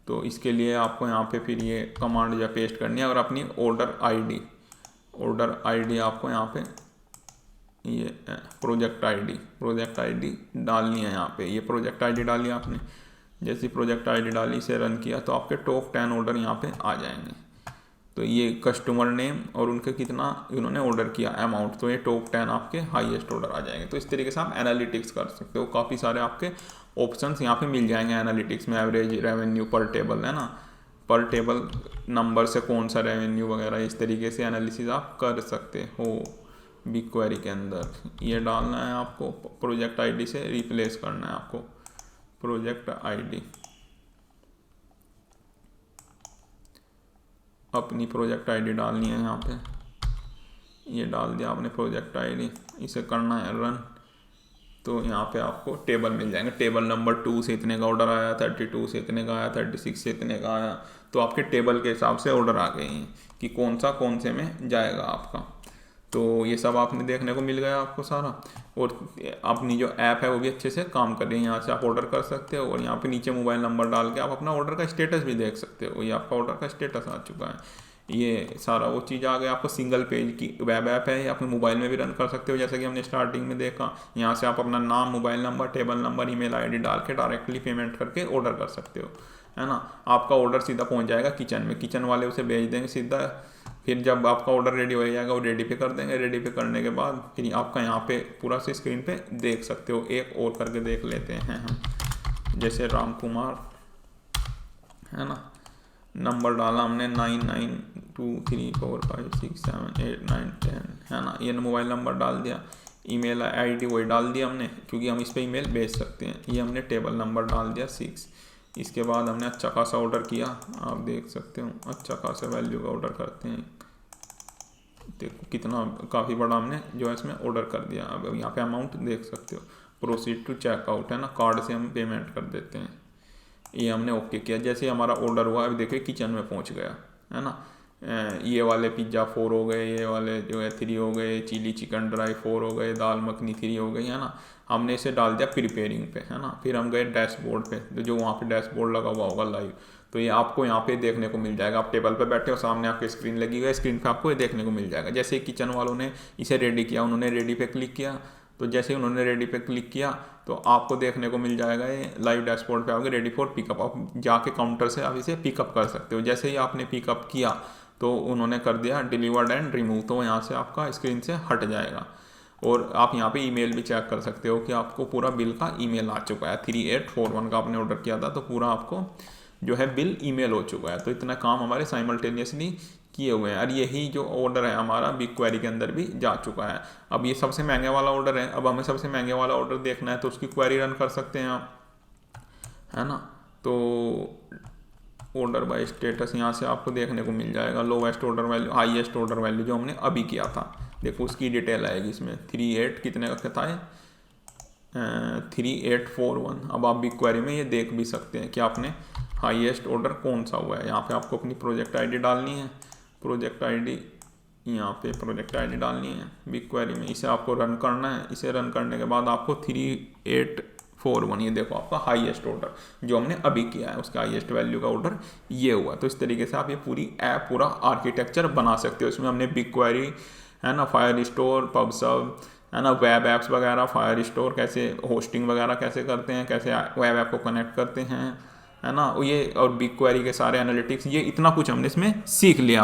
तो इसके लिए आपको यहाँ पे फिर ये कमांड या पेस्ट करनी है, और अपनी ऑर्डर आईडी आपको यहाँ पे ये प्रोजेक्ट आईडी डालनी है यहाँ पे। ये प्रोजेक्ट आईडी डाली आपने, जैसी प्रोजेक्ट आईडी डाली, इसे रन किया तो आपके टॉप 10 ऑर्डर यहाँ पे आ जाएंगे। तो ये कस्टमर नेम और उनके कितना इन्होंने ऑर्डर किया अमाउंट, तो ये टॉप 10 आपके हाईएस्ट ऑर्डर आ जाएंगे। तो इस तरीके से आप एनालिटिक्स कर सकते हो, काफ़ी सारे आपके ऑप्शंस यहाँ पे मिल जाएंगे एनालिटिक्स में। एवरेज रेवेन्यू पर टेबल, है ना, पर टेबल नंबर से कौन सा रेवेन्यू वगैरह, इस तरीके से एनालिसिस आप कर सकते हो बिग क्वेरी के अंदर। ये डालना है आपको, प्रोजेक्ट आईडी से रिप्लेस करना है आपको, प्रोजेक्ट आईडी, अपनी प्रोजेक्ट आईडी डालनी है यहाँ पे। ये डाल दिया आपने प्रोजेक्ट आईडी, इसे करना है रन। तो यहाँ पे आपको टेबल मिल जाएंगे, टेबल नंबर 2 से इतने का ऑर्डर आया, 32 से इतने का आया, 36 से इतने का आया। तो आपके टेबल के हिसाब से ऑर्डर आ गए हैं कि कौन से में जाएगा आपका। तो ये सब आपने देखने को मिल गया आपको सारा। और अपनी जो ऐप है वो भी अच्छे से काम कर रही है, यहाँ से आप ऑर्डर कर सकते हो, और यहाँ पे नीचे मोबाइल नंबर डाल के आप अपना ऑर्डर का स्टेटस भी देख सकते हो। ये आपका ऑर्डर का स्टेटस आ चुका है, ये सारा वो चीज़ आ गया आपको। सिंगल पेज की वेब ऐप है, ये अपने मोबाइल में भी रन कर सकते हो, जैसे कि हमने स्टार्टिंग में देखा। यहाँ से आप अपना नाम, mobile number, table number, email ID डाल के डायरेक्टली पेमेंट करके ऑर्डर कर सकते हो, है ना। आपका ऑर्डर सीधा पहुँच जाएगा किचन में, किचन वाले उसे भेज देंगे सीधा। फिर जब आपका ऑर्डर रेडी हो जाएगा वो रेडी पे कर देंगे, रेडी पे करने के बाद फिर आपका यहाँ पे पूरा से स्क्रीन पे देख सकते हो। एक और करके देख लेते हैं हम, जैसे राम कुमार, है ना, नंबर डाला हमने 992345678910, है ना। ये मोबाइल नंबर डाल दिया, ईमेल आईडी वही डाल दिया हमने, क्योंकि हम इस पर ईमेल भेज सकते हैं। ये हमने टेबल नंबर डाल दिया 6। इसके बाद हमने अच्छा खासा ऑर्डर किया, आप देख सकते हो अच्छा खासा वैल्यू का ऑर्डर करते हैं। देखो कितना काफ़ी बड़ा हमने जो है इसमें ऑर्डर कर दिया। अब यहाँ पे अमाउंट देख सकते हो, प्रोसीड टू चेकआउट, है ना, कार्ड से हम पेमेंट कर देते हैं। ये हमने ओके किया, जैसे हमारा ऑर्डर हुआ, अभी देखिए किचन में पहुँच गया, है ना। ये वाले पिज़्ज़ा 4 हो गए, ये वाले जो है 3 हो गए, चिली चिकन ड्राई 4 हो गए, दाल मखनी 3 हो गई, है ना। हमने इसे डाल दिया प्रिपेयरिंग पे, है ना। फिर हम गए डैशबोर्ड पे, तो जो वहाँ पे डैशबोर्ड लगा हुआ होगा लाइव, तो ये आपको यहाँ पे देखने को मिल जाएगा। आप टेबल पे बैठे हो, सामने आपकी स्क्रीन लगी हुई है, स्क्रीन पे आपको ये देखने को मिल जाएगा। जैसे किचन वालों ने इसे रेडी किया, उन्होंने रेडी पे क्लिक किया, तो जैसे ही उन्होंने रेडी पे क्लिक किया तो आपको देखने को मिल जाएगा ये लाइव डैशबोर्ड पे आओगे, रेडी फॉर पिकअप। आप जाके काउंटर से आप इसे पिकअप कर सकते हो। जैसे ही आपने पिकअप किया तो उन्होंने कर दिया डिलीवर्ड एंड रिमूव, तो यहाँ से आपका स्क्रीन से हट जाएगा। और आप यहाँ पे ईमेल भी चेक कर सकते हो कि आपको पूरा बिल का ईमेल आ चुका है। 3841 का आपने ऑर्डर किया था, तो पूरा आपको जो है बिल ईमेल हो चुका है। तो इतना काम हमारे साइमल्टेनियसली किए हुए हैं, और यही जो ऑर्डर है हमारा बिग क्वेरी के अंदर भी जा चुका है। अब ये सबसे महंगे वाला ऑर्डर है, अब हमें सबसे महंगे वाला ऑर्डर देखना है, तो उसकी क्वेरी रन कर सकते हैं आप, है ना। तो ऑर्डर बाय स्टेटस यहाँ से आपको देखने को मिल जाएगा, lowest order value, highest order value जो हमने अभी किया था, देखो उसकी डिटेल आएगी इसमें। 38 कितने का कहता है, 3841। अब आप बिग क्वेरी में ये देख भी सकते हैं कि आपने हाईएस्ट ऑर्डर कौन सा हुआ है। यहाँ पे आपको अपनी प्रोजेक्ट आईडी डालनी है, प्रोजेक्ट आईडी यहाँ पे प्रोजेक्ट आईडी डालनी है बिग क्वेरी में, इसे आपको रन करना है। इसे रन करने के बाद आपको 3841, ये देखो आपका हाईएस्ट ऑर्डर जो हमने अभी किया है, उसका हाईएस्ट वैल्यू का ऑर्डर ये हुआ। तो इस तरीके से आप ये पूरी ऐप, पूरा आर्किटेक्चर बना सकते हो। इसमें हमने बिग क्वेरी, है ना, फायर स्टोर, पबसब, है ना, वेब ऐप्स वगैरह, फायर स्टोर कैसे होस्टिंग वगैरह कैसे करते हैं, कैसे वेब ऐप को कनेक्ट करते हैं, है ना, ये और बिग क्वेरी के सारे एनालिटिक्स, ये इतना कुछ हमने इसमें सीख लिया।